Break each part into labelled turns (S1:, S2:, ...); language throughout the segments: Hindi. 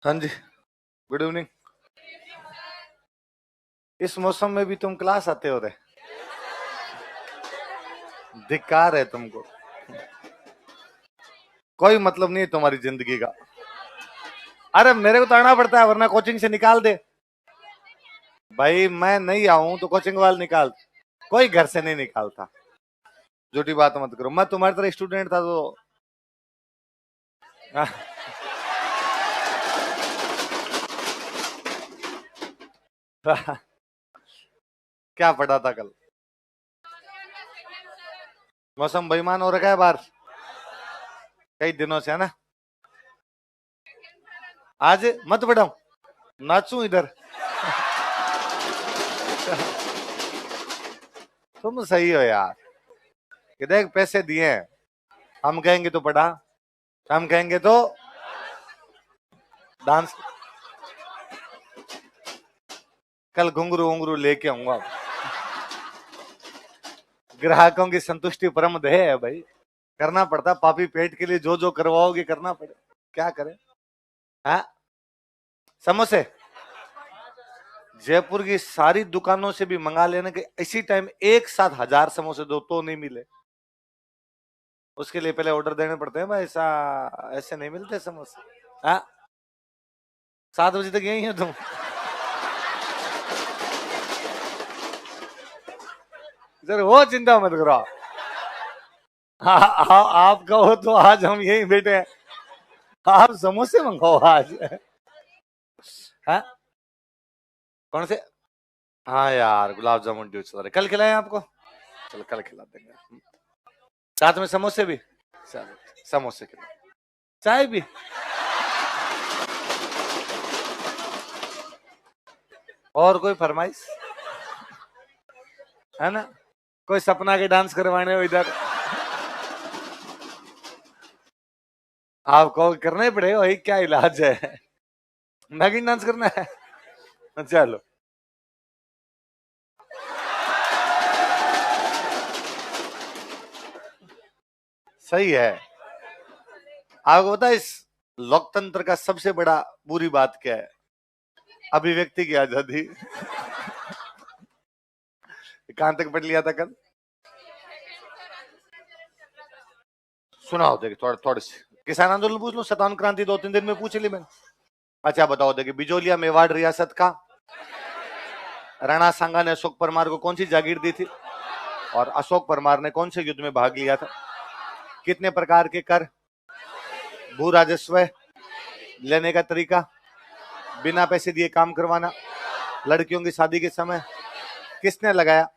S1: हाँ जी, गुड इवनिंग। इस मौसम में भी तुम क्लास आते हो रे? धिक्कार है तुमको। कोई मतलब नहीं है तुम्हारी जिंदगी का। अरे मेरे को तो आना पड़ता है वरना कोचिंग से निकाल दे। भाई मैं नहीं आऊं तो कोचिंग वाले निकाल। कोई घर से नहीं निकालता। झूठी बात मत करो, मैं तुम्हारी तरह स्टूडेंट था तो। क्या पढ़ा था कल? मौसम बेईमान हो रखा है बाहर कई दिनों से, है ना? आज मत बढ़ाऊं, नाचूं इधर। तुम सही हो यार, कि देख पैसे दिए हैं, हम कहेंगे तो पढ़ा, हम कहेंगे तो डांस। कल घुंगरू उंगरू लेके आऊंगा। ग्राहकों की संतुष्टि परम ध्येय है भाई। करना पड़ता, पापी पेट के लिए जो जो करवाओगे करना पड़े। क्या करें? हाँ, समोसे जयपुर की सारी दुकानों से भी मंगा लेने के इसी टाइम एक साथ 1000 समोसे दो तो नहीं मिले। उसके लिए पहले ऑर्डर देने पड़ते हैं भाई, ऐसा ऐसे नहीं मिलते समोसे। हाँ, 7 बजे तक यही है तुम? सर वो चिंता मत करो। हाँ, आप कहो तो आज हम यही बैठे हैं। आप समोसे मंगाओ आज। हाँ, कौन से? हाँ यार, गुलाब जामुन ड्यू चल रहे, कल खिलाएं आपको? चलो कल खिला देंगे, साथ में समोसे भी। चलो समोसे खिला, चाय भी। और कोई फरमाइश है ना? कोई सपना के डांस करवाने हो इधर? आपको करना ही पड़ेगा भाई, क्या इलाज है? नागिन डांस करना है? चलो सही है। आपको पता है इस लोकतंत्र का सबसे बड़ा बुरी बात क्या है? अभिव्यक्ति की आजादी। कहां तक पढ़ लिया था कल? सुनाओ देखिए, थोड़ा थोड़े से किसान आंदोलन पूछ लो, 57 क्रांति 2-3 दिन में पूछ ली मैंने। अच्छा बताओ देखिए, बिजोलिया मेवाड़ रियासत का राणा सांगा ने अशोक परमार को कौन सी जागीर दी थी? और अशोक परमार ने कौन से युद्ध में भाग लिया था? कितने प्रकार के कर? भू राजस्व, लेने का तरीका, बिना पैसे दिए काम करवाना, लड़कियों की शादी के समय, किसने लगाया,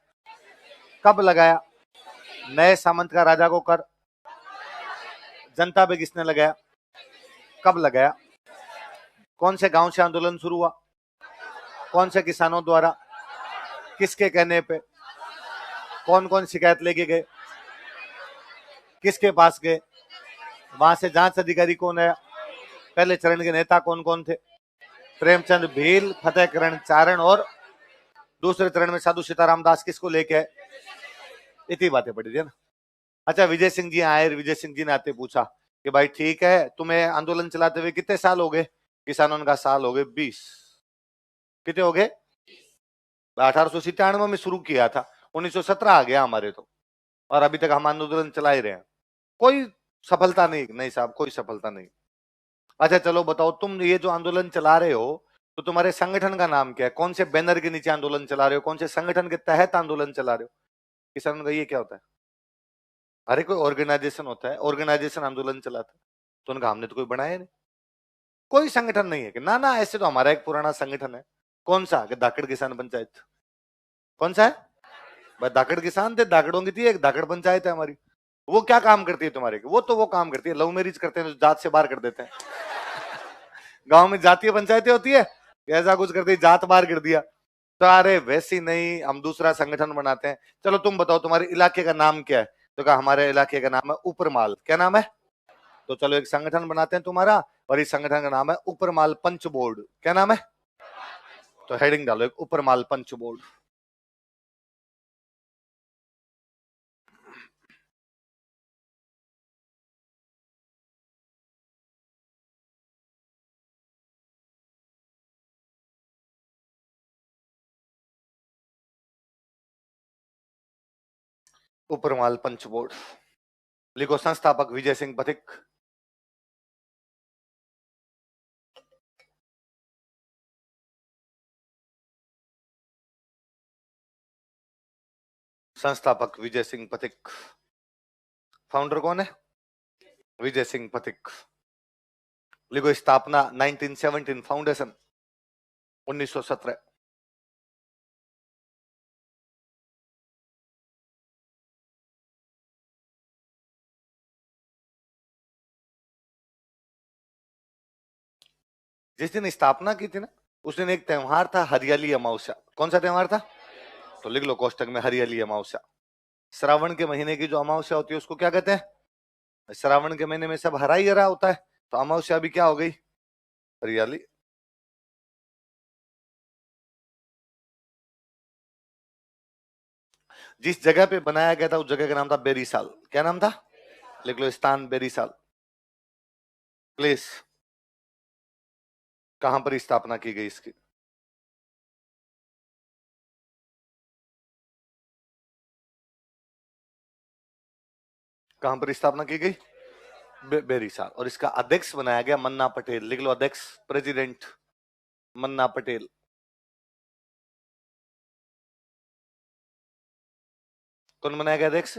S1: कब लगाया, नए सामंत का राजा को कर, जनता पे किसने लगाया, कब लगाया, कौन से गांव से आंदोलन शुरू हुआ, कौन से किसानों द्वारा, किसके कहने पे, कौन कौन शिकायत लेके गए, किसके पास गए, वहां से जांच अधिकारी कौन है, पहले चरण के नेता कौन कौन थे, प्रेमचंद, भील, फतेहकरण चारण, और दूसरे चरण में साधु सीताराम दास किसको लेके आए? इतनी बातें पड़ी थी ना। अच्छा, विजय सिंह जी आए, विजय सिंह जी ने आते पूछा कि भाई ठीक है, तुम्हें आंदोलन चलाते हुए कितने साल हो गए? किसानों का साल हो गए 20। कितने हो गए? 1897 में शुरू किया था, 1917 आ गया हमारे तो, और अभी तक हम आंदोलन चला ही रहे हैं। कोई सफलता नहीं, नहीं साहब, कोई सफलता नहीं। अच्छा चलो बताओ, तुम ये जो आंदोलन चला रहे हो तो तुम्हारे संगठन का नाम क्या है? कौन से बैनर के नीचे आंदोलन चला रहे हो? कौन से संगठन के तहत आंदोलन चला रहे हो? किसानों का ये क्या होता है? अरे कोई ऑर्गेनाइजेशन होता है, ऑर्गेनाइजेशन आंदोलन चलाता है। तो उनका हमने तो कोई बनाया नहीं, कोई संगठन नहीं है कि ना ना, ऐसे तो हमारा एक पुराना संगठन है। कौन सा? कि धाकड़ किसान पंचायत। कौन सा है भाई? धाकड़ किसान थे, धाकड़ों की थी एक धाकड़ पंचायत है हमारी। वो क्या काम करती है तुम्हारे? वो तो वो काम करती है, लव मैरिज करते हैं तो जात से बाहर कर देते हैं। गांव में जातीय पंचायतें होती है, ऐसा कुछ करते ही जात बाहर कर दिया। तो अरे वैसी नहीं, हम दूसरा संगठन बनाते हैं। चलो तुम बताओ, तुम्हारे इलाके का नाम क्या है? तो कहा हमारे इलाके का नाम है उपरमाल। क्या नाम है? तो चलो एक संगठन बनाते हैं तुम्हारा, और इस संगठन का नाम है उपरमाल पंच बोर्ड। क्या नाम है? तो हेडिंग डालो, एक उपरमाल पंच बोर्ड। उपरमाल पंच बोर्ड। लिखो संस्थापक विजय सिंह पथिक। संस्थापक विजय सिंह पथिक। फाउंडर कौन है? विजय सिंह पथिक। लिखो स्थापना 1917, फाउंडेशन 1917। जिस दिन स्थापना की थी ना, उस दिन एक त्योहार था, हरियाली अमावस्या। कौन सा त्योहार था? तो लिख लो कोष्टक में हरियाली अमावस्या। श्रावण के महीने की जो अमावस्या होती है उसको क्या कहते हैं? श्रावण के महीने में सब हरा ही हरा होता है, तो अमावस्या भी क्या हो गई? हरियाली। जिस जगह पे बनाया गया था उस जगह का नाम था बेरीसाल। क्या नाम था? लिख लो स्थान बेरीसाल। प्लेस, कहां पर स्थापना की गई इसकी? कहां पर स्थापना की गई? बेरीसाल। और इसका अध्यक्ष बनाया गया मन्ना पटेल। लिख लो अध्यक्ष, प्रेसिडेंट मन्ना पटेल। कौन बनाया गया अध्यक्ष?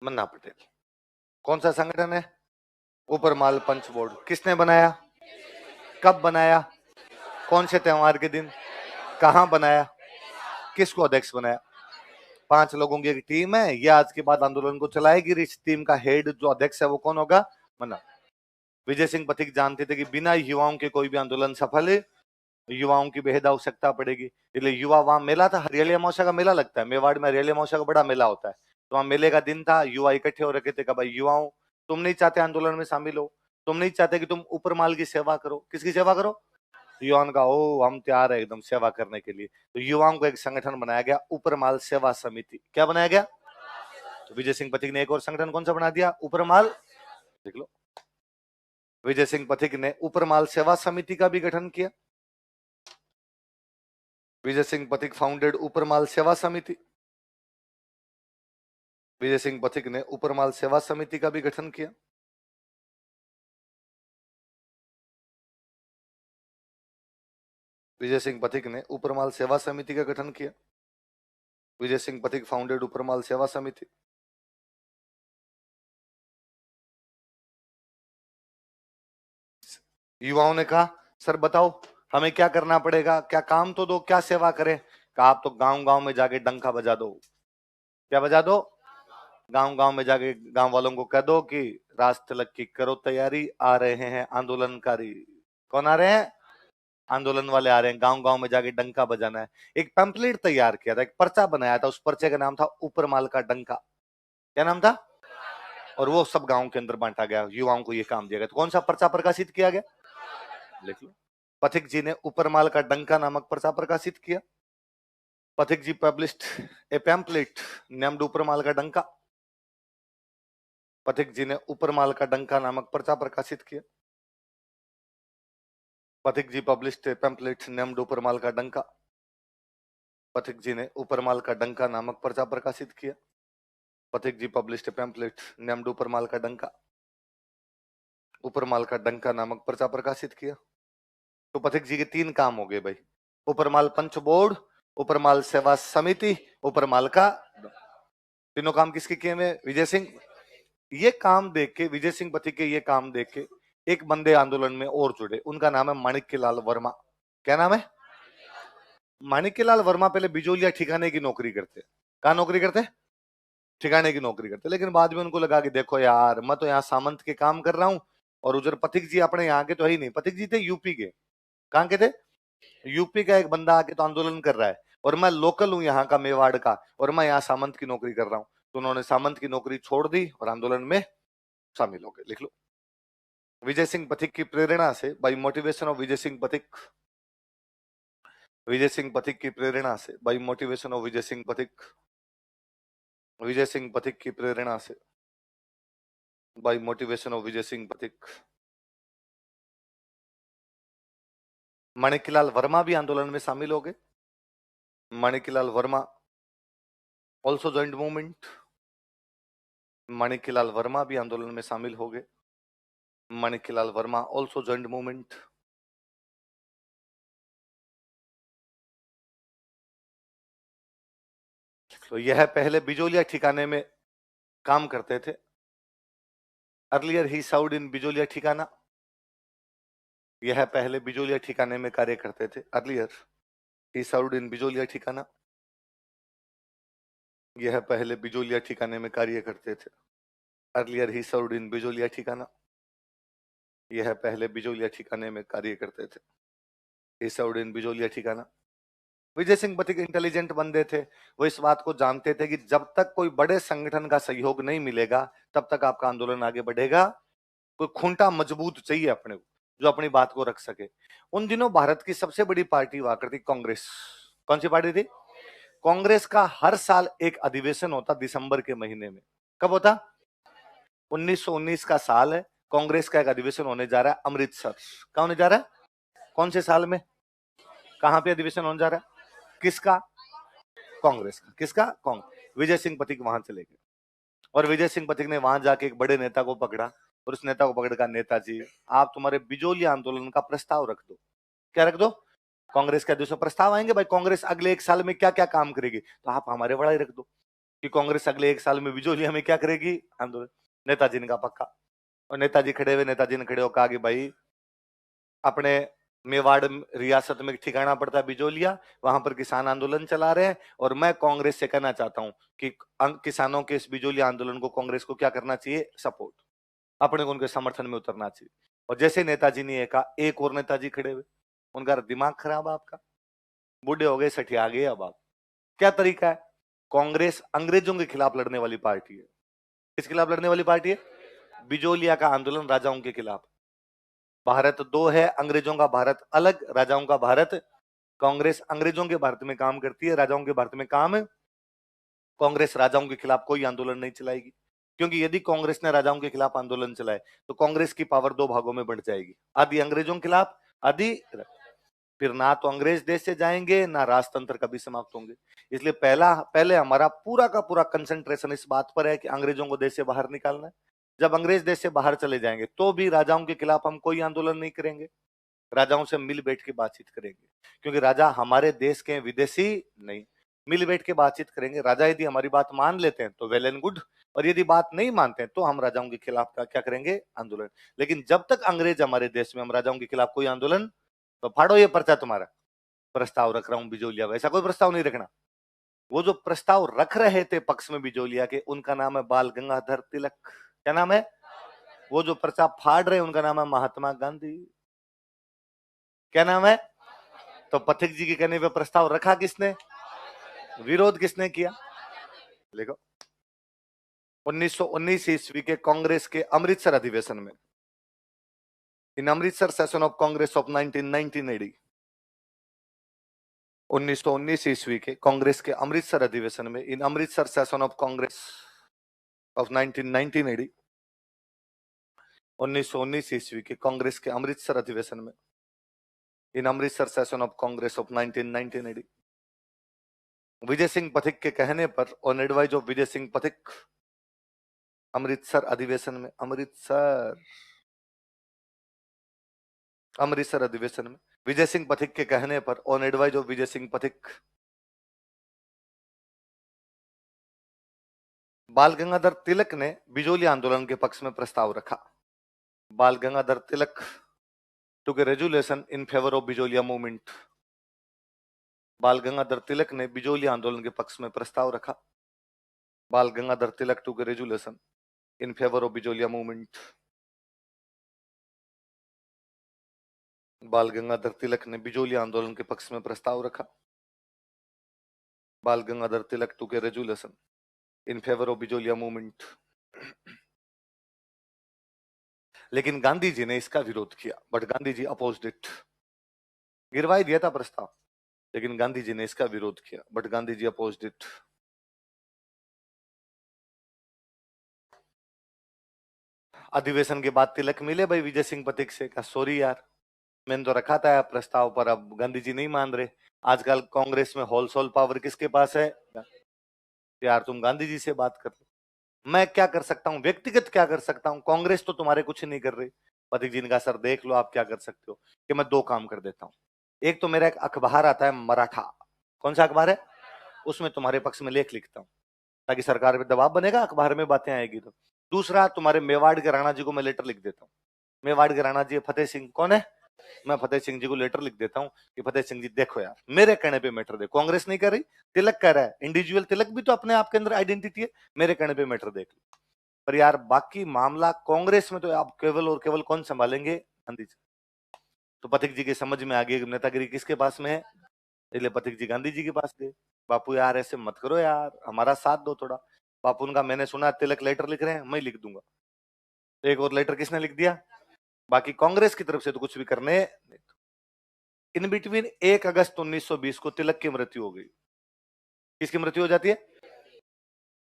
S1: मन्ना पटेल। कौन सा संगठन है? ऊपरमाल पंच बोर्ड। किसने बनाया? कब बनाया? कौन से त्योहार के दिन? कहां बनाया? किसको अध्यक्ष बनाया? 5 लोगों की एक टीम है, ये आज के बाद आंदोलन को चलाएगी। इस टीम का हेड जो अध्यक्ष है वो कौन होगा? मन्ना। विजय सिंह पथिक जानते थे कि बिना युवाओं के कोई भी आंदोलन सफल है, युवाओं की बेहद आवश्यकता पड़ेगी। इसलिए युवा, वहां मेला था, हरियाली अमावस्या का मेला लगता है मेवाड़ में, हरियाली अमावस्या का बड़ा मेला होता है। तो वहां मेले का दिन था, युवा इकट्ठे हो रखे थे कि भाई युवाओं, तुम नहीं चाहते आंदोलन में शामिल हो, तुम नहीं चाहते कि तुम ऊपर माल की सेवा करो। किसकी सेवा करो? युवाओं का, ओ हम तैयार है एकदम सेवा करने के लिए। तो युवाओं को एक संगठन बनाया गया, ऊपर माल सेवा समिति। क्या बनाया गया? तो विजय सिंह पथिक ने एक और संगठन कौन सा बना दिया? ऊपर माल। देख लो, विजय सिंह पथिक ने ऊपर माल सेवा समिति का भी गठन किया। विजय सिंह पथिक फाउंडेड ऊपरमाल सेवा समिति। विजय सिंह पथिक ने ऊपरमाल सेवा समिति का भी गठन किया। विजय सिंह पथिक ने ऊपरमाल सेवा समिति का गठन किया। विजय सिंह पथिक फाउंडेड ऊपरमाल सेवा समिति। युवाओं ने कहा, सर बताओ हमें क्या करना पड़ेगा, क्या काम तो दो, क्या सेवा करें? कहा आप तो गांव गांव में जाके डंका बजा दो। क्या बजा दो? गांव गांव में जाके गांव वालों को कह दो कि राज तिलक की करो तैयारी, आ रहे हैं आंदोलनकारी। कौन आ रहे हैं? आंदोलन वाले आ रहे हैं। गांव गांव में जाके डंका बजाना है। एक पैम्पलेट तैयार किया था, एक पर्चा बनाया था, उस पर्चे का नाम था ऊपर माल का डंका। क्या नाम था? और वो सब गांव के अंदर बांटा गया, युवाओं को ये काम दिया गया। तो कौन सा पर्चा प्रकाशित किया गया? लिख लो, पथिक जी ने ऊपर माल का डंका नामक पर्चा प्रकाशित किया। पथिक जी पब्लिश्ड ए पैम्पलेट नेम्ड ऊपर माल का डंका। पथिक जी ने ऊपर माल का डंका नामक पर्चा प्रकाशित किया। पथिक जी पब्लिश्ड ए पैम्पलेट नेम्ड ऊपर माल का डंका। पथिक जी ने ऊपर माल का डंका नामक पर्चा प्रकाशित किया। पथिक जी पब्लिश्ड पैम्पलेट नेम्ड ऊपर माल का डंका। ऊपर माल का डंका नामक पर्चा प्रकाशित किया। तो पथिक जी के 3 काम हो गए भाई, ऊपर माल पंच बोर्ड, ऊपर माल सेवा समिति, ऊपर माल का। तीनों काम किसके किए में? विजय सिंह। ये काम देख के, विजय सिंह पथिक के ये काम देख के एक बंदे आंदोलन में और जुड़े, उनका नाम है माणिक्यलाल वर्मा। क्या नाम है? माणिक्यलाल वर्मा पहले बिजोलिया ठिकाने की नौकरी करते। कहा नौकरी करते? ठिकाने की नौकरी करते। लेकिन बाद में उनको लगा कि देखो यार, मैं तो यहाँ सामंत के काम कर रहा हूँ, और उधर पथिक जी अपने यहाँ के तो है ही नहीं। पथिक जी थे यूपी के। कहाँ के थे? यूपी का एक बंदा आके तो आंदोलन कर रहा है, और मैं लोकल हूँ यहाँ का, मेवाड़ का, और मैं यहाँ सामंत की नौकरी कर रहा हूँ। तो उन्होंने सामंत की नौकरी छोड़ दी और आंदोलन में शामिल हो गए। लिख लो, विजय सिंह पथिक की प्रेरणा से, by motivation of Vijay Singh पथिक। विजय सिंह पथिक की प्रेरणा से, by motivation of Vijay Singh पथिक। विजय सिंह पथिक की प्रेरणा से, by motivation of Vijay Singh पथिक, माणिक्यलाल वर्मा भी आंदोलन में शामिल हो गए। Manikyalal Verma also joint movement. Manikyalal Verma भी आंदोलन में शामिल हो गए। Manikyalal Verma also joint movement. तो यह पहले बिजोलिया ठिकाने में काम करते थे। Earlier he served in Bijolia ठिकाना। यह पहले बिजोलिया ठिकाने में कार्य करते थे। Earlier he served in Bijolia ठिकाना। यह पहले बिजोलिया ठिकाने में कार्य करते थे। Earlier he served in Bijolia ठिकाना। यह पहले बिजोलिया ठिकाने में कार्य करते थे। ही सर्व्ड इन बिजोलिया ठिकाना। विजय सिंह पथिक इंटेलिजेंट बंदे थे। वो इस बात को जानते थे कि जब तक कोई बड़े संगठन का सहयोग नहीं मिलेगा तब तक आपका आंदोलन आगे बढ़ेगा। कोई खूंटा मजबूत चाहिए अपने को, जो अपनी बात को रख सके। उन दिनों भारत की सबसे बड़ी पार्टी हुआ करती कांग्रेस। कौन सी पार्टी थी? कांग्रेस का हर साल एक अधिवेशन होता दिसंबर के महीने में। कब होता? 1919 का साल है। कांग्रेस का एक अधिवेशन होने जा रहा है अमृतसर। कहाँ होने जा रहा है? कौन से साल में? कहां पे अधिवेशन होने जा रहा है? किसका? कांग्रेस का। किसका? कांग्रेस। विजय सिंह पथिक वहां चले गए और विजय सिंह पथिक ने वहां जाके एक बड़े नेता को पकड़ा और उस नेता को पकड़ कर, नेताजी आप तुम्हारे बिजोली आंदोलन का प्रस्ताव रख दो। क्या रख दो? कांग्रेस के अध्यक्ष प्रस्ताव आएंगे भाई, कांग्रेस अगले एक साल में क्या क्या काम करेगी, तो आप हमारे बड़ा ही रख दो कि कांग्रेस अगले एक साल में बिजोलिया में क्या करेगी, आंदोलन। नेताजी ने कहा पक्का। और नेताजी खड़े हुए, नेताजी ने खड़े होकर कहा कि भाई अपने मेवाड़ रियासत में ठिकाना पड़ता है बिजोलिया, वहां पर किसान आंदोलन चला रहे हैं और मैं कांग्रेस से कहना चाहता हूं कि किसानों के इस बिजोलिया आंदोलन को कांग्रेस को क्या करना चाहिए? सपोर्ट। अपने को उनके समर्थन में उतरना चाहिए। और जैसे नेताजी ने कहा, एक और नेताजी खड़े हुए। उनका दिमाग खराब है आपका, बूढ़े हो गए, सठिया गए अब आप। क्या तरीका है? कांग्रेस अंग्रेजों के खिलाफ लड़ने वाली पार्टी है। किस खिलाफ लड़ने वाली पार्टी है? बिजोलिया का आंदोलन राजाओं के खिलाफ। भारत दो है, अंग्रेजों का भारत अलग, राजाओं का भारत। कांग्रेस अंग्रेजों के भारत में काम करती है, राजाओं के भारत में काम है। कांग्रेस राजाओं के खिलाफ कोई आंदोलन नहीं चलाएगी, क्योंकि यदि कांग्रेस ने राजाओं के खिलाफ आंदोलन चलाए तो कांग्रेस की पावर दो भागों में बढ़ जाएगी, आधी अंग्रेजों के खिलाफ, आधी। फिर ना तो अंग्रेज देश से जाएंगे ना राजतंत्र कभी समाप्त होंगे। इसलिए पहले हमारा पूरा का पूरा कंसंट्रेशन इस बात पर है कि अंग्रेजों को देश से बाहर निकालना है। जब अंग्रेज देश से बाहर चले जाएंगे तो भी राजाओं के खिलाफ हम कोई आंदोलन नहीं करेंगे, राजाओं से मिल बैठ के बातचीत करेंगे, क्योंकि राजा हमारे देश के विदेशी नहीं। मिल बैठ के बातचीत करेंगे। राजा यदि हमारी बात मान लेते हैं तो वेल एंड गुड, और यदि बात नहीं मानते हैं तो हम राजाओं के खिलाफ का क्या करेंगे? आंदोलन। लेकिन जब तक अंग्रेज हमारे देश में, हम राजाओं के खिलाफ कोई आंदोलन, तो फाड़ो ये पर्चा तुम्हारा। प्रस्ताव रख रहा हूं बिजोलिया का, ऐसा कोई प्रस्ताव नहीं रखना। वो जो प्रस्ताव रख रहे थे पक्ष में बिजोलिया के, उनका नाम है बाल गंगाधर तिलक। क्या नाम है? वो जो पर्चा फाड़ रहे उनका नाम है महात्मा गांधी। क्या नाम है? तो पथिक जी के कहने पे प्रस्ताव रखा किसने? विरोध किसने किया? देखो 1919 ईस्वी के कांग्रेस के अमृतसर अधिवेशन में, in Amritsar session of Congress of 1980, 1919 ईस्वी के कांग्रेस के अमृतसर अधिवेशन में, in Amritsar session of Congress of 1980, 1919 ईस्वी के कांग्रेस के अमृतसर अधिवेशन में, in Amritsar session of Congress of 1980, Vijay Singh Pathik के कहने पर, on advise of Vijay Singh Pathik, Amritsar अधिवेशन में, अमृतसर अधिवेशन में विजय सिंह पथिक के कहने पर, on advise of Vijay Singh पथिक, बाल गंगाधर तिलक ने बिजोली आंदोलन के पक्ष में प्रस्ताव रखा। Bal Gangadhar Tilak took a resolution in favour of Bijolia movement. Bal Gangadhar तिलक ने बिजोली आंदोलन के पक्ष में प्रस्ताव रखा। Bal Gangadhar Tilak took a resolution in favour of Bijolia movement. Bal Gangadhar तिलक ने बिजोली आंदोलन के पक्ष में प्रस्ताव रखा। Bal Gangadhar Tilak took a resolution in favour of Bijolia movement. लेकिन गांधी जी ने इसका विरोध किया, but Gandhi ji opposed it. गिरवाई दिया था प्रस्ताव, लेकिन गांधी जी ने इसका विरोध किया, but Gandhi ji opposed it. अधिवेशन के बाद तिलक मिले भाई विजय सिंह पथिक से, कहा सॉरी यार, मैंने तो रखा था प्रस्ताव पर, अब गांधी जी नहीं मान रहे। आजकल कांग्रेस में होल सोल पावर किसके पास है? यार तुम गांधी जी से बात कर रहे हो, मैं क्या कर सकता हूँ, व्यक्तिगत क्या कर सकता हूँ, कांग्रेस तो तुम्हारे कुछ नहीं कर रही। पथिक जी ने कहा सर देख लो आप क्या कर सकते हो, कि मैं दो काम कर देता हूँ। एक तो मेरा एक अखबार आता है मराठा, कौन सा अखबार है, उसमें तुम्हारे पक्ष में लेख लिखता हूँ, ताकि सरकार पे दबाव बनेगा, अखबार में बातें आएगी तो। दूसरा, तुम्हारे मेवाड़ के राणा जी को मैं लेटर लिख देता हूँ। मेवाड़ के राणा जी फतेह सिंह कौन है, मैं फतेह सिंह जी को लेटर लिख देता हूँ कि फतेह सिंह जी देखो यार, मेरे कहने पे मैटर दे, कांग्रेस नहीं कर रही, तिलक कह रहा है, इंडिविजुअल तिलक भी तो अपने आप के अंदर आइडेंटिटी है, मेरे कहने पे मैटर देख लो। पर यार बाकी मामला कांग्रेस में तो आप केवल और केवल कौन संभालेंगे, गांधी जी। तो पथिक जी की समझ में आ गई नेतागिरी किसके पास में है, इसलिए पथिक जी गांधी जी के पास गए। बापू यार ऐसे मत करो यार, हमारा साथ दो थोड़ा। बापू उनका मैंने सुना तिलक लेटर लिख रहे हैं, मैं लिख दूंगा। एक और लेटर किसने लिख दिया, बाकी कांग्रेस की तरफ से तो कुछ भी करने नहीं। इन बिटवीन 1 अगस्त 1920 को तिलक की मृत्यु हो गई। किसकी मृत्यु हो जाती है,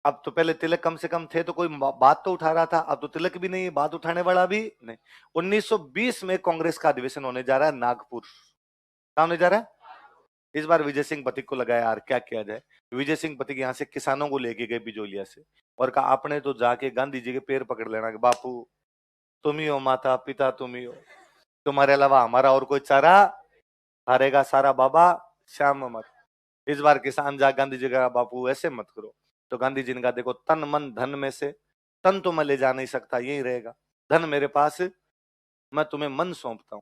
S1: अब तो पहले तिलक कम से कम थे तो कोई बात तो उठा रहा था, अब तो तिलक भी नहीं, बात उठाने वाला भी नहीं। 1920 में कांग्रेस का अधिवेशन होने जा रहा है नागपुर, कहा होने जा रहा है, इस बार विजय सिंह पथिक को लगाया यार क्या किया जाए। विजय सिंह पथिक यहाँ से किसानों को लेके गए बिजोलिया से, और कहा आपने तो जाके गांधी जी के पैर पकड़ लेना कि बापू तुम ही हो माता पिता, तुम ही हो, तुम्हारे अलावा हमारा और कोई चारा, हारेगा सारा बाबा श्याम मत। इस बार किसान जा गांधी जी का बापू ऐसे मत करो। तो गांधी जी ने कहा देखो तन मन धन में से तन तो मैं ले जा नहीं सकता, यही रहेगा, धन मेरे पास, मैं तुम्हें मन सौंपता हूं,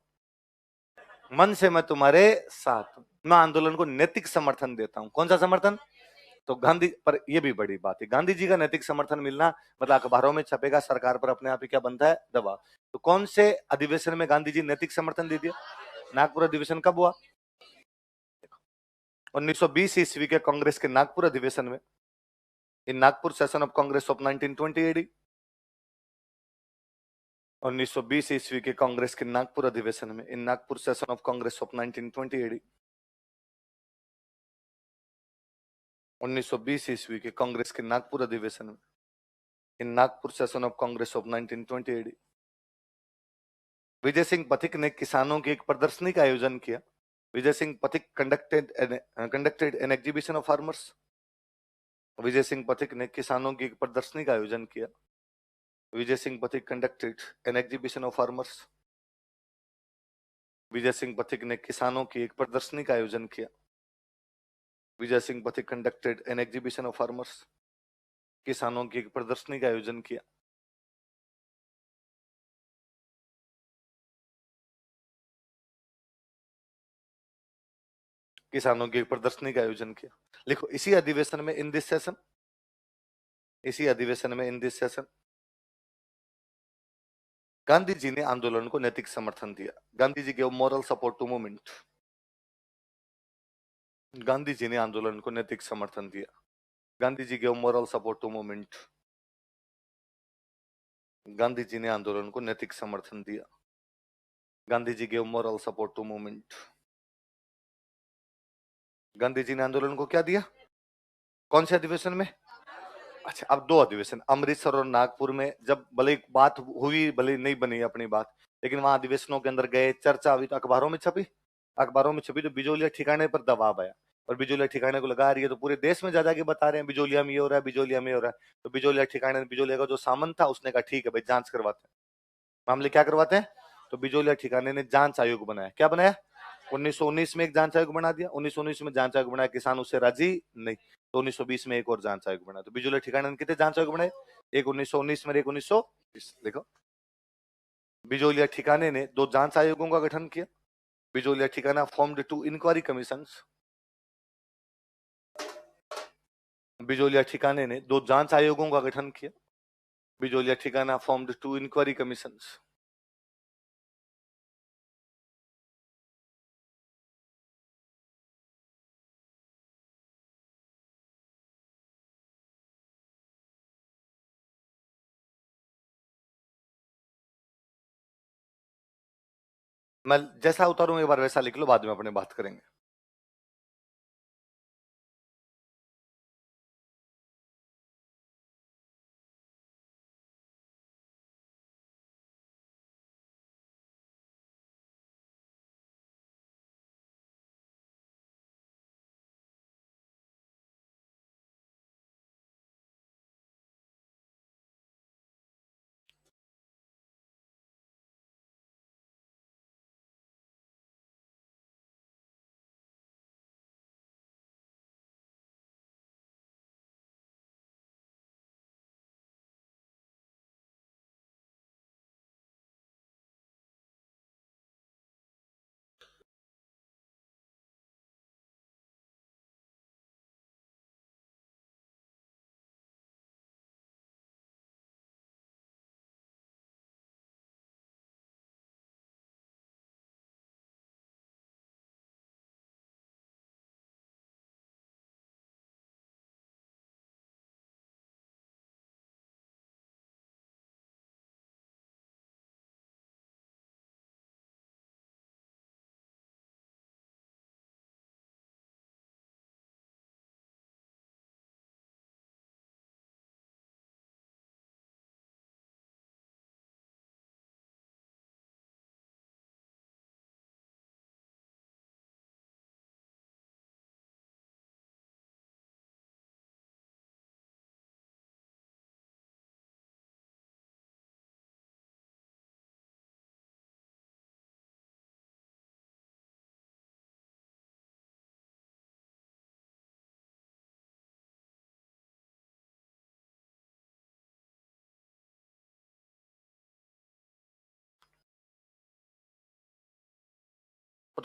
S1: मन से मैं तुम्हारे साथ हूं। मैं आंदोलन को नैतिक समर्थन देता हूं, कौन सा समर्थन, तो गांधी पर यह भी बड़ी बात है, गांधी जी का नैतिक समर्थन मिलना मतलब अखबारों में छपेगा, सरकार पर अपने आप ही क्या बनता है, दबाव। तो कौन से अधिवेशन में गांधी जी नैतिक समर्थन दे दिया, नागपुर अधिवेशन कब हुआ, 1920 ईस्वी के कांग्रेस के नागपुर अधिवेशन में, in Nagpur session of Congress of 1920 AD, 1920 ईस्वी के कांग्रेस के नागपुर अधिवेशन में, in Nagpur session of Congress of 1920 AD, 1920 ईस्वी के कांग्रेस के नागपुर अधिवेशन में, in Nagpur session of Congress of 1920 AD, Vijay Singh Pathik ने किसानों की एक प्रदर्शनी का आयोजन किया। Vijay Singh Pathik conducted an exhibition of farmers, Vijay Singh Pathik ने किसानों की एक प्रदर्शनी का आयोजन किया। Vijay Singh Pathik conducted an exhibition of farmers, Vijay Singh Pathik ने किसानों की एक प्रदर्शनी का आयोजन किया। Vijay Singh Pathik conducted an exhibition of farmers, किसानों की एक प्रदर्शनी का आयोजन किया। किसानों की एक प्रदर्शनी का आयोजन किया। लिखो इसी अधिवेशन में, इन दिस सेशन, इसी अधिवेशन में, in this session, Gandhi ji ने आंदोलन को नैतिक समर्थन दिया। Gandhi ji gave moral support to movement, Gandhi ji ने आंदोलन को नैतिक समर्थन दिया। Gandhi ji gave moral support to movement, Gandhi ji ने आंदोलन को नैतिक समर्थन दिया। Gandhi ji gave moral support to movement, Gandhi ji ने आंदोलन को क्या दिया, कौन से अधिवेशन में, अच्छा अब दो अधिवेशन, अमृतसर और नागपुर में, जब भले एक बात हुई भले नहीं बनी अपनी बात, लेकिन वहां अधिवेशनों के अंदर गए, चर्चा हुई, तो अखबारों में छपी, अखबारों में छपी तो बिजोलिया ठिकाने पर दबाव आया, और बिजोलिया ठिकाने को लगा रही है तो पूरे देश में जा जाके बता रहे हैं बिजोलिया में ये हो रहा है, बिजोलिया में ये हो रहा है। तो बिजोलिया ठिकाने, बिजोलिया का जो सामंत था उसने कहा ठीक है भाई जांच करवाते हैं, मामले क्या करवाते हैं, तो बिजोलिया ठिकाने ने जांच आयोग बनाया, क्या बनाया, 1919 में एक जांच आयोग बना दिया, 1919 में जांच आयोग बनाया, किसान उससे राजी नहीं, तो 1920 में एक और जांच आयोग बना, तो बिजोलिया ठिकाने ने कितने जांच आयोग बनाए, एक 1919 में, एक 1920। देखो बिजोलिया ठिकाने ने दो जांच आयोगों का गठन किया। बिजोलिया ठिकाना formed to inquiry commissions, Bijolia ठिकाने ने दो जांच आयोगों का गठन किया। बिजोलिया ठिकाना फॉर्म्ड टू इंक्वायरी कमीशंस, मैं जैसा उतारूं एक बार वैसा लिख लो, बाद में अपने बात करेंगे।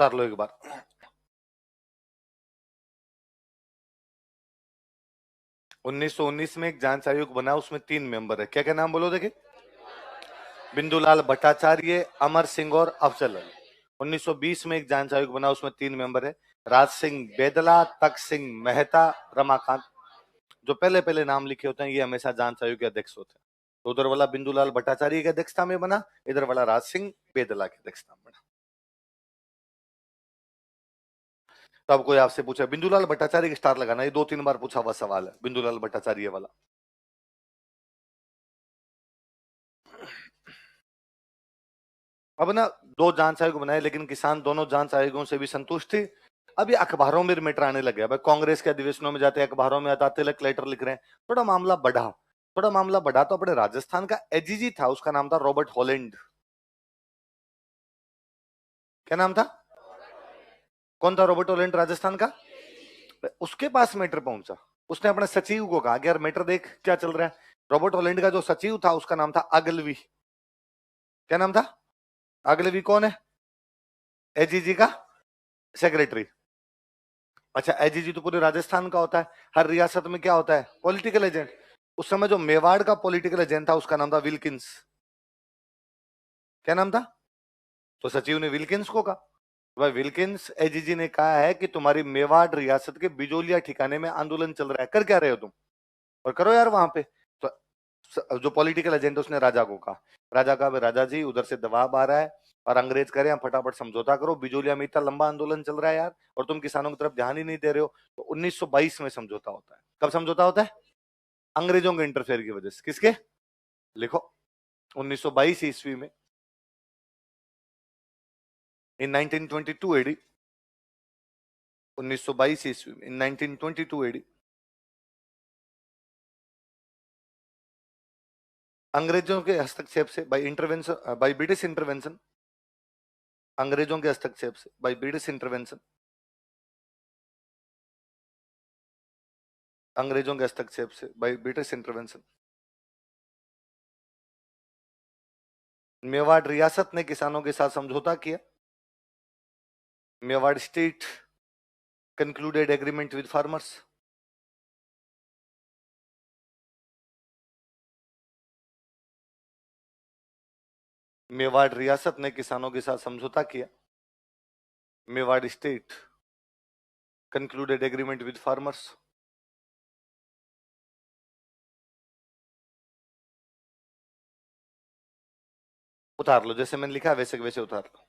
S1: उतार लो एक बार। 1919 में एक जांच आयोग बना, उसमें 3 मेंबर है, क्या क्या नाम बोलो देखे? बिंदुलाल भट्टाचार्य, अमर सिंह और अफजल अली। 1920 में एक जांच आयोग बना, उसमें 3 मेंबर है, राज सिंह बेदला, तक सिंह मेहता, रमाकांत। जो पहले पहले नाम लिखे होते हैं ये हमेशा जांच आयोग के अध्यक्ष होते हैं। तो उधर वाला बिंदुलाल भट्टाचार्य की अध्यक्षता में बना, इधर वाला राज सिंह बेदला की अध्यक्षता में बना। तो अब कोई आपसे पूछा बिंदुलाल भट्टाचार्य की स्टार लगाना, ये 2-3 बार पूछा हुआ सवाल है बिंदुलाल भट्टाचार्य वाला। अब ना 2 जांच आयोग बनाए, लेकिन किसान दोनों जांच आयोगों से भी संतुष्ट थे। अभी अखबारों में मैटर आने लगे, अब कांग्रेस के अधिवेशनों में जाते हैं, अखबारों में आता, तिलक लेटर लिख रहे हैं, थोड़ा मामला बढ़ा। थोड़ा मामला बढ़ा तो अपने राजस्थान का एजीजी था, उसका नाम था रॉबर्ट हॉलैंड। क्या नाम था? कौन था रॉबर्ट हॉलैंड राजस्थान का? उसके पास मैटर पहुंचा। उसने अपने सचिव को कहा कि यार मैटर देख क्या चल रहा है। रॉबर्ट हॉलैंड का जो सचिव था उसका नाम था अगलवी। क्या नाम था? अगलवी कौन है? एजीजी का सेक्रेटरी। अच्छा, एजीजी तो पूरे राजस्थान का होता है, हर रियासत में क्या होता है? Political agent. उस समय जो मेवाड़ का पॉलिटिकल एजेंट था उसका नाम था विल्किंस। क्या नाम था? तो सचिव ने विल्किंस को कहा, भाई विल्किंस, एजीजी ने कहा है कि तुम्हारी मेवाड़ रियासत के बिजोलिया ठिकाने में आंदोलन चल रहा है, कर क्या रहे हो तुम, और करो यार वहां पे। तो जो पॉलिटिकल एजेंट उसने राजा को कहा, राजा का राजा जी उधर से दबाव आ रहा है और अंग्रेज करें फटाफट समझौता करो, बिजोलिया में इतना लंबा आंदोलन चल रहा है यार, और तुम किसानों की तरफ ध्यान ही नहीं दे रहे हो। तो 1922 में समझौता होता है। कब समझौता होता है? अंग्रेजों के इंटरफेयर की वजह से। किसके? लिखो, 1922 ईस्वी में, इन 1922 एडी। 1922 ईस्वी में, इन 1922 एडी, अंग्रेजों के हस्तक्षेप से, by intervention, by British intervention, अंग्रेजों के हस्तक्षेप से, बाय ब्रिटिश इंटरवेंशन, अंग्रेजों के हस्तक्षेप से, बाय ब्रिटिश इंटरवेंशन, मेवाड़ रियासत ने किसानों के साथ समझौता किया। Mewar state concluded agreement with farmers. Mewar रियासत ने किसानों के साथ समझौता किया। Mewar state concluded agreement with farmers. उतार लो, जैसे मैंने लिखा वैसे वैसे उतार लो।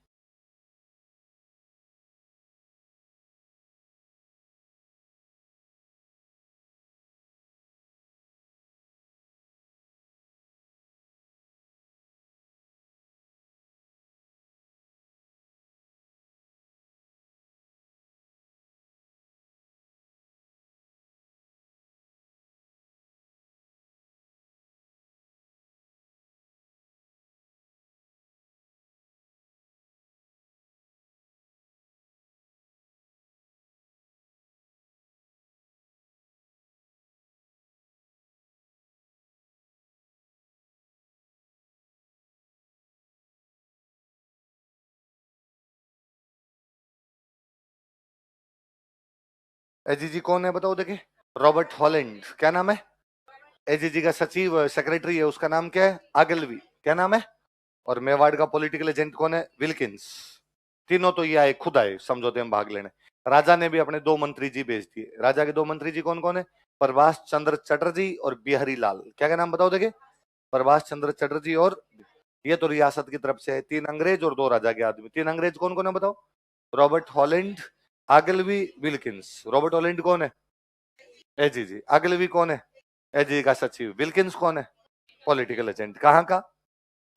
S1: एजीजी कौन है बताओ देखे? Robert Holland. क्या नाम है? एजीजी का सचिव सेक्रेटरी है, उसका नाम क्या है? आगलवी। क्या नाम है? और मेवाड़ का पॉलिटिकल एजेंट कौन है? विल्किंस। तीनों तो ये आए, खुद आए समझौते में भाग लेने। राजा ने भी अपने 2 मंत्री जी भेज दिए। राजा के 2 मंत्री जी कौन कौन है? प्रभाष चंद्र चटर्जी और बिहारी लाल। क्या क्या नाम बताओ देखे? प्रभाष चंद्र चटर्जी और, ये तो रियासत की तरफ से है, 3 अंग्रेज और 2 राजा के आदमी। 3 अंग्रेज कौन कौन है बताओ? Robert Holland, Ogilvie, Wilkins. Robert Holland कौन है? एजीजी। आगलवी कौन है? एजीजी का सचिव। विल्किंस कौन है? Political agent. कहाँ का?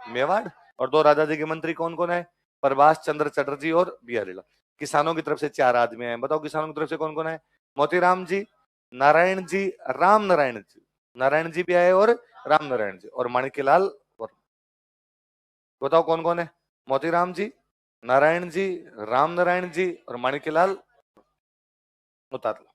S1: मेवाड़। और 2 राजा जी के मंत्री कौन कौन है? प्रभाष चंद्र चटर्जी और बिहारी लाल। किसानों की तरफ से 4 आदमी हैं, बताओ किसानों की तरफ से कौन कौन है? मोतीराम जी, नारायण जी, राम नारायण जी। नारायण जी भी आए और राम नारायण जी, और माणिक्यलाल। और बताओ कौन कौन है? मोतीराम जी, नारायण जी, राम नारायण जी और माणिक्यलाल। उतार लो।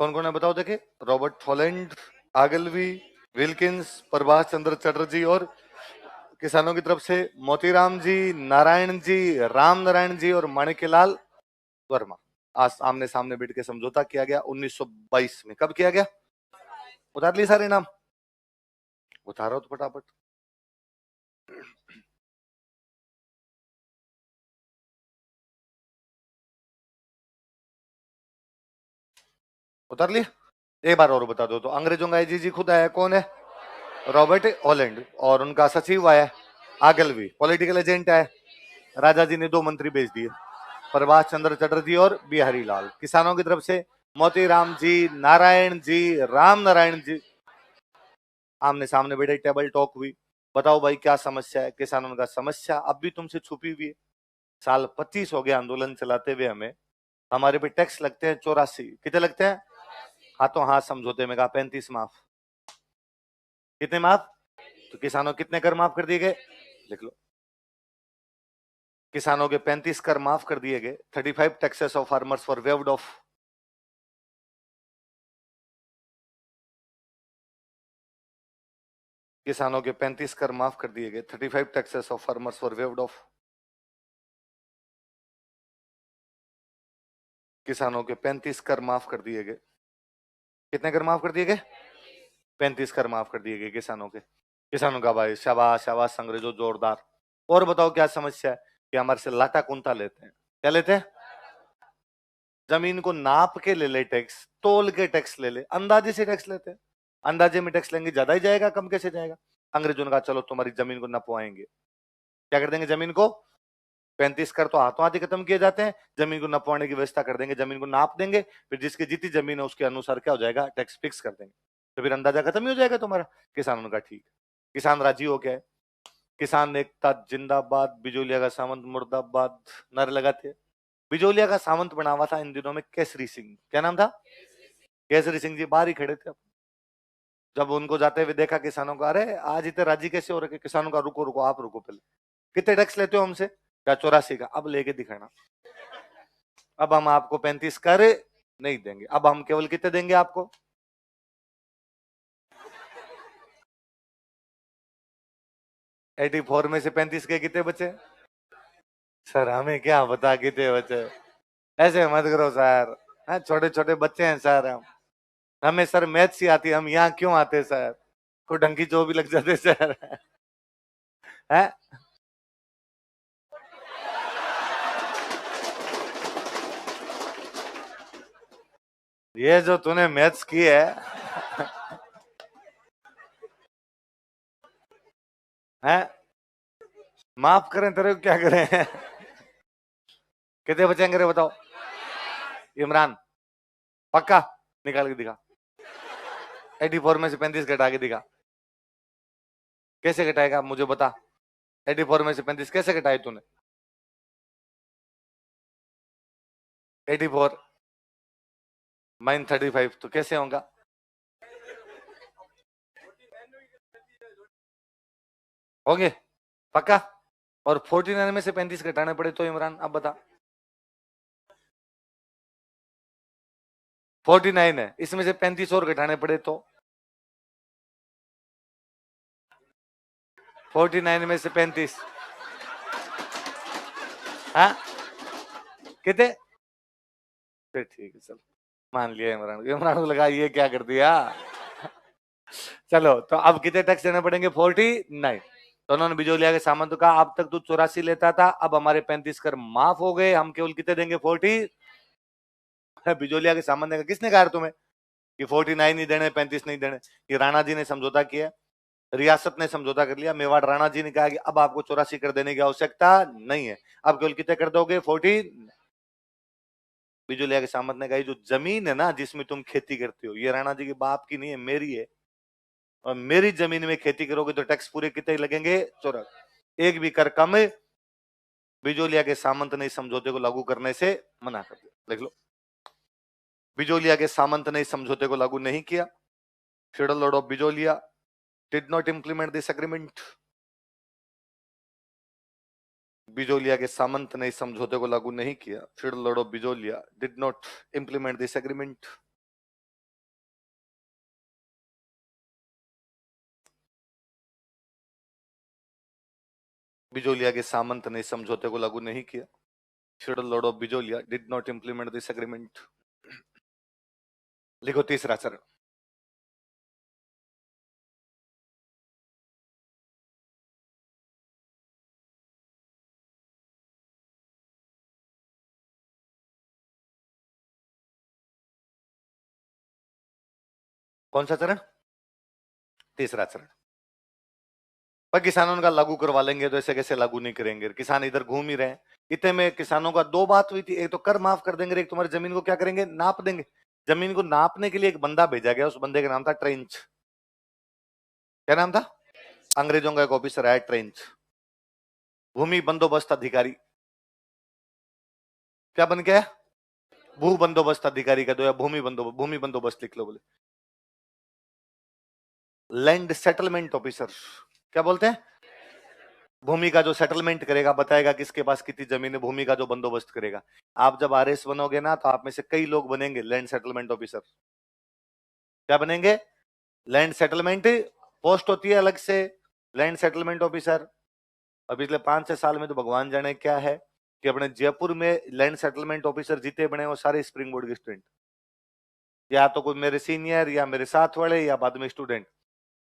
S1: कौन कौन है बताओ देखे? Robert Holland, Ogilvie, Wilkins, Prabhash चंद्र चटर्जी और किसानों की तरफ से मोतीराम जी, नारायण जी, राम नारायण जी और माणिक्यलाल वर्मा। आज आमने सामने बैठ के समझौता किया गया 1922 में। कब किया गया? उतार लिए सारे नाम? उतारो तो फटाफट। उतार लिए? एक बार और बता दो तो। अंग्रेजों का आईजी जी खुद आया, कौन है? Robert Holland. और उनका सचिव आया आगलवी। पॉलिटिकल एजेंट है, राजा जी ने 2 मंत्री भेज दिए, प्रभाष चंद्र चटर्जी और बिहारी लाल। किसानों की तरफ से मोतीराम जी, नारायण जी, राम नारायण जी। आमने सामने बैठे, टेबल टॉक हुई। बताओ भाई क्या समस्या है? किसानों का समस्या अब भी तुमसे छुपी हुई है। साल 25 हो गया आंदोलन चलाते हुए हमें। हमारे पे टैक्स लगते हैं 84। कितने लगते हैं? हाथों हाथ समझौते में कहा 35 माफ। कितने माफ? तो किसानों कितने कर माफ कर दिए गए? लिख लो। किसानों के 35 कर माफ कर दिए गए। 35 taxes of farmers for waived of. किसानों के 35 कर माफ कर दिए गए। 35 taxes of farmers for waived of. किसानों के 35 कर माफ कर दिए गए। कितने कर माफ कर दिए गए? 35 कर माफ कर दिए गए किसानों के। किसानों का भाई शाबाश शाबाश, अंग्रेजों जोरदार। और बताओ क्या समस्या है? कि हमारे से लाटा कुंता लेते हैं। क्या लेते हैं? जमीन को नाप के ले ले टैक्स, तोल के टैक्स ले ले, अंदाजे से टैक्स लेते हैं। अंदाजे में टैक्स लेंगे ज्यादा ही जाएगा, कम कैसे जाएगा? अंग्रेजों ने कहा चलो तुम्हारी जमीन को नपवाएंगे। क्या कर देंगे जमीन को? 35 कर तो हाथों हाथ ही खत्म किए जाते हैं। जमीन को नपवाने की व्यवस्था कर देंगे, जमीन को नाप देंगे, फिर जिसकी जितनी जमीन है उसके अनुसार क्या हो जाएगा? टैक्स फिक्स कर देंगे, तो फिर अंदाजा खत्म ही हो जाएगा तुम्हारा। किसानों का ठीक। किसान राजी हो गया है। किसान एकता जिंदाबाद, बिजोलिया का सामंत मुर्दाबाद नारे लगाते हैं। बिजोलिया का सामंत बना हुआ था इन दिनों में केसरी सिंह। क्या नाम था? केसरी सिंह जी बाहर ही खड़े थे। जब उनको जाते हुए देखा किसानों को, अरे आज इतने राजी कैसे हो रखे? किसानों का रुको रुको, आप रुको पहले। कितने टैक्स लेते हो हमसे? क्या? 84 का। अब लेके दिखाना। अब हम आपको 35 कर नहीं देंगे। अब हम केवल कितने देंगे आपको? 84 में से 35 के कितने बचे? सर हमें क्या पता कितने बचे। ऐसे मत करो सर। छोटे छोटे बच्चे हैं सर हम। हमें सर मैथ्स ही आती है, हम यहाँ क्यों आते सर? कोई ढंग की जो भी लग जाते सर। है? ये जो तूने मैथ्स की है, हैं? माफ करें तेरे को, क्या करें? कितने बचेंगे रे बताओ? इमरान पक्का? निकाल के दिखा। 84 में से 35 घटा के दिखा। कैसे घटाएगा मुझे बता? 84 में से 35 कैसे घटाए तूने? 84 माइन 35 तो कैसे होगा? होंगे पक्का? और 49 में से 35 घटाने पड़े तो इमरान अब बता। 49 है, इसमें से 35 और घटाने पड़े तो? 49 में से 35। हाँ कितने? फिर ठीक है चलो, मान लिया इमरान। इमरान को लगा ये क्या कर दिया। चलो तो अब कितने टैक्स देने पड़ेंगे? 49। तो उन्होंने बिजोलिया के सामंत को कहा अब तक तू 84 लेता था, अब हमारे 35 कर माफ हो गए, हम केवल कितने देंगे? 40। बिजोलिया के सामंत ने कहा किसने कहा तुम्हें कि 49 नहीं देने, 35 नहीं देने? कि राणा जी ने समझौता किया, रियासत ने समझौता कर लिया। मेवाड़ राणा जी ने कहा कि अब आपको 84 कर देने की आवश्यकता नहीं है, अब केवल कितने कर दोगे? 40। बिजोलिया के सामंत ने कहा जो जमीन है ना जिसमें तुम खेती करते हो, ये राणा जी के बाप की नहीं है, मेरी है। और मेरी जमीन में खेती करोगे तो टैक्स पूरे कितने लगेंगे? 84। एक भी कर कम बिजोलिया के सामंत ने इस समझौते को लागू करने से मना कर दिया। देख लो, बिजोलिया के सामंत ने इस समझौते को लागू नहीं किया। Federal Lord of Bijolia did not implement this agreement. Bijolia के सामंत ने इस समझौते को लागू नहीं किया। Federal Lord of Bijolia did not implement this agreement. Bijolia के सामंत ने समझौते को लागू नहीं किया। Federal Lord of Bijolia did not implement this agreement. लिखो तीसरा चरण। कौन सा चरण? तीसरा चरण। पर किसानों का लागू करवा लेंगे तो ऐसे कैसे लागू नहीं करेंगे? किसान इधर घूम ही रहे हैं। इतने में किसानों का दो बात हुई थी, एक तो कर माफ कर देंगे, एक तुम्हारी जमीन को क्या करेंगे, नाप देंगे। जमीन को नापने के लिए एक बंदा भेजा गया, उस बंदे का नाम था ट्रेंच। क्या नाम था? अंग्रेजों का एक ऑफिसर है ट्रेंच, भूमि बंदोबस्त अधिकारी। क्या बन गया? भू बंदोबस्त अधिकारी का दो, या भूमि बंदोबस्त लिख लो बोले। लैंड सेटलमेंट ऑफिसर, क्या बोलते हैं? भूमि का जो सेटलमेंट करेगा, बताएगा किसके पास कितनी जमीन है, भूमि का जो बंदोबस्त करेगा। आप जब आरएस बनोगे ना, तो आप में से कई लोग बनेंगे लैंड सेटलमेंट ऑफिसर। क्या बनेंगे? लैंड सेटलमेंट पोस्ट होती है अलग से, लैंड सेटलमेंट ऑफिसर। और पिछले 5-6 साल में तो भगवान जाने क्या है कि अपने जयपुर में लैंड सेटलमेंट ऑफिसर जीते बने वो सारे स्प्रिंग बोर्ड के स्टूडेंट, या तो कोई मेरे सीनियर या मेरे साथ वाले या बाद में स्टूडेंट।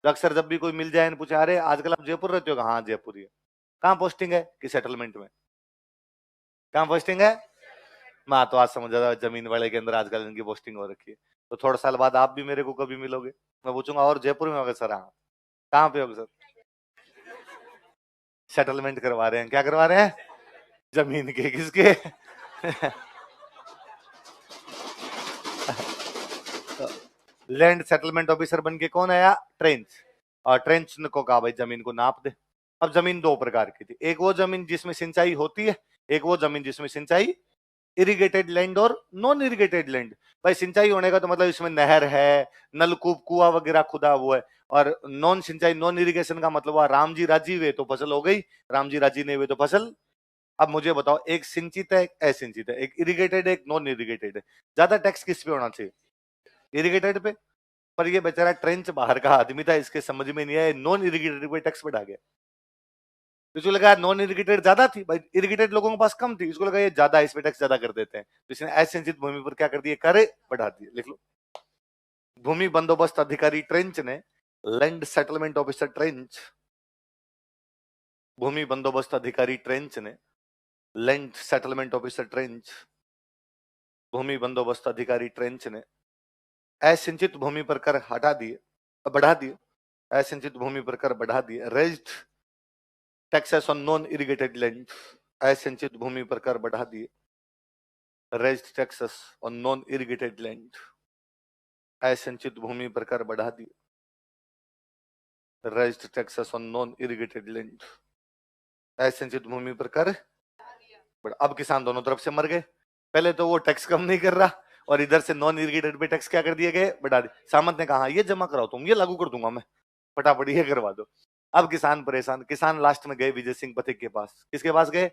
S1: तो अक्सर जब भी कोई मिल जाए पूछे, अरे आजकल आप जयपुर रहते हो? हाँ जयपुर ही है। कहाँ पोस्टिंग है? कि सेटलमेंट में। कहाँ पोस्टिंग है? मैं तो आज समझ रहा जमीन वाले के अंदर आजकल इनकी पोस्टिंग हो रखी है। तो थोड़ा साल बाद आप भी मेरे को कभी मिलोगे, मैं पूछूंगा और जयपुर में होगा? सर हाँ। कहाँ पे होगा सर? सेटलमेंट करवा रहे हैं। क्या करवा रहे हैं? जमीन के। किसके? लैंड सेटलमेंट ऑफिसर बन के कौन आया? ट्रेंच। और ट्रेंच को कहा भाई जमीन को नाप दे। अब जमीन दो प्रकार की थी, एक वो जमीन जिसमें सिंचाई होती है, एक वो जमीन जिसमें सिंचाई, इरिगेटेड लैंड और नॉन इरिगेटेड लैंड। भाई सिंचाई होने का तो मतलब इसमें नहर है, नलकूप कुआ वगैरह खुदा हुआ है। और नॉन सिंचाई, नॉन इरिगेशन का मतलब हुआ राम जी राजी हुए तो फसल हो गई, राम जी राजी नहीं हुए तो फसल। अब मुझे बताओ, एक सिंचित है, एक असिंचित है, एक इरिगेटेड है, एक नॉन इरिगेटेड है। ज्यादा टैक्स किस पे होना चाहिए? इरिगेटेड पे। पर ये बेचारा ट्रेंच बाहर का आदमी था, इसके समझ में नहीं आया, नॉन इरिगेटेड पे टैक्स बढ़ा गया। इसको लगा नॉन इरिगेटेड ज्यादा थी, भाई इरिगेटेड लोगों के पास कम थी, इसको लगा ये ज्यादा, इस पे टैक्स ज्यादा कर देते हैं, तो इसने असिंचित भूमि पर क्या कर दिए, कर बढ़ा दिए। लिख लो। भूमि बंदोबस्त अधिकारी ट्रेंच ने, लैंड सेटलमेंट ऑफिसर ट्रेंच, भूमि बंदोबस्त अधिकारी ट्रेंच ने, लैंड सेटलमेंट ऑफिसर ट्रेंच, भूमि बंदोबस्त अधिकारी ट्रेंच ने असिंचित भूमि पर कर हटा दिए, बढ़ा दिए। असिंचित भूमि पर कर बढ़ा दिए। Raised taxes on non irrigated land, असिंचित भूमि पर कर बढ़ा दिए। Raised taxes on non irrigated land, असिंचित भूमि पर कर बढ़ा दिए। Raised taxes on non irrigated land, असिंचित भूमि पर कर। अब किसान दोनों तरफ से मर गए। पहले तो वो टैक्स कम नहीं कर रहा, और इधर से नॉन इरिगेटेड पे टैक्स क्या कर दिए गए, बढ़ा दिए। सामंत ने कहा ये जमा कराओ तुम, ये लागू कर दूंगा मैं, फटाफट ये करवा दो। अब किसान परेशान। किसान लास्ट में गए विजय सिंह पथिक के पास। किसके पास गए?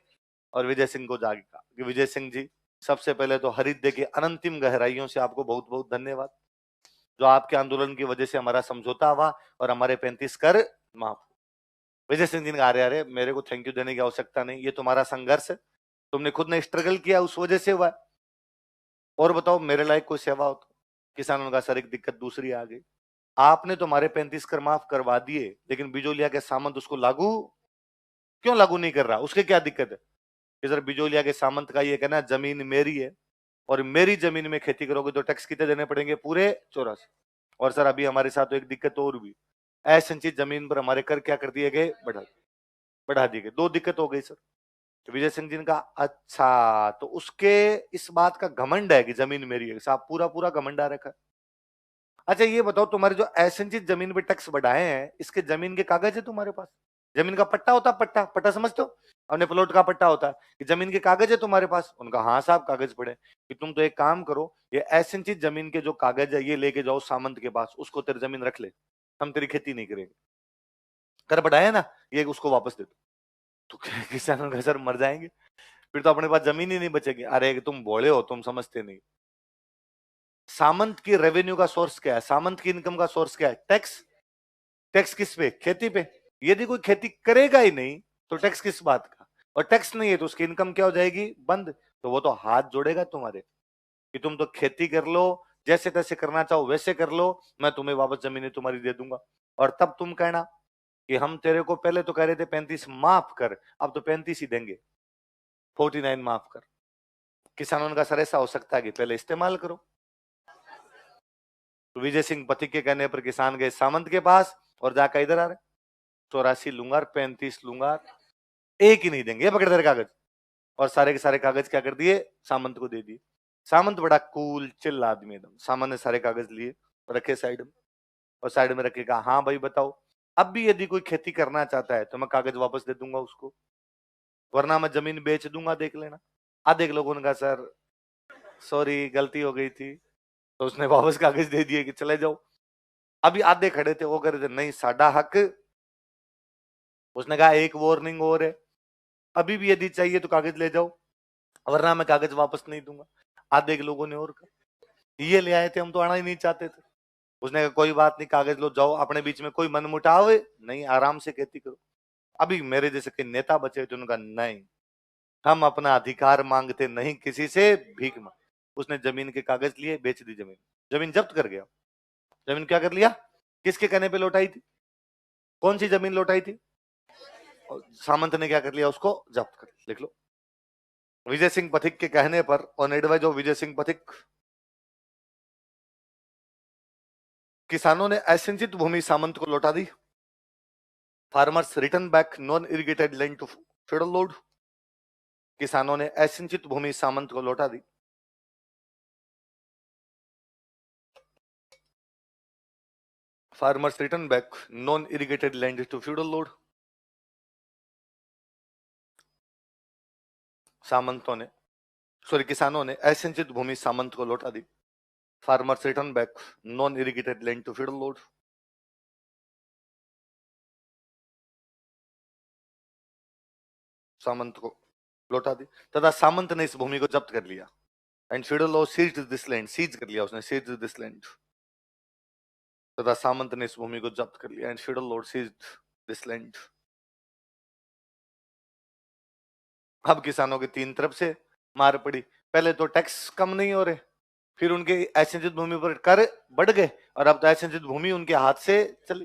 S1: और विजय सिंह को जाके कहा कि विजय सिंह जी, सबसे पहले तो हृदय की अनंतिम गहराइयों से आपको बहुत बहुत धन्यवाद, जो आपके आंदोलन की वजह से हमारा समझौता हुआ और हमारे 35 कर माफ। विजय सिंह जी ने कहा, अरे अरे मेरे को थैंक यू देने की आवश्यकता नहीं, ये तुम्हारा संघर्ष है, तुमने खुद ने स्ट्रगल किया, उस वजह से हुआ। और बताओ मेरे लायक कोई सेवा हो तो? किसानों का सर एक दिक्कत दूसरी आ गई, आपने तुम्हारे 35 कर माफ करवा दिए, लेकिन बिजोलिया के सामंत उसको लागू क्यों लागू नहीं कर रहा? उसके क्या दिक्कत है? कि सर बिजोलिया के सामंत का ये कहना, जमीन मेरी है और मेरी जमीन में खेती करोगे तो टैक्स कितने देने पड़ेंगे? पूरे 84। और सर अभी हमारे साथ तो एक दिक्कत और भी, असंचित जमीन पर हमारे कर क्या कर दिए गए, बढ़ा दिए गए। दो दिक्कत हो गई सर। तो विजय सिंह जी ने कहा अच्छा, तो उसके इस बात का घमंड है कि जमीन मेरी है, साहब पूरा पूरा घमंड आ रखा है। अच्छा ये बताओ, तुम्हारे जो असंचित जमीन पे टैक्स बढ़ाए हैं, इसके जमीन के कागज है तुम्हारे पास? जमीन का पट्टा होता, पट्टा पट्टा समझते हो? अपने प्लॉट का पट्टा होता है, कि जमीन के कागज है तुम्हारे पास? उनका हाँ साहब कागज पड़े। कि तुम तो एक काम करो, ये असंचित जमीन के जो कागज है ये लेके जाओ सामंत के पास, उसको तेरी जमीन रख ले, हम तेरी खेती नहीं करेंगे। कर बढ़ाया ना, ये उसको वापस दे दो। तो किसानों का सर मर जाएंगे, फिर तो अपने पास जमीन ही नहीं बचेगी। अरे तुम भोले हो, तुम समझते नहीं। सामंत की रेवेन्यू का सोर्स क्या है? सामंत की इनकम का सोर्स क्या है? टैक्स। टैक्स किस पे? खेती पे। यदि कोई खेती करेगा ही नहीं तो टैक्स किस बात का? और टैक्स नहीं है तो उसकी इनकम क्या हो जाएगी? बंद। तो वो तो हाथ जोड़ेगा तुम्हारे कि तुम तो खेती कर लो, जैसे तैसे करना चाहो वैसे कर लो, मैं तुम्हें वापस जमीनें तुम्हारी दे दूंगा। और तब तुम कहना कि हम तेरे को पहले तो कह रहे थे 35 माफ कर, अब तो 35 ही देंगे, 49 माफ कर। किसानों का सर ऐसा हो सकता है कि पहले इस्तेमाल करो। तो विजय सिंह पथिक के कहने पर किसान गए सामंत के पास और जाकर इधर आ रहे, 84 लूंगा, 35 लूंगा, एक ही नहीं देंगे, ये पकड़ तेरे कागज। और सारे के सारे कागज क्या कर दिए? सामंत को दे दिए। सामंत बड़ा कूल चिल आदमी एकदम, सामंत ने सारे कागज लिए, रखे साइड में, और साइड में रखे कहा, हाँ भाई बताओ, अब भी यदि कोई खेती करना चाहता है तो मैं कागज वापस दे दूंगा उसको, वरना मैं जमीन बेच दूंगा, देख लेना। आधे लोगों ने कहा सर सॉरी गलती हो गई थी, तो उसने वापस कागज दे दिए कि चले जाओ। अभी आधे खड़े थे, वो कह रहे थे नहीं साडा हक। उसने कहा एक वार्निंग और है, अभी भी यदि चाहिए तो कागज ले जाओ, वरना मैं कागज वापस नहीं दूंगा। आधे के लोगों ने और कहा ये ले आए थे, हम तो आना ही नहीं चाहते थे। उसने कहा कोई बात नहीं, कागज लो जाओ, अपने बीच में कोई मनमुटाव नहीं, आराम से खेती करो। अभी मेरे जैसे कई नेता बचे थे, उनका नहीं, हम अपना अधिकार मांगते नहीं किसी से, भीख मांग। उसने जमीन के कागज लिए, बेच दी जमीन, जमीन जब्त कर गया। जमीन क्या कर लिया? किसके कहने पे लौटाई थी? कौन सी जमीन लौटाई थी? और सामंत ने क्या कर लिया? उसको जब्त कर। लिख लो, विजय सिंह पथिक के कहने पर on advice of Vijay Singh Pathik, किसानों ने असिंचित भूमि सामंत को लौटा दी। Farmers return back non irrigated land to federal lord. किसानों ने असिंचित भूमि सामंत को लौटा दी। Farmers return back non irrigated land to feudal lord. सामंतों ने, सॉरी किसानों ने असिंचित भूमि सामंत को लौटा दी। Farmers return back non irrigated land to feudal lord. सामंत को लौटा दी, तथा सामंत ने इस भूमि को जब्त कर लिया। And feudal law seized this land, seize कर लिया उसने, सीज्ड दिस लैंड। तथा सामंत ने इस भूमि को जब्त कर लिया। And feudal lord seized this land. अब किसानों की तीन तरफ से मार पड़ी। पहले तो टैक्स कम नहीं हो रहे, फिर उनके असिंचित भूमि पर कर बढ़ गए, और अब तो असिंचित भूमि उनके हाथ से चली।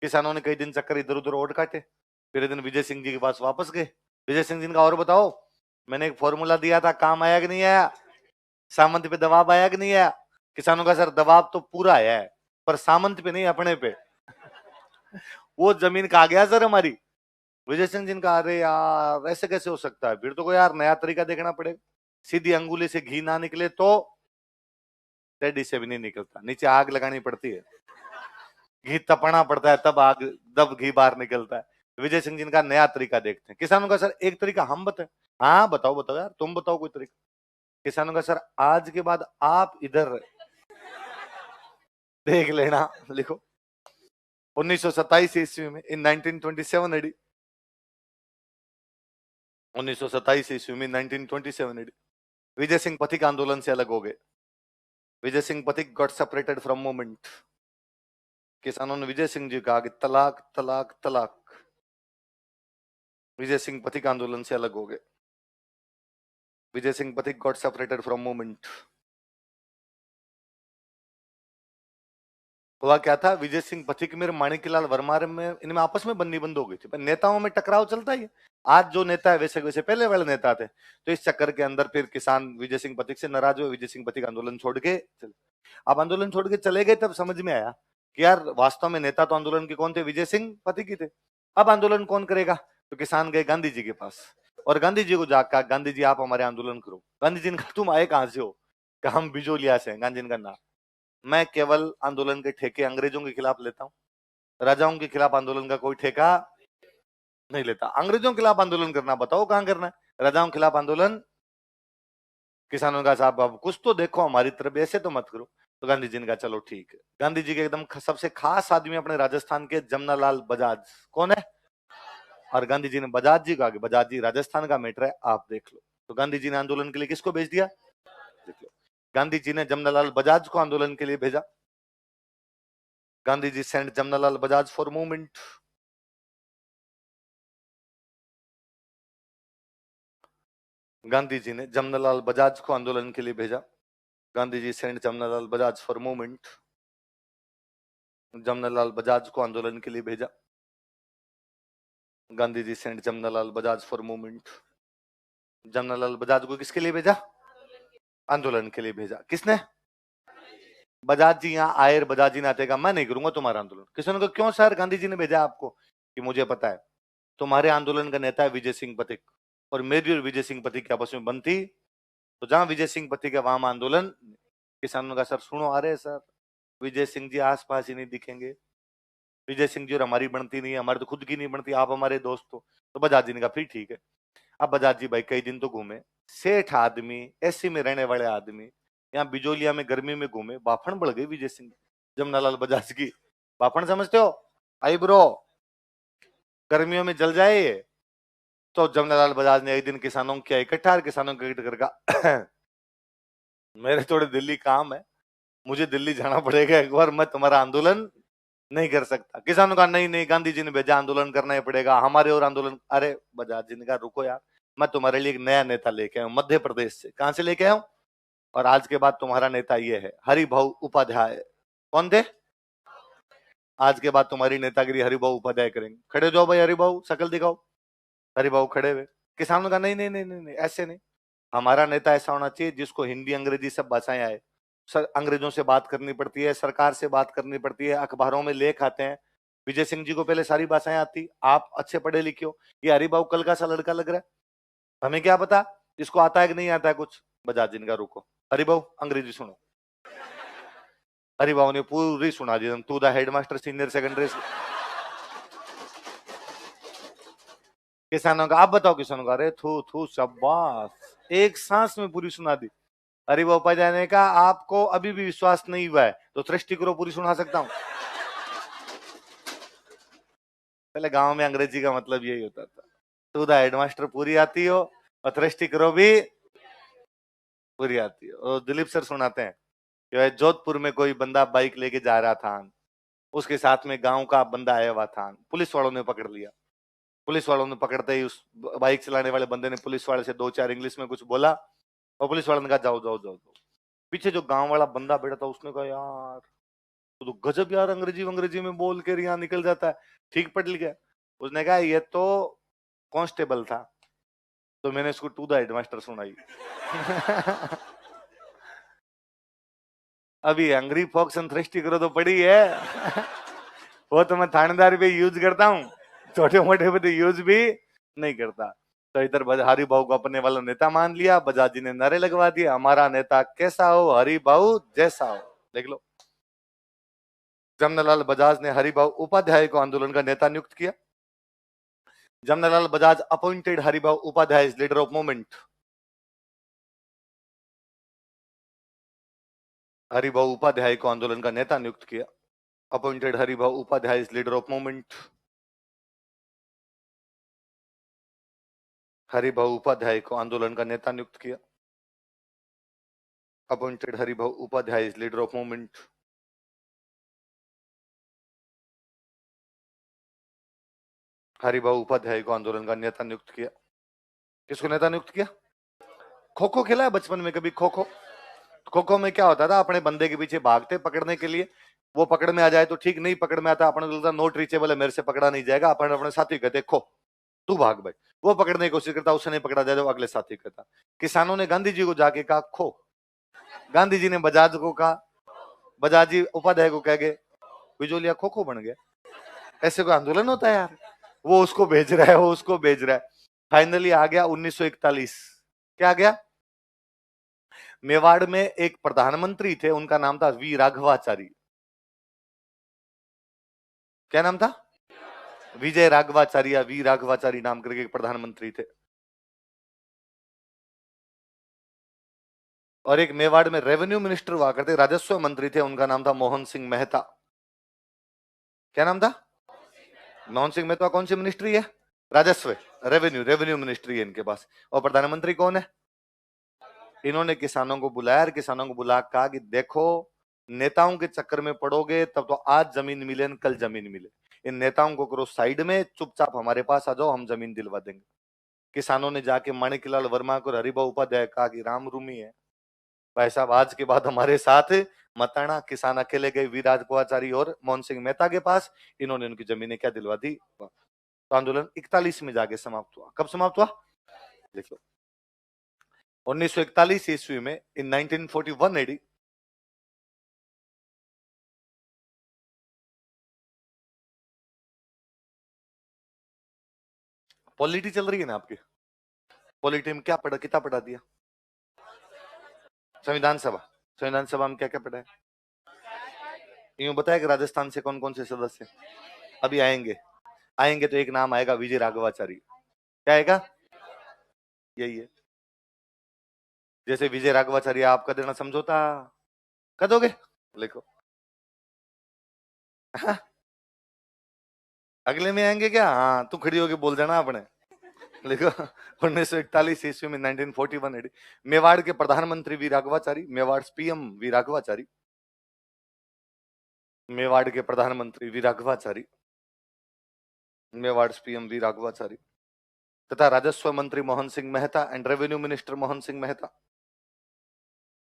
S1: किसानों ने कई दिन चक्कर इधर उधर ओढ़ काटे, फिर एक दिन विजय सिंह जी के पास वापस गए। विजय सिंह जी का और बताओ, मैंने एक फॉर्मूला दिया था, काम आया कि नहीं आया? सामंत पे दबाव आया कि नहीं आया? किसानों का सर दबाव तो पूरा आया है, पर सामंत पे नहीं, अपने पे। वो जमीन खा गया सर हमारी। विजय सिंह जी का अरे यार ऐसे कैसे हो सकता है, फिर तो कोई यार नया तरीका देखना पड़ेगा। सीधी अंगुली से घी ना निकले तो टेडी से भी नहीं निकलता, नीचे आग लगानी पड़ती है, घी तपना पड़ता है, तब आग, तब घी बाहर निकलता है। विजय सिंह जी का नया तरीका देखते हैं। किसानों का सर एक तरीका हम बताएं? हाँ बताओ बताओ यार, तुम बताओ कोई तरीका। किसानों का सर आज के बाद आप इधर देख लेना, लिखो 1927 ईस्वी में, इन 1927 एडी, 1927 ईस्वी में 1927 एडी, विजय सिंह पथिक आंदोलन से अलग हो गए। विजय सिंह पथिक गॉट सेपरेटेड फ्रॉम मूवमेंट। किसानों ने विजय सिंह जी कहा कि तलाक तलाक तलाक। विजय सिंह पथिक आंदोलन से अलग हो गए। विजय सिंह पथिक गॉट सेपरेटेड फ्रॉम मूवमेंट। हुआ क्या था, विजय सिंह पथिक में माणिक्यलाल वर्मा में, इनमें आपस में बन्नी बंद हो गई थी। पर नेताओं में टकराव चलता ही है, आज जो नेता है वैसे वैसे पहले वाले नेता थे। तो इस चक्कर के अंदर फिर किसान विजय सिंह पथिक से नाराज हुए, विजय सिंह पथिक आंदोलन छोड़ के चले। अब आंदोलन छोड़ के चले गए, तब समझ में आया कि यार वास्तव में नेता तो आंदोलन के कौन थे? विजय सिंह पथिक ही थे। अब आंदोलन कौन करेगा? तो किसान गए गांधी जी के पास, और गांधी जी को जाकर, गांधी जी आप हमारे आंदोलन करो। गांधी जी ने कहा तुम आए कहां से हो? कि हम बिजोलिया से हैं। गांधी जी का नाम, मैं केवल आंदोलन के ठेके अंग्रेजों के खिलाफ लेता हूं, राजाओं के खिलाफ आंदोलन का कोई ठेका नहीं लेता। अंग्रेजों के खिलाफ आंदोलन करना बताओ कहां करना है, राजाओं के खिलाफ आंदोलन। किसानों का साहब अब कुछ तो देखो हमारी तरफ, ऐसे तो मत करो। तो गांधी जी ने कहा चलो ठीक है। गांधी जी के एकदम सबसे खास आदमी अपने राजस्थान के जमनालाल बजाज, कौन है? और गांधी जी ने बजाज जी कहा कि बजाज जी राजस्थान का मैटर है, आप देख लो। तो गांधी जी ने आंदोलन के लिए किसको भेज दिया? देख लो, गांधी जी ने जमनालाल बजाज को आंदोलन के लिए भेजा। Gandhi ji send Jamnalal Bajaj for movement. Gandhi ji ने जमनालाल बजाज को आंदोलन के लिए भेजा। Gandhi ji send Jamnalal Bajaj for movement. Jamnalal Bajaj को आंदोलन के लिए भेजा। Gandhi ji send Jamnalal Bajaj for movement. Jamnalal Bajaj को किसके लिए भेजा? आंदोलन के लिए भेजा। किसने? बजाज जी यहाँ आए, बजाज जी ने आते कहा मैं नहीं करूंगा तुम्हारा आंदोलन। किसी ने कहा क्यों सर, गांधी जी ने भेजा आपको। कि मुझे पता है तुम्हारे आंदोलन का नेता है विजय सिंह पथिक, और मेरी और विजय सिंह पथिक की आपस में बनती, तो जहां विजय सिंह पथिक है वहां आंदोलन। किसानों का सर सुनो, अरे सर विजय सिंह जी आसपास ही नहीं दिखेंगे, विजय सिंह जी और हमारी बनती नहीं है, हमारी तो खुद की नहीं बनती, आप हमारे दोस्त हो। तो बजाज जी ने कहा फिर ठीक है। अब बजाज जी भाई कई दिन तो घूमे, सेठ आदमी, एसी में रहने वाले आदमी, यहाँ बिजोलिया में गर्मी में घूमे, बाफन बढ़ गई विजय सिंह जमनालाल बजाज की। बाफन समझते हो? आई ब्रो, गर्मियों में जल जाए ये। तो जमनालाल बजाज ने एक दिन किसानों को किया इकट्ठा, किसानों को इकट्ठा करके मेरे थोड़े दिल्ली काम है, मुझे दिल्ली जाना पड़ेगा एक बार, मैं तुम्हारा आंदोलन नहीं कर सकता। किसानों का नहीं नहीं, गांधी जी ने भेजा, आंदोलन करना ही पड़ेगा हमारे और आंदोलन। अरे बजाज जी ने कहा रुको यार, मैं तुम्हारे लिए एक नया नेता लेके आया हूं मध्य प्रदेश से। कहां से लेके आया हूं? और आज के बाद तुम्हारा नेता ये है हरिभाऊ उपाध्याय। कौन थे? आज के बाद तुम्हारी नेतागिरी हरिभाऊ उपाध्याय करेंगे। खड़े हो जाओ भाई, हरिभाऊ शकल दिखाओ। हरिभाऊ खड़े हुए। किसानों का नहीं नहीं नहीं नहीं, नहीं ऐसे नहीं, हमारा नेता ऐसा होना चाहिए जिसको हिंदी अंग्रेजी सब भाषाएं आए। सर अंग्रेजों से बात करनी पड़ती है, सरकार से बात करनी पड़ती है, अखबारों में लेख आते हैं। विजय सिंह जी को पहले सारी भाषाएं आती, आप अच्छे पढ़े लिखे हो, ये हरिभाऊ कल का सा लड़का लग रहा है, हमें क्या पता इसको आता है कि नहीं आता है कुछ। बजाज जिनका रुको, हरिभाऊ अंग्रेजी सुनो। हरिभाऊ ने पूरी सुना दी, to the headmaster senior secondary. किसानों का, आप बताओ किसानों का, अरे थू थू शाबाश, एक सांस में पूरी सुना दी। अरे वो उपाध्याय ने कहा आपको अभी भी विश्वास नहीं हुआ है तो सृष्टि करो, पूरी सुना सकता हूं। पहले गांव में अंग्रेजी का मतलब यही होता था, टू द हेडमास्टर पूरी आती हो और सृष्टि करो भी पूरी आती हो। और दिलीप सर सुनाते हैं कि जोधपुर में कोई बंदा बाइक लेके जा रहा था, उसके साथ में गांव का बंदा आया हुआ था, पुलिस वालों ने पकड़ लिया। पुलिस वालों ने पकड़ते ही उस बाइक चलाने वाले बंदे ने पुलिस वाले से दो चार इंग्लिश में कुछ बोला, और पुलिस वाले ने कहा जाओ जाओ जाओ जाओ। पीछे जो गांव वाला बंदा बैठा था उसने कहा यार तो गजब यार, अंग्रेजी अंग्रेजी में बोल के यहाँ निकल जाता है, ठीक पढ़ लिया। उसने कहा ये तो कांस्टेबल था, तो मैंने इसको टू द हेडमास्टर सुनाई। अभी एंग्री फॉक्स एंड थ्रस्टी करो तो पड़ी है। वो तो मैं थानेदार भी यूज करता हूँ, छोटे मोटे पे तो यूज भी नहीं करता। तो इधर हरि भाऊ को अपने वाला नेता मान लिया, बजाज जी ने नारे लगवा दिए हमारा नेता कैसा हो, हरि भाऊ जैसा हो। देख लो, जमनालाल बजाज ने हरिभाऊ उपाध्याय को आंदोलन का नेता नियुक्त किया। Jamnalal Bajaj appointed Haribhau Upadhyay is leader of movement. Haribhau Upadhyay को आंदोलन का नेता नियुक्त किया। Appointed Haribhau Upadhyay is leader of movement. Haribhau Upadhyay को आंदोलन का नेता नियुक्त किया। Appointed Haribhau Upadhyay is leader of movement. Haribhau Upadhyay को आंदोलन का नेता नियुक्त किया। किसको नेता नियुक्त किया? खो खो खेला है बचपन में कभी? खो खो, खो खो में क्या होता था, अपने बंदे के पीछे भागते पकड़ने के लिए, वो पकड़ में आ जाए तो ठीक, नहीं पकड़ में आता अपने को नोट रीचेबल है, मेरे से पकड़ा नहीं जाएगा, अपन अपने साथी कहते खो तू भाग भाई। वो पकड़ने की कोशिश करता, उससे नहीं पकड़ा जाए तो अगले साथी कहता। किसानों ने गांधी जी को जाके कहा खो, गांधी जी ने बजाज को कहा, बजाज जी उपाध्याय को कह गए, बिजोलिया खो खो बन गया। ऐसे कोई आंदोलन होता है यार? वो उसको भेज रहा है, वो उसको भेज रहा है। फाइनली आ गया 1941। क्या आ गया? मेवाड़ में एक प्रधानमंत्री थे, उनका नाम था वी राघवाचारी। क्या नाम था? विजय राघवाचारी या वी राघवाचारी नाम करके एक प्रधानमंत्री थे। और एक मेवाड़ में रेवेन्यू मिनिस्टर हुआ करते, राजस्व मंत्री थे, उनका नाम था मोहन सिंह मेहता। क्या नाम था? मोहन सिंह मेहता। कौन सी मिनिस्ट्री है? राजस्व, रेवेन्यू, रेवेन्यू मिनिस्ट्री है इनके पास। और प्रधानमंत्री कौन है? इन्होंने किसानों को बुलाया और किसानों को बुला कहा कि देखो नेताओं के चक्कर में पड़ोगे तब तो आज जमीन मिले कल जमीन मिले, इन नेताओं को करो साइड में, चुपचाप हमारे पास आ जाओ, हम जमीन दिलवा देंगे। किसानों ने जाके माणिकलाल वर्मा को और हरिभाऊ उपाध्याय कहा कि राम रूमी है भाई साहब, आज के बाद हमारे साथ मत आना। किसान अकेले गए वीर राघवाचारी और मोहन सिंह मेहता के पास, इन्होंने उनकी जमीनें क्या दिलवा दी। तो आंदोलन 41 में जाके समाप्त हुआ। कब समाप्त हुआ देखो, 1941 ईस्वी में, इन 1941 एडी। पॉलिटी चल रही है ना आपकी, पॉलिटी में क्या पढ़ा, कितना पढ़ा दिया? संविधान सभा, संविधान सभा में क्या क्या पढ़ा है? यूं बताया कि राजस्थान से कौन कौन से सदस्य अभी आएंगे। आएंगे तो एक नाम आएगा, विजय राघवाचारी। क्या आएगा? यही है। जैसे विजय राघवाचारी आपका देना समझौता कर दोगे, लिखो। अगले में आएंगे क्या? हाँ, तू खड़ी होके बोल देना अपने, लिखो। 1941 ईस्वी में, 1941 एडी, मेवाड़ के प्रधानमंत्री V Raghavachari, Mewar PM V Raghavachari, Mewar के प्रधानमंत्री V Raghavachari, Mewar PM V Raghavachari, तथा राजस्व मंत्री Mohan Singh Mehta and revenue minister Mohan Singh Mehta,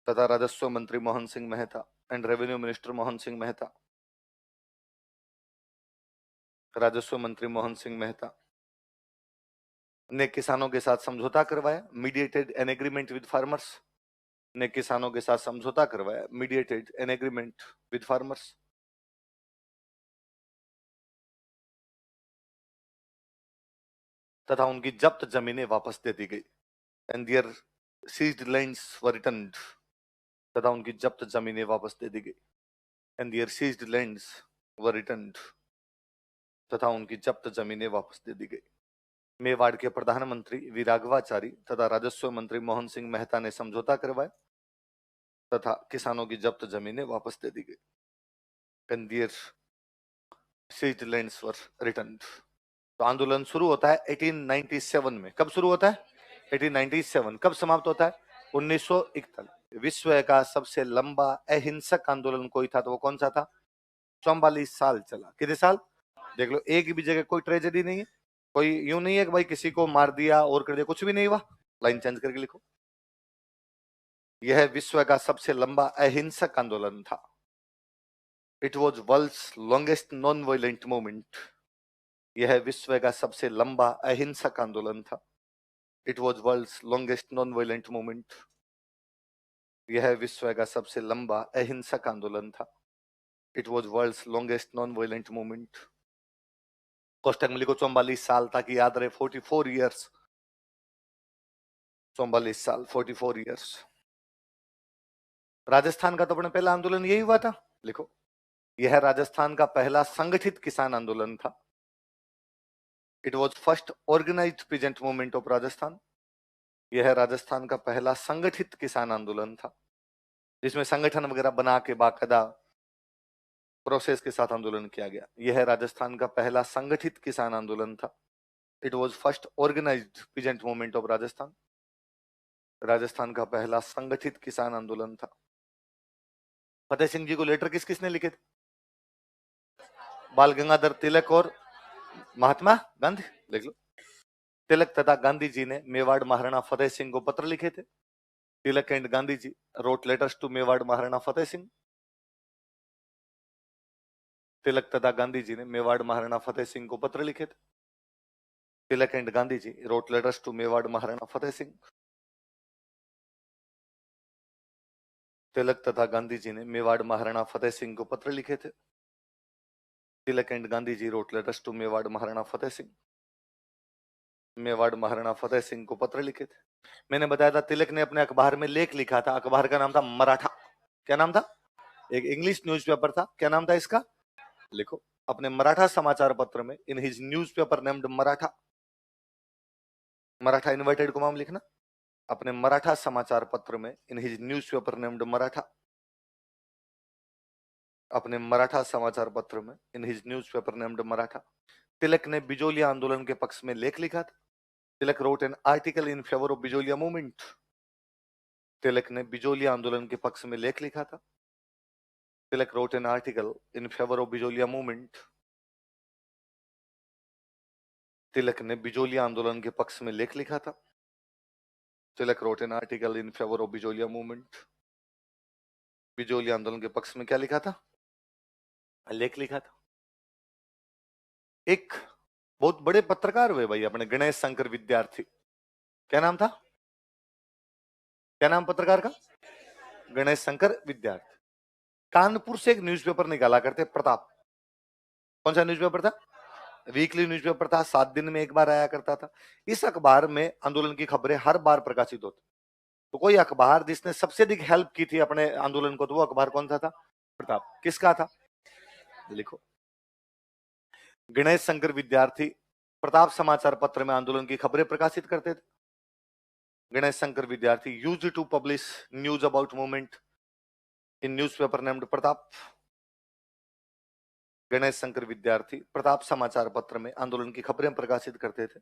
S1: तथा राजस्व मंत्री Mohan Singh Mehta and revenue minister Mohan Singh Mehta, राजस्व मंत्री मोहन सिंह मेहता ने किसानों के साथ समझौता करवाया, mediated an agreement with farmers, ने किसानों के साथ समझौता करवाया, mediated an agreement with farmers, तथा उनकी जब्त जमीनें वापस दे दी गई, and their seized lands were returned, तथा उनकी जब्त जमीनें वापस दे दी गई, and their seized lands were returned, तथा उनकी जब्त जमीनें वापस दे दी गई। मेवाड़ के प्रधानमंत्री वी राघवाचारी तथा राजस्व मंत्री मोहन सिंह मेहता ने समझौता करवाया तथा किसानों की जब्त जमीनें वापस दे दी गई, and their seized lands were returned. तो आंदोलन शुरू होता है 1897 में। कब शुरू होता है? 1897। कब समाप्त होता है? 1941। विश्व का सबसे लंबा अहिंसक आंदोलन कोई था तो वो कौन सा था? 44 साल चला। कितने साल? देख लो, एक भी जगह कोई ट्रेजेडी नहीं है, कोई यूं नहीं है कि भाई किसी को मार दिया और कर दिया, कुछ भी नहीं हुआ। लाइन चेंज करके लिखो, यह विश्व का सबसे लंबा अहिंसक आंदोलन था। It was world's longest non violent movement. यह विश्व का सबसे लंबा अहिंसक आंदोलन था। It was world's longest non violent movement. यह विश्व का सबसे लंबा अहिंसक आंदोलन था। It was world's longest non violent movement. कोष्टक में लिखो 44 साल, ताकि याद रहे। 44 ईयर्स, 44 साल, 44 ईयर्स। राजस्थान का तो अपना पहला आंदोलन यही हुआ था, लिखो। यह राजस्थान का पहला संगठित किसान आंदोलन था। It was first organised peasant movement of Rajasthan. यह राजस्थान का पहला संगठित किसान आंदोलन था, जिसमें संगठन वगैरह बना के बाकायदा प्रोसेस के साथ आंदोलन किया गया। यह राजस्थान का पहला संगठित किसान आंदोलन था। It was first organised peasant movement of Rajasthan. Rajasthan का पहला संगठित किसान आंदोलन था। फतेह सिंह जी को लेटर किस किसने लिखे थे? बाल गंगाधर तिलक और महात्मा गांधी। देख लो, तिलक तथा गांधी जी ने मेवाड़ महाराणा फतेह सिंह को पत्र लिखे थे। Tilak and Gandhi ji wrote letters to Mewar Maharana Fateh Singh. Tilak तथा गांधी जी ने मेवाड़ महाराणा फतेह सिंह को पत्र लिखे थे। Tilak and Gandhi ji wrote letters to Mewar Maharana Fateh Singh. Tilak तथा गांधी जी ने मेवाड़ महाराणा फतेह सिंह को पत्र लिखे थे। Tilak and Gandhi ji wrote letters to Mewar Maharana Fateh Singh. Mewar Maharana Fateh Singh को पत्र लिखे थे। मैंने बताया था तिलक ने अपने अखबार में लेख लिखा था। अखबार का नाम था मराठा। क्या नाम था? एक इंग्लिश न्यूज़पेपर था। क्या नाम था इसका? लिखो, अपने मराठा समाचार पत्र में, in his newspaper named Maratha. Maratha inverted comma में लिखना। अपने मराठा समाचार पत्र में, in his newspaper named Maratha. अपने मराठा समाचार पत्र में, in his newspaper named Maratha, Tilak ने बिजोलिया आंदोलन के पक्ष में लेख लिखा था। Tilak wrote an article in favour of Bijolia movement. Tilak ने बिजोलिया आंदोलन के पक्ष में लेख लिखा था। Tilak wrote an article in favour of Bijolia movement. Tilak ने बिजोलिया आंदोलन के पक्ष में लेख लिखा था। Tilak wrote an article in favour of Bijolia movement. Bijolia आंदोलन के पक्ष में क्या लिखा था? लेख लिखा था। एक बहुत बड़े पत्रकार हुए भाई अपने, गणेश शंकर विद्यार्थी। क्या नाम था? क्या नाम पत्रकार का? गणेश शंकर विद्यार्थी। कानपुर से एक न्यूज़पेपर निकाला करते, प्रताप। कौन सा न्यूज़पेपर था? वीकली न्यूज़पेपर था, 7 दिन में एक बार आया करता था। इस अखबार में आंदोलन की खबरें हर बार प्रकाशित होती। तो कोई अखबार जिसने सबसे अधिक हेल्प की थी अपने आंदोलन को, तो वो अखबार कौन सा था? प्रताप। किसका था? लिखो, गणेश शंकर विद्यार्थी प्रताप समाचार पत्र में आंदोलन की खबरें प्रकाशित करते थे। Ganesh Shankar Vidyarthi used to publish news about movement in newspaper named Pratap. Ganesh Shankar Vidyarthi Pratap समाचार पत्र में आंदोलन की खबरें प्रकाशित करते थे।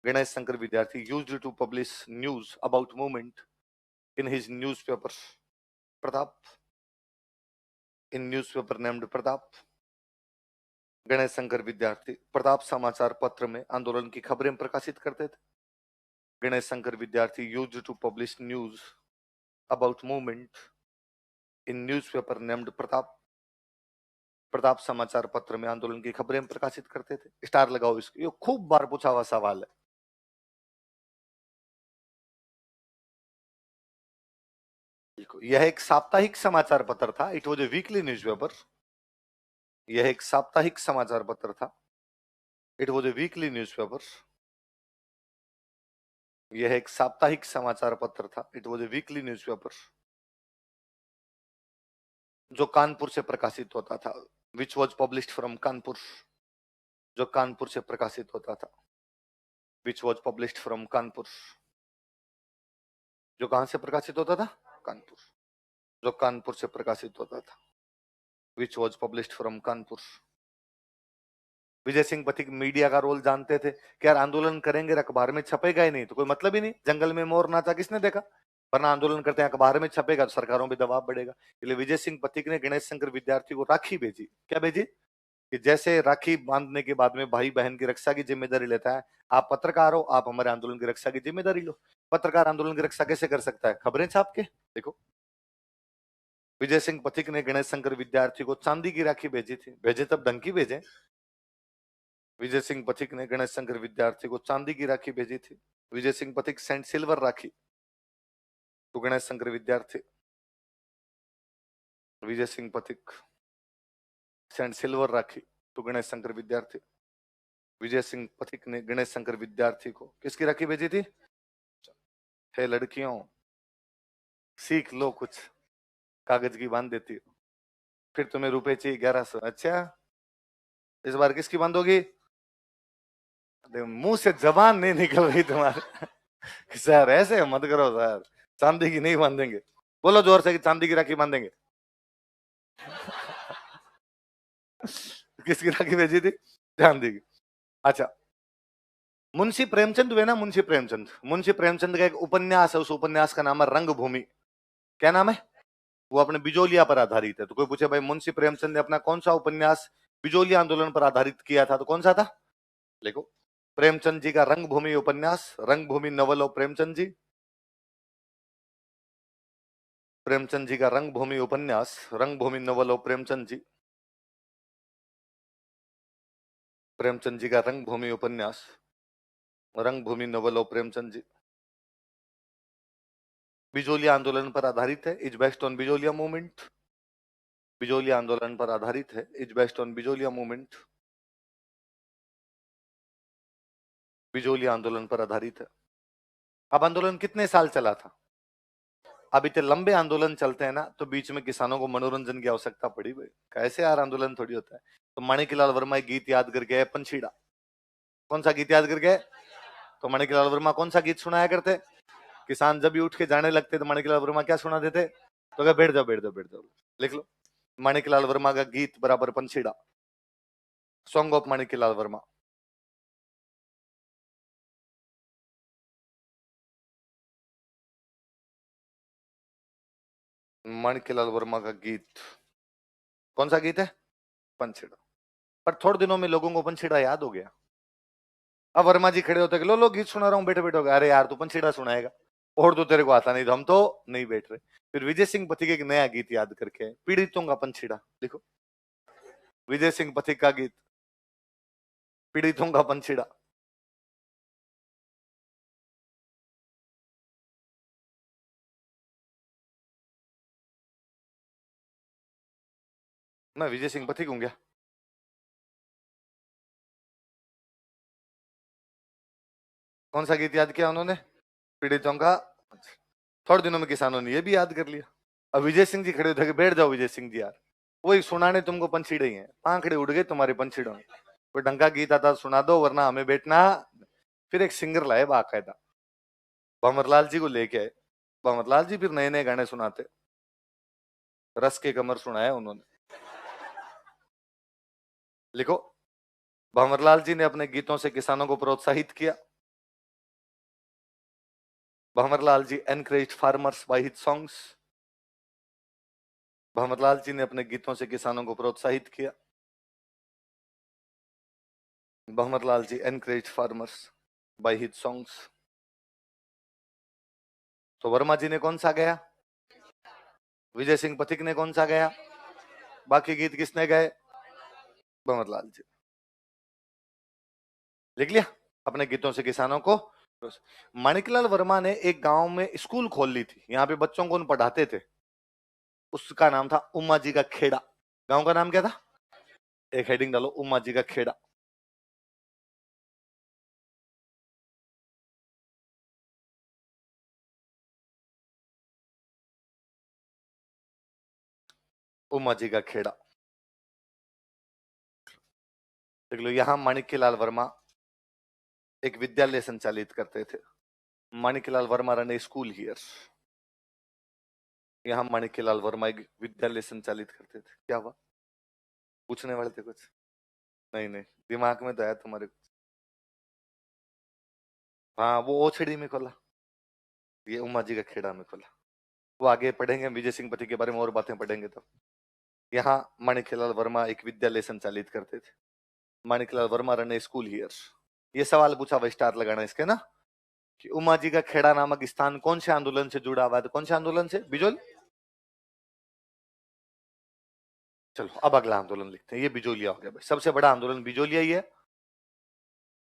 S1: Ganesh Shankar Vidyarthi used to publish news about movement in his newspaper Pratap, in newspaper named Pratap. Ganesh Shankar Vidyarthi Pratap समाचार पत्र में आंदोलन की खबरें प्रकाशित करते थे। Ganesh Shankar Vidyarthi used to publish news about movement in newspaper named Pratap. Pratap समाचार पत्र में आंदोलन की खबरें प्रकाशित करते थे। स्टार लगाओ इसको, ये खूब बार पूछा हुआ सवाल है। यह एक साप्ताहिक समाचार पत्र था। It was a weekly newspaper. यह एक साप्ताहिक समाचार पत्र था। It was a weekly newspaper. यह एक साप्ताहिक समाचार पत्र था। It was a weekly newspaper, जो कानपुर से प्रकाशित होता था। Which was published from Kanpur, जो कानपुर से प्रकाशित होता था। Which was published from Kanpur, जो कहां से प्रकाशित होता था? कानपुर। जो कानपुर से प्रकाशित होता था। Which was published from Kanpur. Vijay Singh Pathik media का रोल जानते थे कि यार आंदोलन करेंगे अखबार में छपेगा ही नहीं तो कोई मतलब ही नहीं। जंगल में मोर नाचा किसने देखा? वरना आंदोलन करते हैं अखबार में छपेगा तो सरकारों पे दबाव बढ़ेगा। इसलिए विजय सिंह पथिक ने गणेश शंकर विद्यार्थी को राखी भेजी। क्या भेजी? कि जैसे राखी बांधने के बाद में भाई बहन की रक्षा की जिम्मेदारी लेता है, आप पत्रकार हो, आप हमारे आंदोलन की रक्षा की जिम्मेदारी लो। पत्रकार आंदोलन की रक्षा कैसे कर सकता है? खबरें छाप के। देखो, विजय सिंह पथिक ने गणेश शंकर विद्यार्थी को चांदी की राखी भेजी थी। भेजे तब ढंग की भेजे। विजय सिंह पथिक ने गणेश शंकर विद्यार्थी को चांदी की राखी भेजी थी। विजय सिंह पथिक सेंट सिल्वर राखी तो गणेश शंकर विद्यार्थी। विजय सिंह पथिक सेंट सिल्वर राखी तो गणेश शंकर विद्यार्थी। विजय सिंह पथिक ने गणेश शंकर विद्यार्थी को किसकी राखी भेजी थी? हे लड़कियों, सीख लो कुछ, कागज की बांध देती हो, फिर तुम्हें रुपए चाहिए 1100। अच्छा, इस बार किसकी बांधोगी? मुंह से जबान नहीं निकल रही तुम्हारे। सर ऐसे मत करो सर, चांदी की नहीं बांधेंगे। बोलो जोर से कि चांदी की राखी बांधेंगे। किसकी राखी भेजी थी? चांदी की। अच्छा, मुंशी प्रेमचंद हुए ना, मुंशी प्रेमचंद। मुंशी प्रेमचंद का एक उपन्यास है, उस उपन्यास का नाम है रंगभूमि। क्या नाम है? वो अपने बिजोलिया पर आधारित है। तो कोई पूछे भाई मुंशी प्रेमचंद ने अपना कौन सा उपन्यास बिजोलिया आंदोलन पर आधारित किया था, तो कौन सा था? देखो, प्रेमचंद जी का रंगभूमि उपन्यास, रंगभूमि नॉवल ऑफ प्रेमचंद जी। प्रेमचंद जी का रंगभूमि उपन्यास, रंगभूमि नॉवल ऑफ प्रेमचंद जी। प्रेमचंद जी का रंगभूमि उपन्यास, रंगभूमि नॉवल ऑफ प्रेमचंद जी बिजोलिया आंदोलन पर आधारित है। Is based on Bijolia movement. Bijolia आंदोलन पर आधारित है। Is based on Bijolia movement. Bijolia आंदोलन पर आधारित है। अब आंदोलन कितने साल चला था? अब इतने लंबे आंदोलन चलते हैं ना, तो बीच में किसानों को मनोरंजन की आवश्यकता पड़ी भाई। कैसे यार आंदोलन थोड़ी होता है। तो माणिकलाल वर्मा एक गीत याद करके है, पंछीड़ा। कौन सा गीत याद करके? तो माणिकलाल वर्मा कौन सा गीत सुनाया करते? किसान जब भी उठ के जाने लगते तो माणिकलाल वर्मा क्या सुना देते? तो क्या, बैठ जाओ बैठ जाओ बैठ जाओ। लिख लो, माणिकलाल वर्मा का गीत बराबर पंछीड़ा। Song of Maniklal Verma. माणिकलाल वर्मा का गीत कौन सा गीत है? पंछीड़ा। पर थोड़े दिनों में लोगों को पंछीड़ा याद हो गया। अब वर्मा जी खड़े होते कि लो गीत सुना रहा हूँ, बैठे बैठे हो गए। अरे यार तू पंछीड़ा सुनाएगा, और तो तेरे को आता नहीं, तो हम तो नहीं बैठ रहे। फिर विजय सिंह पथिक एक नया गीत याद करके, पीड़ितों का पंछीड़ा। देखो विजय सिंह पथिक का गीत, पीड़ितों का पंछीड़ा। मैं विजय सिंह पथिक हूं क्या? कौन सा गीत याद किया उन्होंने? पीड़ितों का। थोड़े दिनों में किसानों ने ये भी याद कर लिया। अब विजय सिंह जी खड़े होते कि बैठ जाओ विजय सिंह जी यार, वही सुनाने तुमको पंछीड़े ही हैं, आंकड़े उड़ गए तुम्हारे पंछीड़ों में। कोई ढंग का गीत आता सुना दो, वरना हमें बैठना। फिर एक सिंगर लाए बाकायदा, भंवरलाल जी को लेके आए। भंवरलाल जी फिर नए नए गाने सुनाते, रस के कमर सुनाया उन्होंने। लिखो, भंवरलाल जी ने अपने गीतों से किसानों को प्रोत्साहित किया। Bhanwarlal ji encourage farmers by his songs. Bhanwarlal ji ने अपने गीतों से किसानों को प्रोत्साहित किया। Bhanwarlal ji encourage farmers by his songs. तो वर्मा जी ने कौन सा गाया? विजय सिंह पथिक ने कौन सा गाया? बाकी गीत किसने गाए? भंवरलाल जी। लिख लिया, अपने गीतों से किसानों को। माणिकलाल वर्मा ने एक गांव में स्कूल खोल ली थी, यहाँ पे बच्चों को उन पढ़ाते थे। उसका नाम था उम्मा जी का खेड़ा। गांव का नाम क्या था? एक हेडिंग डालो, उम्मा जी का खेड़ा। उम्मा जी का खेड़ा। देख लो, यहाँ माणिक्यलाल वर्मा एक विद्यालय संचालित करते थे। Manikyalal Verma run A school here. यहाँ माणिक्यलाल वर्मा एक विद्यालय संचालित करते थे। क्या हुआ? पूछने वाले थे कुछ? नहीं नहीं, दिमाग में तो आया तुम्हारे कुछ। हाँ, वो ओछड़ी में खोला, ये उम्मा जी का खेड़ा में खोला। वो आगे पढ़ेंगे, विजय सिंह पति के बारे में और बातें पढ़ेंगे तब। यहाँ माणिक्यलाल वर्मा एक विद्यालय संचालित करते थे। Manikyalal Verma run A school here. ये सवाल पूछा हुआ, स्टार लगाना इसके ना, कि उमा जी का खेड़ा नामक स्थान कौन से आंदोलन से जुड़ा हुआ है? तो कौन से आंदोलन से? बिजोल। चलो अब अगला आंदोलन लिखते हैं, ये बिजोलिया हो गया भाई, सबसे बड़ा आंदोलन बिजोलिया ही है।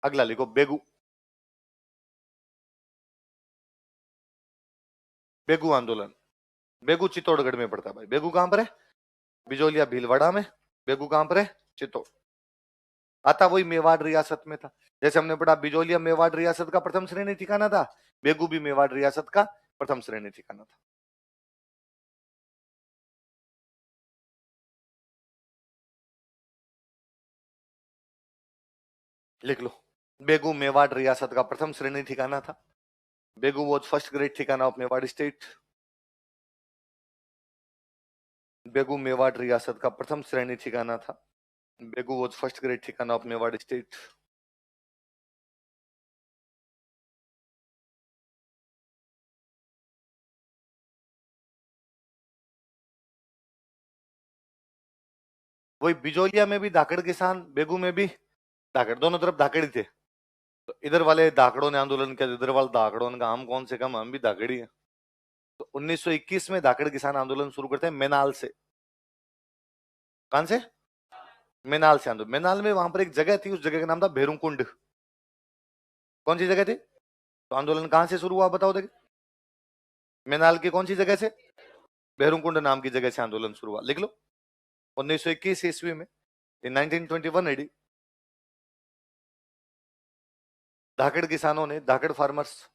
S1: अगला लिखो, बेगू। बेगू आंदोलन। बेगू चित्तौड़गढ़ में पड़ता है भाई। बेगू कहां पर है? बिजोलिया भीलवाड़ा में। बेगू कहां पर है? चित्तौड़। आता वही मेवाड़ रियासत में था। जैसे हमने पढ़ा बिजोलिया मेवाड़ रियासत का प्रथम श्रेणी ठिकाना था, बेगू भी मेवाड़ रियासत का प्रथम श्रेणी ठिकाना था। लिख लो, बेगू मेवाड़ रियासत का प्रथम श्रेणी ठिकाना था। बेगू वॉज फर्स्ट ग्रेड ठिकाना ऑफ मेवाड़ स्टेट। बेगू मेवाड़ रियासत का प्रथम श्रेणी ठिकाना था। बेगू वॉज फर्स्ट ग्रेड ठिकाना ऑफ मेवाड़ स्टेट। वही बिजोलिया में भी धाकड़ किसान, बेगू में भी धाकड़, दोनों तरफ धाकड़ ही थे। तो इधर वाले धाकड़ों ने आंदोलन किया, इधर वाले धाकड़ों ने कहा हम कौन से कम, हम भी धाकड़ी हैं। तो 1921 में धाकड़ किसान आंदोलन शुरू करते हैं मेनाल से। कहां से? मेनाल से आंदोलन। मेनाल में वहां पर एक जगह थी, उस जगह का नाम था भेरुकुंड। कौन सी जगह थी? तो आंदोलन कहां से शुरू हुआ बताओ देखे? मेनाल की कौन सी जगह से? भेरुकुंड नाम की जगह से आंदोलन शुरू हुआ। लिख लो, 1921 ईस्वी में, इन 1921 एडी, धाकड़ किसानों ने, धाकड़ फार्मर्स,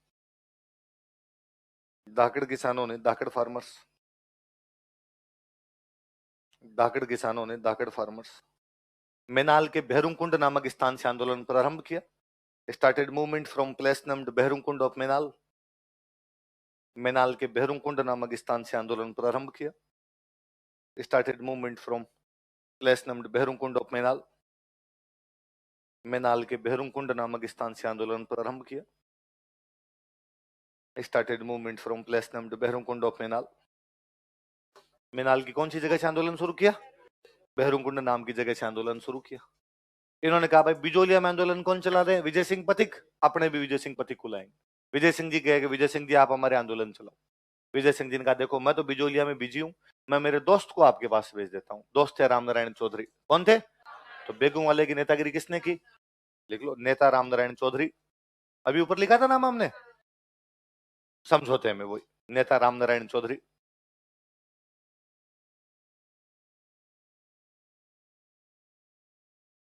S1: धाकड़ किसानों ने, धाकड़ फार्मर्स, धाकड़ किसानों ने, धाकड़ फार्मर्स, मेनाल के भेरुकुंड नामक स्थान से आंदोलन प्रारंभ किया। Started movement from place named Bherukund of Menal. Menal के भेरुकुंड नामक स्थान से आंदोलन प्रारंभ किया। Started movement from place named Bherukund of Menal. Menal के भेरुकुंड नामक स्थान से आंदोलन प्रारंभ किया। Started movement from place named Bherukund of Menal. Menal की कौन सी जगह से आंदोलन शुरू किया? भेरुकुंड नाम की जगह से आंदोलन शुरू किया। इन्होंने कहा भाई बिजोलिया में आंदोलन कौन चला रहे हैं? विजय सिंह पथिक। अपने भी विजय सिंह पथिक को लाएंगे। विजय सिंह जी कहे कि विजय सिंह जी आप हमारे आंदोलन चलाओ। विजय सिंह जी ने कहा देखो मैं तो बिजोलिया में बिजी हूँ, मैं मेरे दोस्त को आपके पास भेज देता हूँ। दोस्त थे रामनारायण चौधरी। कौन थे? तो बेगम वाले की नेतागिरी किसने की? लिख लो, नेता रामनारायण चौधरी। अभी ऊपर लिखा था नाम हमने समझौते में, वही नेता रामनारायण चौधरी।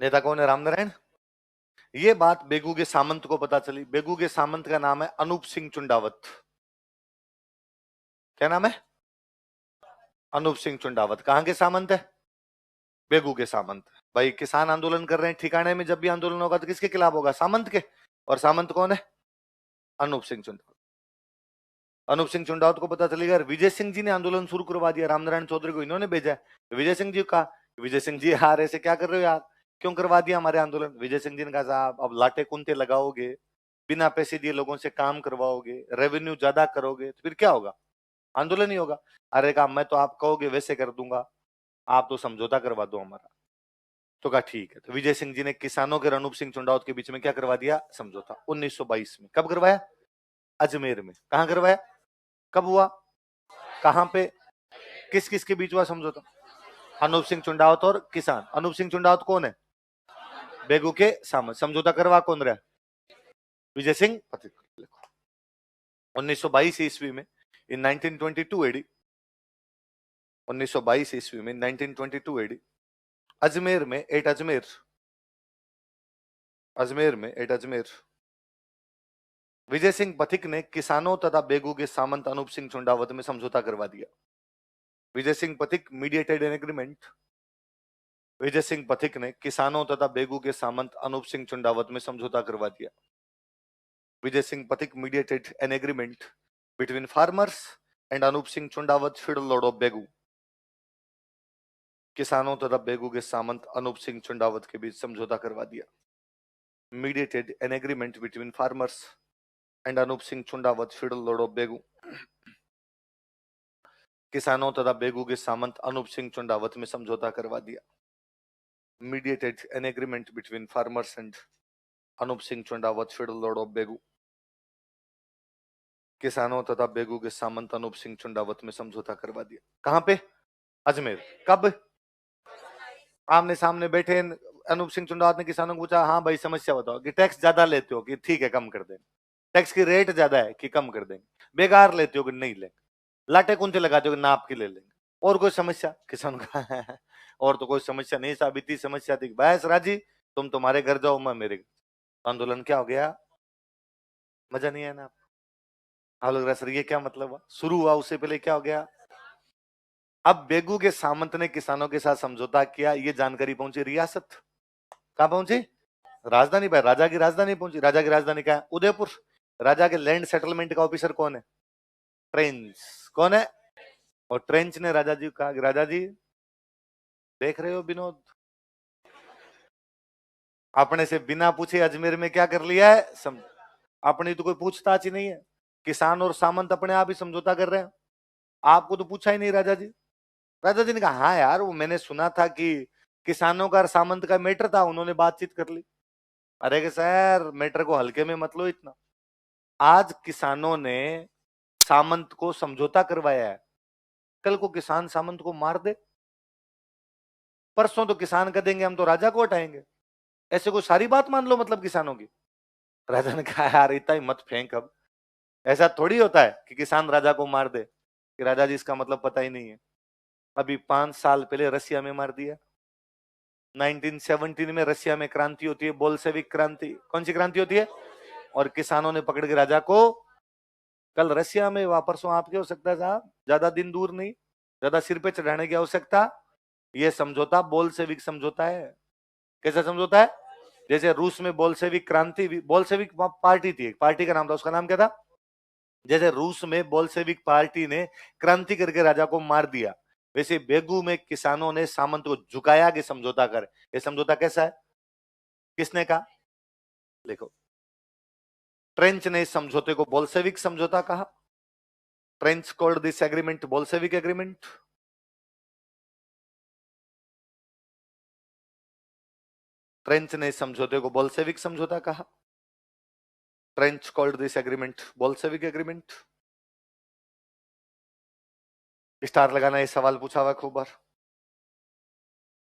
S1: नेता कौन है? रामनारायण। ये बात बेगू के सामंत को पता चली। बेगू के सामंत का नाम है अनूप सिंह चुंडावत। क्या नाम है? अनूप सिंह चुंडावत। कहां के सामंत है? बेगू के सामंत। भाई किसान आंदोलन कर रहे हैं ठिकाने में, जब भी आंदोलन होगा तो किसके खिलाफ होगा? सामंत के। और सामंत कौन है? अनूप सिंह चुंडावत। अनूप सिंह चुंडावत को पता चलेगा विजय सिंह जी ने आंदोलन शुरू करवा दिया, रामनारायण चौधरी को इन्होंने भेजा है। तो विजय सिंह जी को कहा, विजय सिंह जी यार ऐसे क्या कर रहे हो यार, क्यों करवा दिया हमारे आंदोलन? विजय सिंह जी ने कहा साहब अब लाटे कुंते लगाओगे, बिना पैसे दिए लोगों से काम करवाओगे, रेवेन्यू ज्यादा करोगे तो फिर क्या होगा? आंदोलन ही होगा। अरे कहा मैं तो आप कहोगे वैसे कर दूंगा, आप तो समझौता करवा दो हमारा। तो कहा ठीक है। तो विजय सिंह जी ने किसानों के अनूप सिंह चुंडावत के बीच में क्या करवा दिया? समझौता। 1922 में। कब करवाया? अजमेर में। कहां करवाया? कब हुआ? कहां पे? किस किस के बीच हुआ समझौता? अनूप सिंह चुंडावत और किसान। अनूप सिंह चुंडावत कौन है? बेगू के सामंत। समझौता करवा कौन रहा? विजय सिंह पथिक। 1922 ईस्वी में, इन 1922 एडी, 1922 ईस्वी में 1922 एडी, अजमेर में एट अजमेर, अजमेर में एट अजमेर, विजय सिंह पथिक ने किसानों तथा बेगू के सामंत अनूप सिंह चुंडावत में समझौता करवा दिया। Vijay Singh Pathik mediated an agreement. विजय सिंह पथिक ने किसानों तथा बेगू के सामंत अनूप सिंह चुंडावत में समझौता करवा दिया। Vijay Singh Pathik mediated an agreement between farmers and Anoop Singh Chundawat feudal lord of Begu. किसानों तथा बेगू के सामंत अनूप सिंह चुंडावत के बीच समझौता करवा दिया। Mediated an agreement between farmers and Anoop Singh Chundawat feudal lord of Begu. किसानों तथा बेगू के सामंत अनूप सिंह चुंडावत में समझौता करवा दिया। Mediated an agreement between farmers and Anoop Singh Chundawat feudal lord of Begu. किसानों तथा बेगू के सामंत अनूप सिंह चुंडावत में समझौता करवा दिया। कहां पे? अजमेर। कब? आमने सामने बैठे अनूप सिंह चुंडावत ने किसानों को पूछा हाँ भाई समस्या बताओ, कि टैक्स ज्यादा लेते हो कि ठीक है कम कर देंगे, टैक्स की रेट ज्यादा है कि कम कर देंगे, बेकार लेते हो कि नहीं लेंगे, लाटे कुंते लगाते हो कि नाप के ले लेंगे, और कोई समस्या? किसान का और तो कोई समस्या नहीं साहब, इतनी समस्या थी बस राजी, तुम तुम्हारे घर जाओ मैं मेरे घर। आंदोलन क्या हो गया? मजा नहीं है ना? आप लग रहा सर ये क्या मतलब हुआ? शुरू हुआ उससे पहले क्या हो गया? अब बेगू के सामंत ने किसानों के साथ समझौता किया, ये जानकारी पहुंची रियासत। कहां पहुंची? राजधानी पर। राजा की राजधानी पहुंची। राजा की राजधानी क्या है? उदयपुर। राजा के लैंड सेटलमेंट का ऑफिसर कौन है? ट्रेंच। कौन है? और ट्रेंच ने राजा जी को कहा राजा जी देख रहे हो विनोद, अपने से बिना पूछे अजमेर में क्या कर लिया है अपनी तो कोई पूछताछ ही नहीं है, किसान और सामंत अपने आप ही समझौता कर रहे हैं, आपको तो पूछा ही नहीं राजा जी। राजा जी ने कहा हाँ यार वो मैंने सुना था कि किसानों का और सामंत का मैटर था, उन्होंने बातचीत कर ली। अरे कि सर मैटर को हल्के में मत लो इतना, आज किसानों ने सामंत को समझौता करवाया है, कल को किसान सामंत को मार दे, परसों तो किसान कह देंगे हम तो राजा को हटाएंगे, ऐसे कोई सारी बात मान लो मतलब किसानों की। राजा ने कहा यार इतना ही मत फेंक, अब ऐसा थोड़ी होता है कि किसान राजा को मार दे, कि राजा जी इसका मतलब पता ही नहीं है। अभी 5 साल पहले रसिया में मार दिया। 1917 में रसिया में क्रांति होती है, बोल्शेविक क्रांति। कौन सी क्रांति होती है? और किसानों ने पकड़ के राजा को, कल रसिया में परसों आपके हो सकता है साहब, ज्यादा दिन दूर नहीं, ज्यादा सिर पे चढ़ाने की आवश्यकता। यह समझौता बोल्शेविक समझौता है। कैसा समझौता है? जैसे रूस में बोल्शेविक क्रांति, बोल्शेविक पार्टी थी, एक पार्टी का नाम था, उसका नाम क्या था? जैसे रूस में बोल्शेविक पार्टी ने क्रांति करके राजा को मार दिया, वैसे बेगू में किसानों ने सामंत को झुकाया कि समझौता कर। ये समझौता कैसा है? किसने कहा? देखो, ट्रेंच ने इस समझौते को बोल्शेविक समझौता कहा। Trench called this agreement Bolshevik agreement. Trench ने इस समझौते को बोल्शेविक समझौता कहा। Trench called this agreement Bolshevik agreement. Star लगाना, ये सवाल पूछा हुआ खूब बार।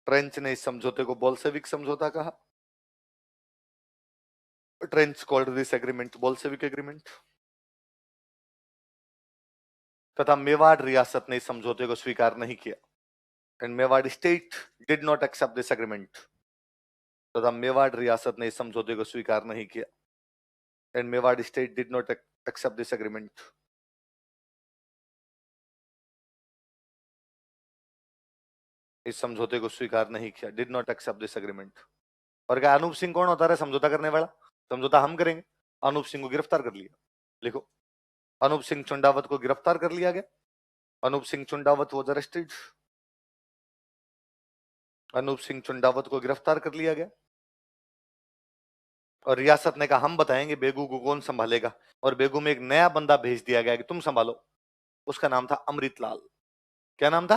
S1: ट्रेंच ने इस समझौते को बोल्शेविक समझौता कहा। Trench called this agreement Bolshevik agreement. तथा मेवाड़ रियासत ने इस समझौते को स्वीकार नहीं किया। And Mewar state did not accept this agreement. तथा मेवाड़ रियासत ने इस समझौते को स्वीकार नहीं किया। And Mewar state did not accept this agreement. इस समझौते को स्वीकार नहीं किया, did not accept this agreement. और क्या अनूप सिंह कौन होता है समझौता करने वाला? समझौता हम करेंगे। अनूप सिंह को गिरफ्तार कर लिया। लिखो, अनूप सिंह चुंडावत को गिरफ्तार कर लिया गया। Anoop Singh Chundawat was arrested. अनूप सिंह चुंडावत को गिरफ्तार कर लिया गया। और रियासत ने कहा हम बताएंगे बेगू को कौन संभालेगा। और बेगू में एक नया बंदा भेज दिया गया कि तुम संभालो। उसका नाम था अमृतलाल। क्या नाम था?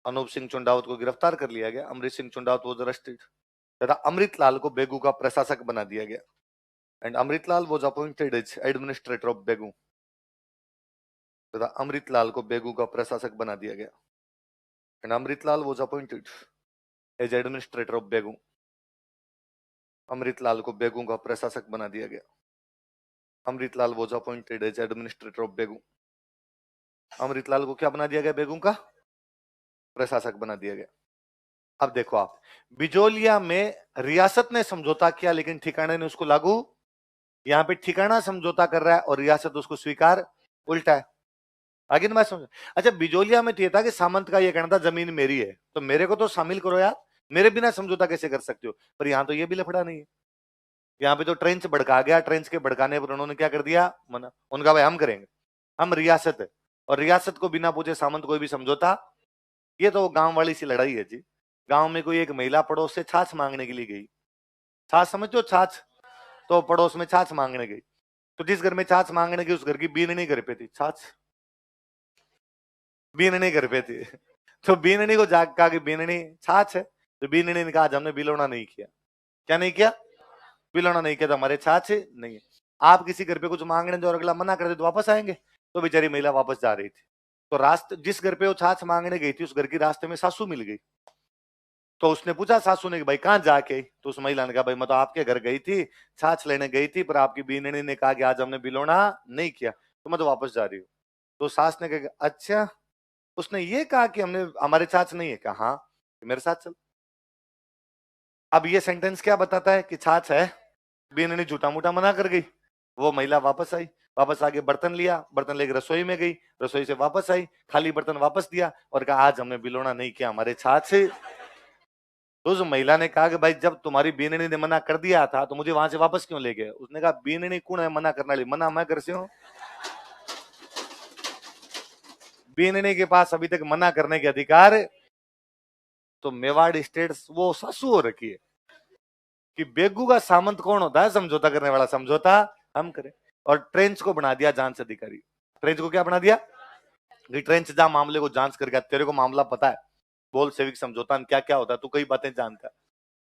S1: अनूप सिंह चुंडावत को गिरफ्तार कर लिया गया। Amrit Singh Chundawat was arrested. तथा अमृतलाल को बेगू का प्रशासक बना दिया गया। And Amritlal was appointed as administrator of Begu. तथा अमृतलाल को बेगू का प्रशासक बना दिया गया। And Amritlal was appointed as administrator of Begu. Amritlal को बेगू का प्रशासक बना दिया गया। Amritlal was appointed as administrator of Begu. Amritlal को क्या बना दिया गया? बेगू का प्रशासक बना दिया गया। अब देखो आप, बिजोलिया में रियासत ने समझौता किया लेकिन ठिकाने ने उसको लागू। यहां पे ठिकाना समझौता कर रहा है और रियासत उसको स्वीकार, उल्टा है। आगे मैं समझ। अच्छा, बिजोलिया में तो ये था कि सामंत का ये कहना था जमीन मेरी है तो मेरे को तो शामिल करो यार, मेरे बिना समझौता कैसे कर सकते हो? पर यहां तो ये भी लफड़ा नहीं है। यहाँ पे तो ट्रेंच भड़का गया। ट्रेंच के भड़काने पर उन्होंने क्या कर दिया? मना। उनका भाई हम करेंगे, हम रियासत है और रियासत को बिना पूछे सामंत कोई भी समझौता। ये तो गांव वाली सी लड़ाई है जी। गांव में कोई एक महिला पड़ोस से छाछ मांगने के लिए गई। छाछ समझो, छाछ। तो पड़ोस में छाछ मांगने गई। तो जिस घर में छाछ मांगने गई उस घर की बीननी घर पे थी। छाछ बीननी घर पे थी। तो बीननी को जाग कहा कि बीननी छाछ है। तो बीननी ने कहा आज हमने बिलोना नहीं किया। क्या नहीं किया? बिलोना नहीं किया। तो हमारे छाछ नहीं है। आप किसी घर पे कुछ मांगने जो और अगला मना कर दे तो वापस आएंगे? तो बेचारी महिला वापस जा रही थी। तो रास्ते जिस घर पे वो छाछ मांगने गई थी उस घर की रास्ते में सासू मिल गई। तो उसने पूछा सासू ने कि भाई कहां जाके आई? तो उस महिला ने कहा भाई मैं तो आपके घर गई थी, छाछ लेने गई थी, पर आपकी बीननी ने कहा कि आज हमने बिलोना नहीं किया तो मैं तो वापस जा रही हूँ। तो सास ने कहा अच्छा, उसने ये कहा कि हमने हमारे छाछ नहीं है? कहा हाँ, मेरे साथ चल। अब ये सेंटेंस क्या बताता है? कि छाछ है। बीननी झूठा मूठा मना कर गई। वो महिला वापस आई। वापस आके बर्तन लिया, बर्तन लेकर रसोई में गई, रसोई से वापस आई, खाली बर्तन वापस दिया और कहा आज हमने बिलोना नहीं किया, हमारे छाछ से। तो उस महिला ने कहा कि भाई जब तुम्हारी बीननी ने मना कर दिया था तो मुझे वहां से वापस क्यों ले गए? उसने कहा बीननी कौन है मना करने वाली? मना मैं कर से हूं? बीननी के पास अभी तक मना करने के अधिकार। तो मेवाड़ स्टेट वो सासू हो रखी है कि बेगू का सामंत कौन होता है? समझौता करने वाला। समझौता हम करें। और ट्रेंच को बना दिया जांच अधिकारी। ट्रेंच को क्या बना दिया? कि ट्रेंच जा मामले को जांच करके, तेरे को मामला पता है बोल सेविक समझौता क्या क्या होता है, तू कई बातें जानता है।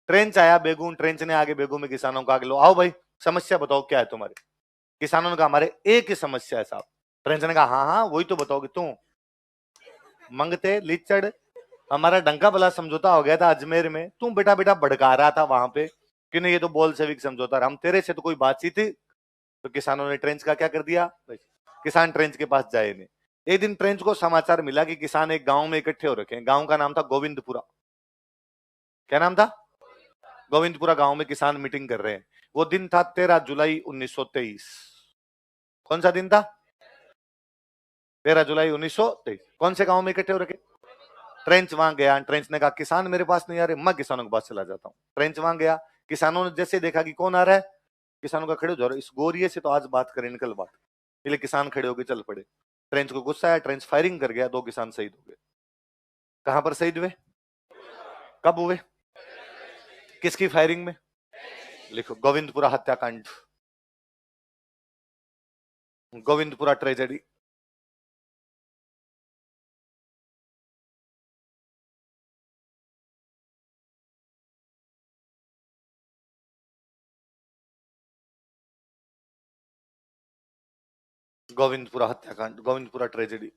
S1: ट्रेंच आया बेगू। ट्रेंच ने आगे बेगू में किसानों को आगे लो, आओ भाई समस्या बताओ क्या है तुम्हारे। किसानों ने कहा हमारे एक ही समस्या है साहब। ट्रेंच ने कहा हाँ हाँ वही तो बताओगे। तू मंगते लिचड़, हमारा डंका भला समझौता हो गया था अजमेर में, तू बेटा बेटा भड़का रहा था वहां पे कि नहीं ये तो बोल सेविक समझौता, हम तेरे से तो कोई बातचीत थी। तो किसानों ने ट्रेंच का क्या कर दिया? किसान ट्रेंच के पास जाए नहीं। एक दिन ट्रेंच को समाचार मिला कि किसान एक गांव में इकट्ठे हो रखे हैं। गांव का नाम था गोविंदपुरा। क्या नाम था? गोविंदपुरा गांव में किसान मीटिंग कर रहे हैं। वो दिन था 13 जुलाई 1923। कौन सा दिन था? 13 जुलाई 1923। कौन से गांव में इकट्ठे हो रखे? ट्रेंच वहां गया। ट्रेंच ने कहा किसान मेरे पास नहीं आ रहे, मैं किसानों के पास चला जाता हूँ। ट्रेंच वहां गया। किसानों ने जैसे देखा कि कौन आ रहा है, किसानों का खड़े हो जाओ, इस गोरिये से तो आज बात करें, निकल बात। इसलिए किसान खड़े होकर चल पड़े। ट्रेंच को गुस्सा आया। ट्रेंच फायरिंग कर गया। 2 किसान शहीद हो गए। कहां पर शहीद हुए? कब हुए? किसकी फायरिंग में? लिखो गोविंदपुरा हत्याकांड, गोविंदपुरा ट्रेजेडी। गोविंदपुरा हत्याकांड, गोविंदपुरा ट्रेजेडी।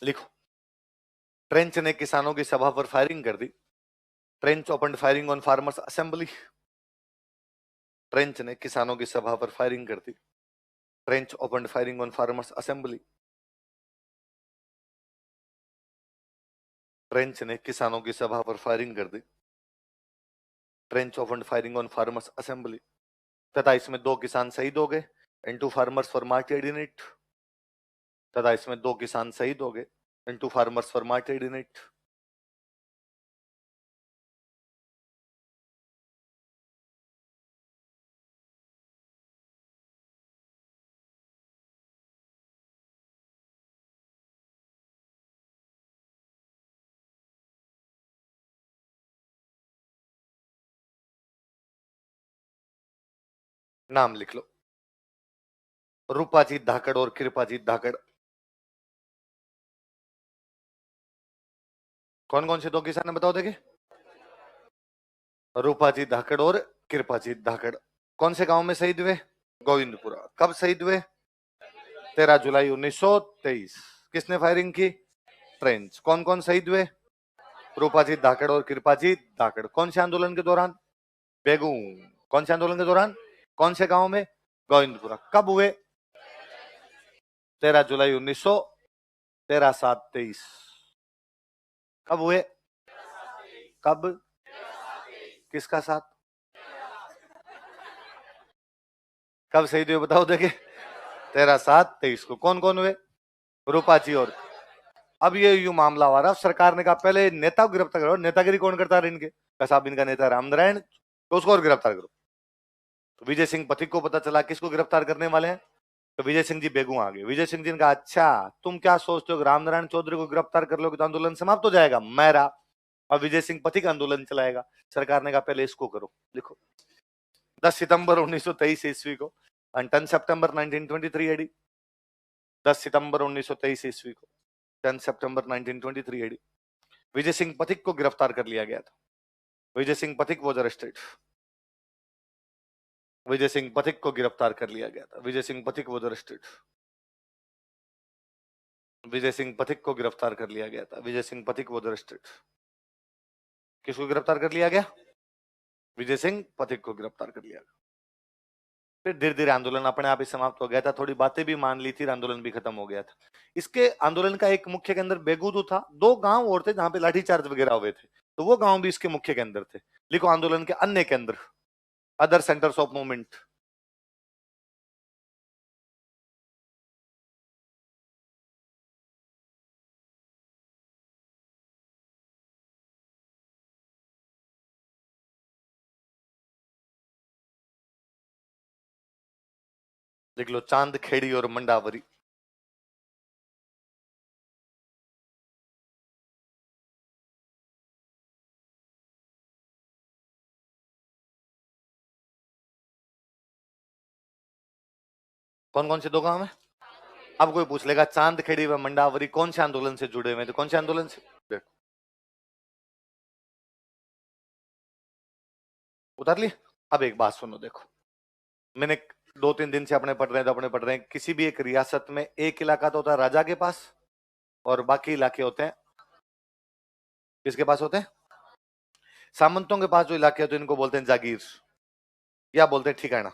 S1: लिखो। ट्रेंच ने किसानों की सभा पर फायरिंग कर दी। Trench open firing on farmers assembly. Trench ने किसानों की सभा पर फायरिंग कर दी। Trench open firing on farmers assembly. Trench ने किसानों की सभा पर फायरिंग कर दी। Trench open firing on farmers assembly. तथा इसमें 2 किसान शहीद हो गए and 2 farmers were martyred in it. तथा इसमें 2 किसान शहीद हो गए and 2 farmers were martyred in it. नाम लिख लो। रूपाजी धाकड़ और कृपाजी धाकड़। कौन कौन से 2 किसान है बताओ देखे। रूपाजी धाकड़ और कृपाजी धाकड़ कौन से गांव में शहीद हुए? गोविंदपुरा। कब शहीद हुए? 13 जुलाई 1923। किसने फायरिंग की? ट्रेंच। कौन कौन शहीद हुए? रूपाजी धाकड़ और कृपाजी धाकड़। कौन से आंदोलन के दौरान? बेगू। कौन से आंदोलन के दौरान? कौन से गांव में? गोविंदपुरा। कब हुए? 13 जुलाई 1913 7 23। कब हुए? कब? किसका साथ? कब शहीद हुए बताओ देखे। 13 7 23 को। कौन कौन हुए? रूपाजी और। अब ये यूं मामला हुआ रहा, सरकार ने कहा पहले नेता को गिरफ्तार करो। नेतागिरी कौन करता है इनके? कसाब इनका नेता रामनारायण, तो उसको और गिरफ्तार करो। तो विजय सिंह पथिक को पता चला किसको गिरफ्तार करने वाले हैं, तो विजय सिंह जी बेगू आ गए। विजय सिंह जी ने कहा अच्छा तुम क्या सोचते हो रामनारायण चौधरी को गिरफ्तार कर लोगे तो आंदोलन समाप्त हो जाएगा? मेरा। अब विजय सिंह पथिक आंदोलन चलाएगा। सरकार ने कहा पहले इसको करो। देखो 10 सितंबर 1923 ईस्वी को 10 सितंबर 1923 एडी। 10 सितंबर 1923 ईस्वी को 10 सितंबर 1923 एडी विजय सिंह पथिक को गिरफ्तार कर लिया गया था। विजय सिंह पथिक वॉज अरेस्टेड। विजय सिंह पथिक को गिरफ्तार कर लिया गया था। विजय सिंह पथिक वॉज अरेस्टेड। विजय सिंह पथिक को गिरफ्तार कर लिया गया था। विजय सिंह पथिक वॉज अरेस्टेड। किसको गिरफ्तार कर लिया गया? विजय सिंह पथिक को गिरफ्तार कर लिया गया। फिर धीरे धीरे आंदोलन अपने आप ही समाप्त हो गया था। थोड़ी बातें भी मान ली थी, आंदोलन भी खत्म हो गया था। इसके आंदोलन का एक मुख्य केंद्र बेगूदू था। 2 गांव और थे जहां पे लाठीचार्ज वगैरह हुए थे, तो वो गांव भी इसके मुख्य केंद्र थे। लिखो आंदोलन के अन्य केंद्र, अदर सेंटर्स ऑफ मूवमेंट। देख लो चांद खेड़ी और मंडावरी। कौन कौन से 2 गांव है? अब कोई पूछ लेगा चांद खेड़ी व मंडावरी कौन से आंदोलन से जुड़े हुए हैं, तो कौन से आंदोलन से? देखो उतार ली। अब एक बात सुनो, देखो मैंने 2-3 दिन से अपने पढ़ रहे हैं, तो अपने पढ़ रहे हैं किसी भी एक रियासत में एक इलाका तो होता है राजा के पास और बाकी इलाके होते हैं किसके पास होते हैं? सामंतों के पास जो इलाके होते हैं इनको बोलते हैं जागीर, या बोलते हैं ठिकाना।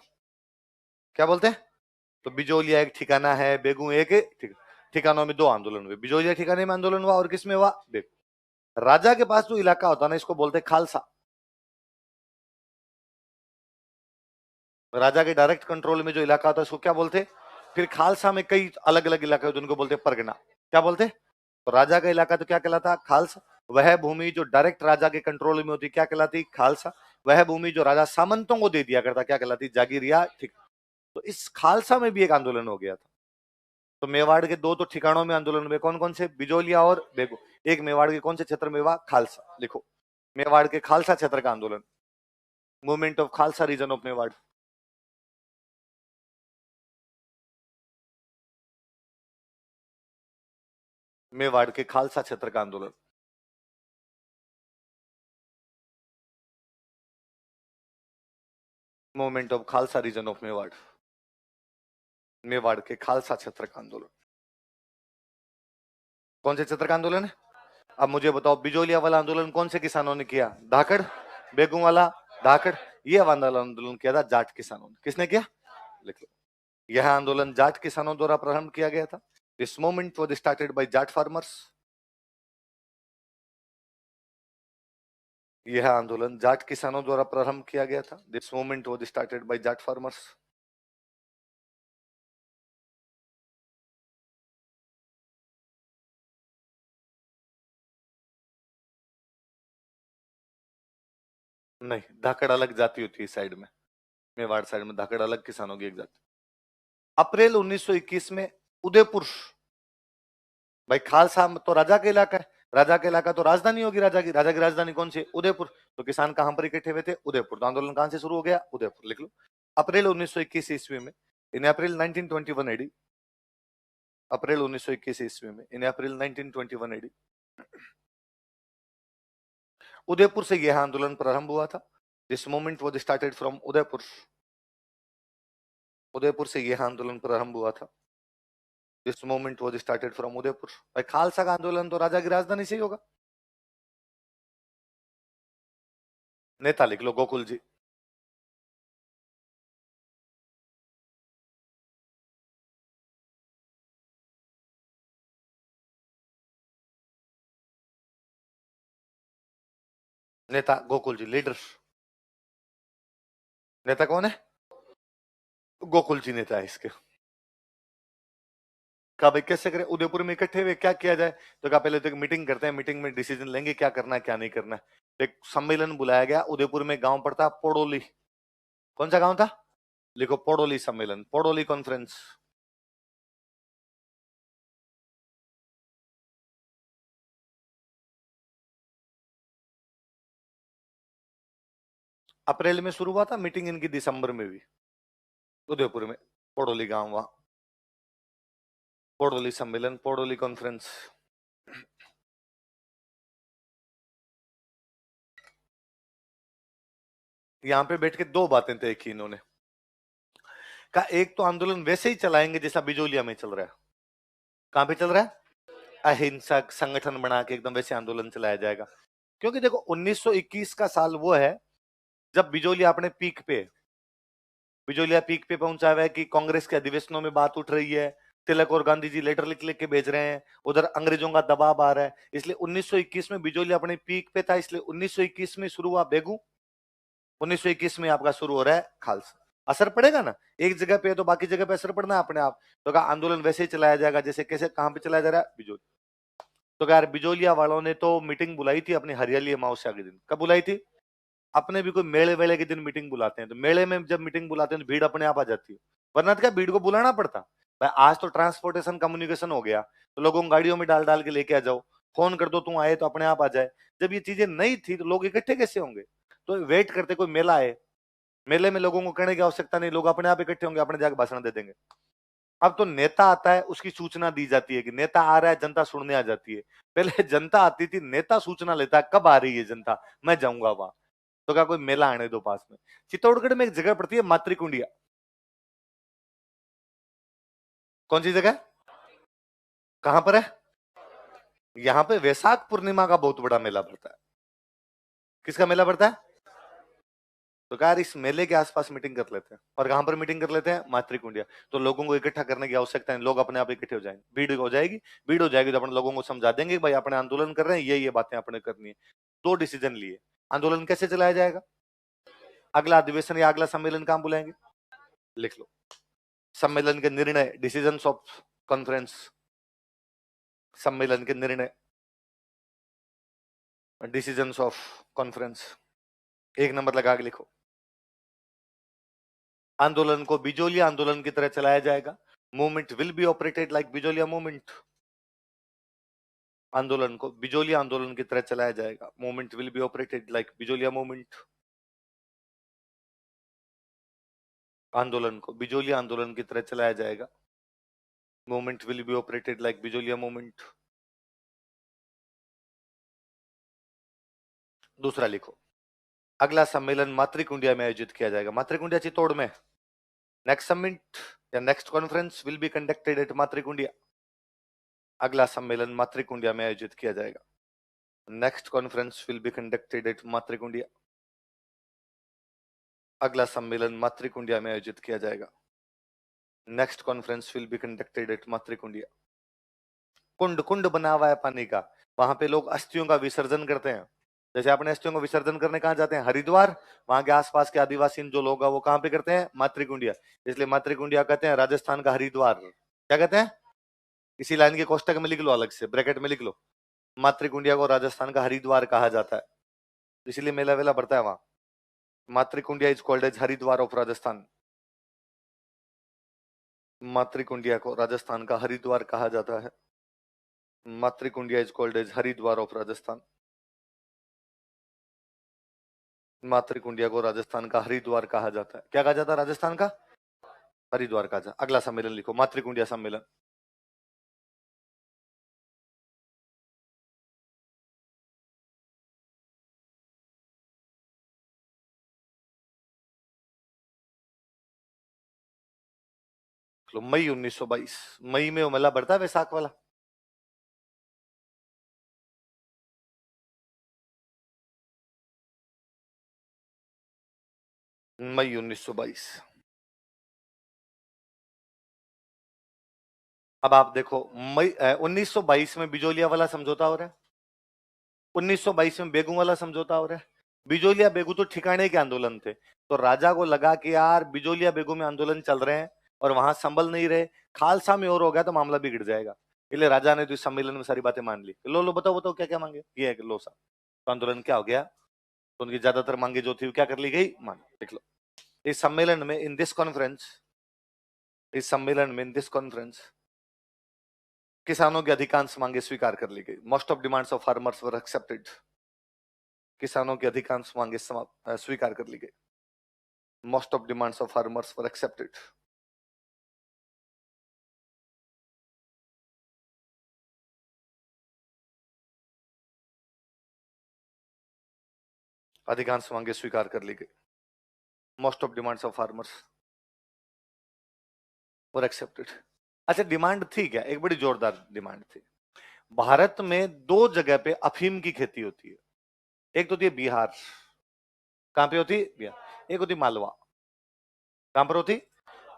S1: क्या बोलते हैं? तो बिजोलिया एक ठिकाना है, बेगू एक ठिकानों में 2 आंदोलन हुए। बिजोलिया ठिकाने में आंदोलन हुआ और किसमें हुआ? देखो राजा के पास जो इलाका होता है ना इसको बोलते हैं खालसा। राजा के डायरेक्ट कंट्रोल में जो इलाका होता है इसको क्या बोलते हैं? फिर खालसा में कई अलग अलग इलाके होते हैं उनको बोलते हैं परगना। क्या बोलते हैं? तो राजा का इलाका तो क्या कहलाता? खालसा। वह भूमि जो डायरेक्ट राजा के कंट्रोल में होती क्या कहलाती? खालसा। वह भूमि जो राजा सामंतों को दे दिया करता क्या कहलाती? जागीर या ठीक। तो इस खालसा में भी एक आंदोलन हो गया था। तो मेवाड़ के 2 तो ठिकानों में आंदोलन हुए, कौन कौन से? बिजोलिया और बेगू। एक मेवाड़ के कौन से क्षेत्र में हुआ? खालसा। लिखो मेवाड़ के खालसा क्षेत्र का आंदोलन, movement of Khalsa region of Mewar. Mewar के खालसा क्षेत्र का आंदोलन। Movement of Khalsa region of Mewar, Mewar के खालसा क्षेत्र का आंदोलन। कौन से क्षेत्र का आंदोलन है? अब मुझे बताओ, बिजोलिया वाला आंदोलन कौन से किसानों ने किया? धाकड़, बेगू वाला धाकड़। ये वाला आंदोलन किया था जाट किसानों ने। किसने किया? लिख लो। यह आंदोलन जाट किसानों द्वारा प्रारंभ किया गया था। This movement was started by Jat farmers. यह आंदोलन जाट किसानों द्वारा प्रारंभ किया गया था। This movement was started by Jat farmers. नहीं, धाकड़ अलग जाति होती है साइड में, मेवाड़ साइड में धाकड़ अलग किसानों की एक जाति। अप्रैल 1921 में उदयपुर, भाई खालसा तो राजा का इलाका है, राजा का इलाका तो राजधानी होगी राजा की। राजा की राजधानी कौन सी? उदयपुर। तो किसान कहां पर इकट्ठे हुए थे? उदयपुर। तो आंदोलन कहां से शुरू हो गया? उदयपुर। लिख लो। अप्रैल 1921 ईस्वी में, इन अप्रैल 1921 एडी, अप्रैल 1921 ईस्वी में, इन अप्रैल 1921 एडी, उदयपुर से यह आंदोलन प्रारंभ हुआ था। This movement was started from Udaipur. Udaipur से यह आंदोलन प्रारंभ हुआ था। This movement was started from Udaipur. भाई खालसा का आंदोलन तो राजा की राजधानी से ही होगा। नेता लिख लो, गोकुल जी। नेता गोकुल जी, लीडर। नेता कौन है? गोकुल जी नेता है इसके। कहा भाई कैसे करें? उदयपुर में इकट्ठे हुए, क्या किया जाए? तो कहा पहले तो एक मीटिंग करते हैं, मीटिंग में डिसीजन लेंगे क्या करना है क्या नहीं करना है। तो एक सम्मेलन बुलाया गया। उदयपुर में गांव पड़ता पोड़ोली। कौन सा गांव था? लिखो, पोड़ोली सम्मेलन, पोड़ोली कॉन्फ्रेंस। अप्रैल में शुरू हुआ था, मीटिंग इनकी दिसंबर में हुई उदयपुर में, पोड़ोली गांव, वहां पोड़ोली सम्मेलन, पोड़ोली कॉन्फ्रेंस। यहां पे बैठ के दो बातें तय की इन्होंने। कहा एक तो आंदोलन वैसे ही चलाएंगे जैसा बिजोलिया में चल रहा है। कहां पे चल रहा है? अहिंसक संगठन बना के एकदम वैसे आंदोलन चलाया जाएगा। क्योंकि देखो 1921 का साल वो है जब बिजोलिया अपने पीक पे, बिजोलिया पीक पे पहुंचा हुआ है कि कांग्रेस के अधिवेशनों में बात उठ रही है, तिलक और गांधी जी लेटर लिख लिख के भेज रहे हैं, उधर अंग्रेजों का दबाव आ रहा है। इसलिए 1921 में बिजोलिया अपने पीक पे था, इसलिए 1921 में शुरू हुआ बेगू, 1921 में आपका शुरू हो रहा है खालसा। असर पड़ेगा ना, एक जगह पे तो बाकी जगह पे असर पड़ना है अपने आप। तो कहा आंदोलन वैसे ही चलाया जाएगा जैसे, कैसे, कहां पे चलाया जा रहा है? बिजोलिया। तो यार बिजोलिया वालों ने तो मीटिंग बुलाई थी अपनी हरियाली अमावस्या के दिन। कब बुलाई थी? अपने भी कोई मेले वेले के दिन मीटिंग बुलाते हैं, तो मेले में जब मीटिंग बुलाते हैं तो भीड़ अपने आप आ जाती है। वरना तो क्या भीड़ को बुलाना पड़ता? भाई आज तो ट्रांसपोर्टेशन कम्युनिकेशन हो गया, तो लोगों को गाड़ियों में डाल डाल के लेके आ जाओ, फोन कर दो तुम आए तो अपने आप आ जाए। जब ये चीजें नहीं थी तो लोग इकट्ठे कैसे होंगे? तो वेट करते कोई मेला आए, मेले में लोगों को कहने की आवश्यकता नहीं, लोग अपने आप इकट्ठे होंगे, अपने जाकर भाषण दे देंगे। अब तो नेता आता है, उसकी सूचना दी जाती है कि नेता आ रहा है, जनता सुनने आ जाती है। पहले जनता आती थी, नेता सूचना लेता है कब आ रही है जनता, मैं जाऊंगा वहां। तो क्या कोई मेला आने दो पास में। चित्तौड़गढ़ में एक जगह पड़ती है मातृकुंडिया। कौन सी जगह? कहां पर है? यहाँ पे वैशाख पूर्णिमा का बहुत बड़ा मेला पड़ता है। किसका मेला पड़ता है? तो यार इस मेले के आसपास मीटिंग कर लेते हैं। और कहां पर मीटिंग कर लेते हैं? मातृकुंडिया। तो लोगों को इकट्ठा करने की आवश्यकता नहीं, लोग अपने आप इकट्ठे हो जाएंगे, भीड़ हो जाएगी। भीड़ हो जाएगी तो अपन लोगों को समझा देंगे भाई अपने आंदोलन कर रहे हैं, ये बातें अपने करनी है। दो डिसीजन लिए। आंदोलन कैसे चलाया जाएगा? अगला अधिवेशन या अगला सम्मेलन कहां बुलाएंगे? लिख लो। सम्मेलन के निर्णय, डिसीजंस ऑफ कॉन्फ्रेंस, सम्मेलन के निर्णय, डिसीजंस ऑफ कॉन्फ्रेंस। एक नंबर लगा के लिखो। आंदोलन को बिजोलिया आंदोलन की तरह चलाया जाएगा। Movement will be operated like Bijolia movement. आंदोलन को बिजोलिया आंदोलन की तरह चलाया जाएगा। Movement will be operated like Bijolia movement. आंदोलन को बिजोलिया आंदोलन की तरह चलाया जाएगा। Movement will be operated like Bijolia movement. दूसरा लिखो। अगला सम्मेलन मातृकुंडिया में आयोजित किया जाएगा, मातृकुंडिया चित्तौड़ में। नेक्स्ट समिट या next conference will be conducted at Matrikundia. अगला सम्मेलन मातृकुंडिया में आयोजित किया जाएगा। Next conference will be conducted at Matrikundia. अगला सम्मेलन मातृकुंडिया में आयोजित किया जाएगा। Next conference will be conducted at Matrikundia. कुंड, कुंड बना हुआ है पानी का, वहां पे लोग अस्थियों का विसर्जन करते हैं। जैसे अपने अस्थियों को विसर्जन करने कहाँ जाते हैं? हरिद्वार। वहां के आसपास के आदिवासी जो लोग हैं वो कहाँ पे करते हैं? मातृकुंडिया। इसलिए मातृकुंडिया कहते हैं राजस्थान का हरिद्वार। क्या कहते हैं? इसी लाइन के कोष्टक में लिख लो, अलग से ब्रैकेट में लिख लो, मातृकुंडिया को राजस्थान का हरिद्वार कहा जाता है, इसलिए मेला वेला बढ़ता है वहां। Matrikundiya is called as Haridwar of Rajasthan. Matrikundiya को राजस्थान का हरिद्वार कहा जाता है। Matrikundiya is called as Haridwar of Rajasthan. Matrikundiya को राजस्थान का हरिद्वार कहा जाता है। क्या कहा जाता है? राजस्थान का हरिद्वार कहा जाता है। अगला सम्मेलन लिखो, मातृकुंडिया सम्मेलन। मई 1922। मई में वो मेला बढ़ता है, वैसाख वाला। मई 1922। अब आप देखो, मई 1922 में बिजोलिया वाला समझौता हो रहा है, 1922 में बेगू वाला समझौता हो रहा है। बिजोलिया बेगू तो ठिकाने के आंदोलन थे, तो राजा को लगा कि यार बिजोलिया बेगू में आंदोलन चल रहे हैं और वहां संभल नहीं रहे, खालसा में और हो गया तो मामला बिगड़ जाएगा। इसलिए राजा ने तो इस सम्मेलन में सारी बातें मान ली। लो लो बताओ बताओ क्या क्या मांगे, ये है कि लो साहब, तो आंदोलन क्या हो गया, तो उनकी ज्यादातर मांगे जो थी वो क्या कर ली गई, मान। देख लो, इस सम्मेलन में, इन दिस कॉन्फ्रेंस, इस सम्मेलन में, इन दिस कॉन्फ्रेंस, किसानों की अधिकांश मांगे स्वीकार कर ली गई। Most of demands of farmers were accepted. किसानों की अधिकांश मांगे स्वीकार कर ली गई। Most of demands of farmers were accepted. अधिकांश मांगे स्वीकार कर ली गई। Most of demands of farmers were accepted. अच्छा, डिमांड थी क्या? एक बड़ी जोरदार डिमांड थी। भारत में दो जगह पे अफीम की खेती होती है। एक तो होती है बिहार, कहां पे होती है? बिहार। एक होती मालवा, कहां पर होती?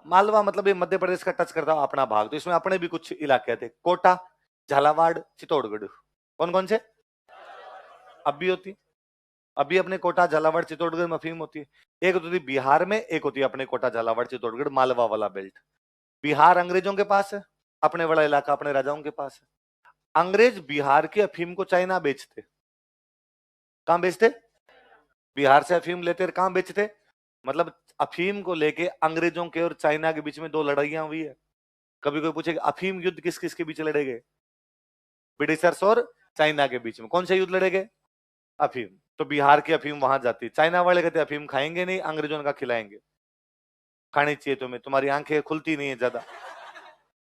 S1: मालवा मतलब ये मध्य प्रदेश का टच करता हुआ अपना भाग, तो इसमें अपने भी कुछ इलाके थे, कोटा, झालावाड़, चित्तौड़गढ़। कौन कौन से? अब भी होती, अभी अपने कोटा, झालावाड़, चित्तौड़गढ़ में अफीम होती है। एक होती है बिहार में, एक होती है अपने कोटा, झालावाड़, चित्तौड़गढ़, मालवा वाला बेल्ट। बिहार अंग्रेजों के पास है, अपने वाला इलाका अपने राजाओं के पास है। अंग्रेज बिहार के अफीम को चाइना बेचते। कहां बेचते? बिहार से अफीम लेते, कहां बेचते? मतलब अफीम को लेके अंग्रेजों के और चाइना के बीच में दो लड़ाइयां हुई है। कभी कोई पूछे अफीम युद्ध किस किस के बीच लड़े गए? ब्रिटिशर्स और चाइना के बीच में। कौन से युद्ध लड़े गए? अफीम। तो बिहार की अफीम वहां जाती, चाइना वाले कहते अफीम खाएंगे नहीं, अंग्रेजों का खिलाएंगे। खानी चाहिए तुम्हें, तुम्हारी आंखें खुलती नहीं है ज्यादा,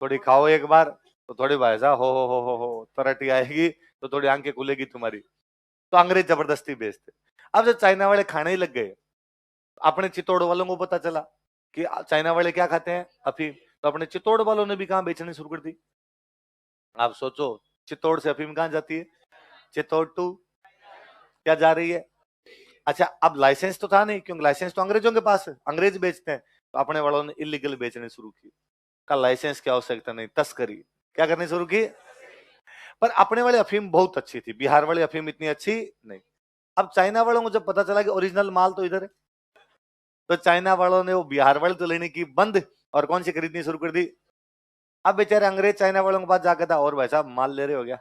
S1: थोड़ी खाओ एक बार तो थोड़ी भाई साहब हो तरटी आएगी, तो थोड़ी आंखें खुलेगी तुम्हारी। तो अंग्रेज जबरदस्ती बेचते। अब जब चाइना वाले खाने ही लग गए, अपने चित्तौड़ वालों को पता चला कि चाइना वाले क्या खाते हैं? अफीम। तो अपने चित्तौड़ वालों ने भी कहां बेचनी शुरू कर दी। आप सोचो, चित्तौड़ से अफीम कहां जाती है? चित्तौड़ टू क्या जा रही है? अच्छा, अब लाइसेंस तो था नहीं, क्योंकि लाइसेंस तो अंग्रेजों के पास है, अंग्रेज बेचते हैं, तो अपने वालों ने इलीगल बेचने शुरू की। का लाइसेंस की आवश्यकता नहीं, तस्करी क्या करनी शुरू की। पर अपने वाले अफीम बहुत अच्छी थी, बिहार वाली अफीम इतनी अच्छी नहीं। अब चाइना वालों को जब पता चला कि ओरिजिनल माल तो इधर है, तो चाइना वालों ने वो बिहार वाले तो लेने की बंद और कौन सी खरीदनी शुरू कर दी। अब बेचारे अंग्रेज चाइना वालों के पास जाकर था, और भाई साहब माल ले रहे हो गया?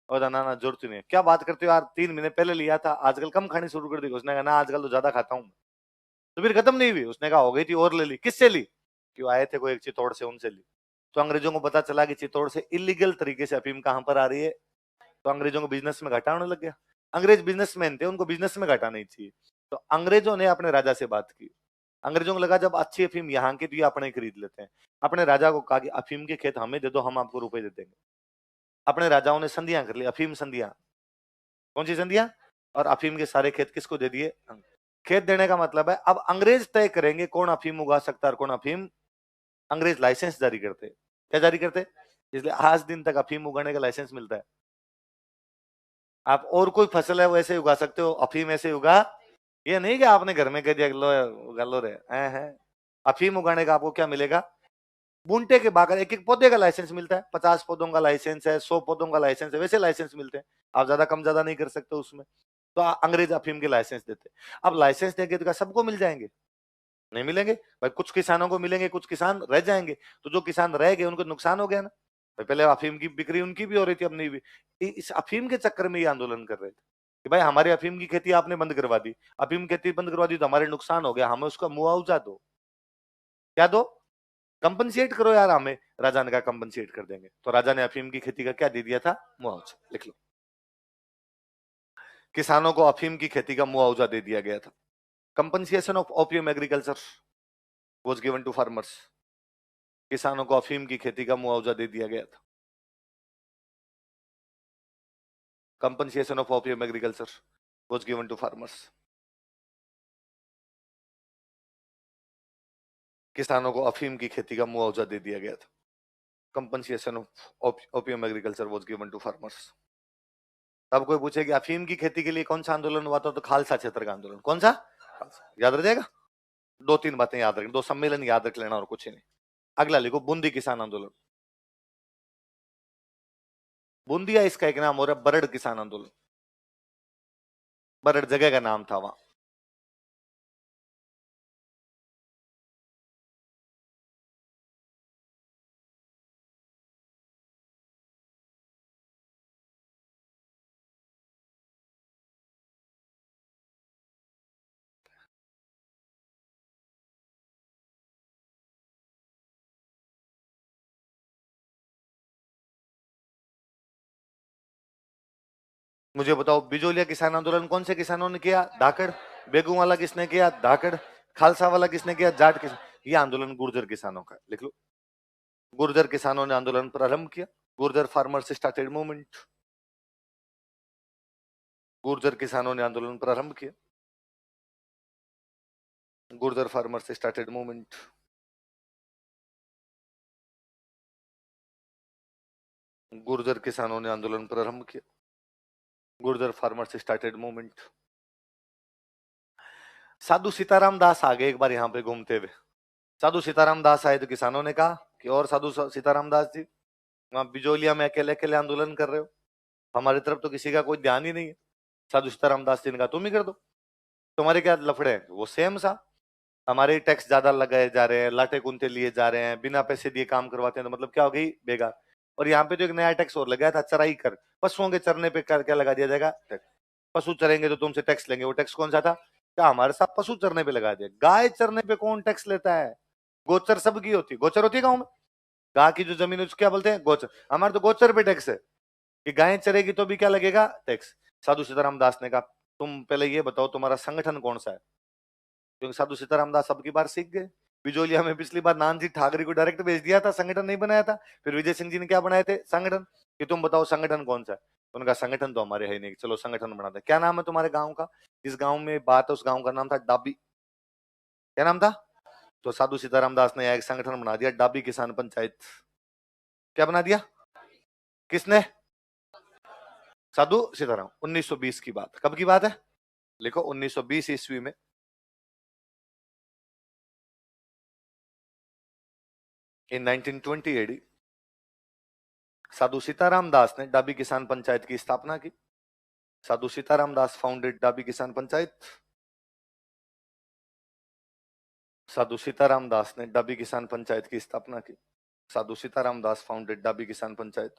S1: और ना ना जरूरत ही नहीं, क्या बात करते हो यार, 3 महीने पहले लिया था, आजकल कम खानी शुरू कर दी। उसने कहा ना, आजकल तो ज्यादा खाता हूँ। तो फिर खत्म नहीं हुई, उसने कहा हो गई थी और ले ली। किससे ली? क्यों आए थे कोई एक चित्तौड़ से, उनसे ली। तो अंग्रेजों को पता चला कि चित्तौड़ से इलीगल तरीके से अफीम कहां पर आ रही है, तो अंग्रेजों को बिजनेस में घाटा होने लग गया। अंग्रेज बिजनेसमैन थे, उनको बिजनेस में घाटा नहीं चाहिए। तो अंग्रेजों ने अपने राजा से बात की। अंग्रेजों को लगा जब अच्छी अफीम यहाँ की, तो ये अपने खरीद लेते हैं। अपने राजा को कहा कि अफीम के खेत हमें दे दो, हम आपको रुपए दे देंगे। अपने राजाओं ने संधियां कर ली, अफीम संधियां। कौन सी संधियां? और अफीम के सारे खेत किसको दे दिए? खेत देने का मतलब है अब अंग्रेज तय करेंगे कौन अफीम उगा सकता है और कौन अफीम, अंग्रेज लाइसेंस जारी करते, क्या जारी करते, इसलिए आज दिन तक अफीम उगाने का लाइसेंस मिलता है। आप और कोई फसल है वो ऐसे उगा सकते हो, अफीम ऐसे उगा, ये नहीं कि आपने घर में कह दिया लो उगा लो रे है। अफीम उगाने का आपको क्या मिलेगा, बूंटे के बागर एक एक पौधे का लाइसेंस मिलता है, 50 पौधों का लाइसेंस है, 100 पौधों का लाइसेंस है, वैसे लाइसेंस मिलते हैं। आप ज्यादा कम ज्यादा नहीं कर सकते उसमें, तो अंग्रेज अफीम के लाइसेंस देते। अब लाइसेंस देंगे तो क्या सबको मिल जाएंगे, नहीं मिलेंगे भाई, कुछ किसानों को मिलेंगे, कुछ किसान रह जाएंगे। तो जो किसान रह गए उनको नुकसान हो गया ना भाई, पहले अफीम की बिक्री उनकी भी हो रही थी, अब नहीं भी। इस अफीम के चक्कर में ये आंदोलन कर रहे थे कि भाई हमारे अफीम की खेती आपने बंद करवा दी, अफीम खेती बंद करवा दी तो हमारे नुकसान हो गया, हमें उसका मुआवजा दो, क्या दो, कंपनसेट करो यार हमें। राजा ने कहा कंपनसेट कर देंगे, तो राजा ने अफीम की खेती का क्या दे दिया था, मुआवजा, लिख लो, किसानों को अफीम की खेती का मुआवजा दे दिया गया था। Compensation of opium agriculture was given to farmers, किसानों को अफीम की खेती का मुआवजा दे दिया गया था। Compensation of opium agriculture was given to farmers, किसानों को अफीम की खेती का मुआवजा दे दिया गया था। Compensation of opium agriculture was given to farmers. तब कोई पूछे कि अफीम की खेती के लिए कौन सा आंदोलन हुआ था, तो खालसा क्षेत्र का आंदोलन, कौन सा, याद रह जाएगा। दो तीन बातें याद रखें, दो सम्मेलन याद रख लेना और कुछ नहीं। अगला लिखो बूंदी किसान आंदोलन, बूंदिया इसका एक नाम हो रहा है, बरड़ किसान आंदोलन, बरड़ जगह का नाम था वहां। मुझे बताओ बिजोलिया किसान आंदोलन कौन से किसानों ने किया, धाकड़। बेगू वाला किसने किया, धाकड़। खालसा वाला किसने किया, जाट किसान। ये आंदोलन गुर्जर किसानों का, लिख लो, गुर्जर किसानों ने आंदोलन प्रारंभ किया। Gurjar farmers started movement, Gurjar किसानों ने आंदोलन प्रारंभ किया। Gurjar farmers started movement, Gurjar किसानों ने आंदोलन प्रारंभ किया। Gurjar farmers started movement. Sadhu Sitaram Das आ गए एक बार यहाँ पे घूमते हुए। साधु सीताराम दास आए तो किसानों ने कहा कि और साधु सीताराम दास जी, वहां बिजोलिया में अकेले अकेले आंदोलन कर रहे हो, हमारी तरफ तो किसी का कोई ध्यान ही नहीं है। साधु सीताराम दास जी ने कहा तुम ही कर दो, तुम्हारे क्या लफड़े हैं, वो सेम सा, हमारे टैक्स ज्यादा लगाए जा रहे हैं, लाटे कुंते लिए जा रहे हैं, बिना पैसे दिए काम करवाते हैं, तो मतलब क्या हो गई, बेकार। और यहाँ पे तो एक नया टैक्स और लगाया था, चराई कर, पशुओं के चरने पे क्या लगा दिया जाएगा, टैक्स। पशु चरेंगे तो तुमसे टैक्स लेंगे, वो टैक्स कौन सा था, क्या हमारे साथ पशु चरने पे लगा दिया। गाय चरने पे कौन टैक्स लेता है, गोचर सबकी होती, गोचर होती है गाँव में, गाय की जो जमीन है उसको क्या बोलते हैं, गोचर। हमारे तो गोचर पे टैक्स है कि गाय चरेगी तो भी क्या लगेगा, टैक्स। साधु सीताराम दास ने कहा तुम पहले ये बताओ तुम्हारा संगठन कौन सा है, क्योंकि साधु सीताराम दास अब की बार सीख गए। बिजोलिया में पिछली बार नानजी ठाकरे को डायरेक्ट भेज दिया था, संगठन नहीं बनाया था। फिर विजय सिंह जी ने क्या बनाए थे, संगठन, कि तुम बताओ संगठन कौन सा है। उनका संगठन तो हमारे है नहीं, चलो संगठन बनाते। क्या नाम है तुम्हारे गांव का, जिस गांव में बात है उस गांव का नाम था डाबी, क्या नाम था। तो साधु सीताराम दास ने एक संगठन बना दिया, डाबी किसान पंचायत। क्या बना दिया, किसने, साधु सीताराम। 1920 की बात, कब की बात है, लिखो 1920 ईस्वी में। इन 1920 एडी साधु सीताराम दास ने डाबी किसान पंचायत की स्थापना की। साधु सीताराम दास फाउंडेड डाबी किसान पंचायत। साधु सीताराम दास ने डाबी किसान पंचायत की स्थापना की। साधु सीताराम दास फाउंडेड डाबी किसान पंचायत।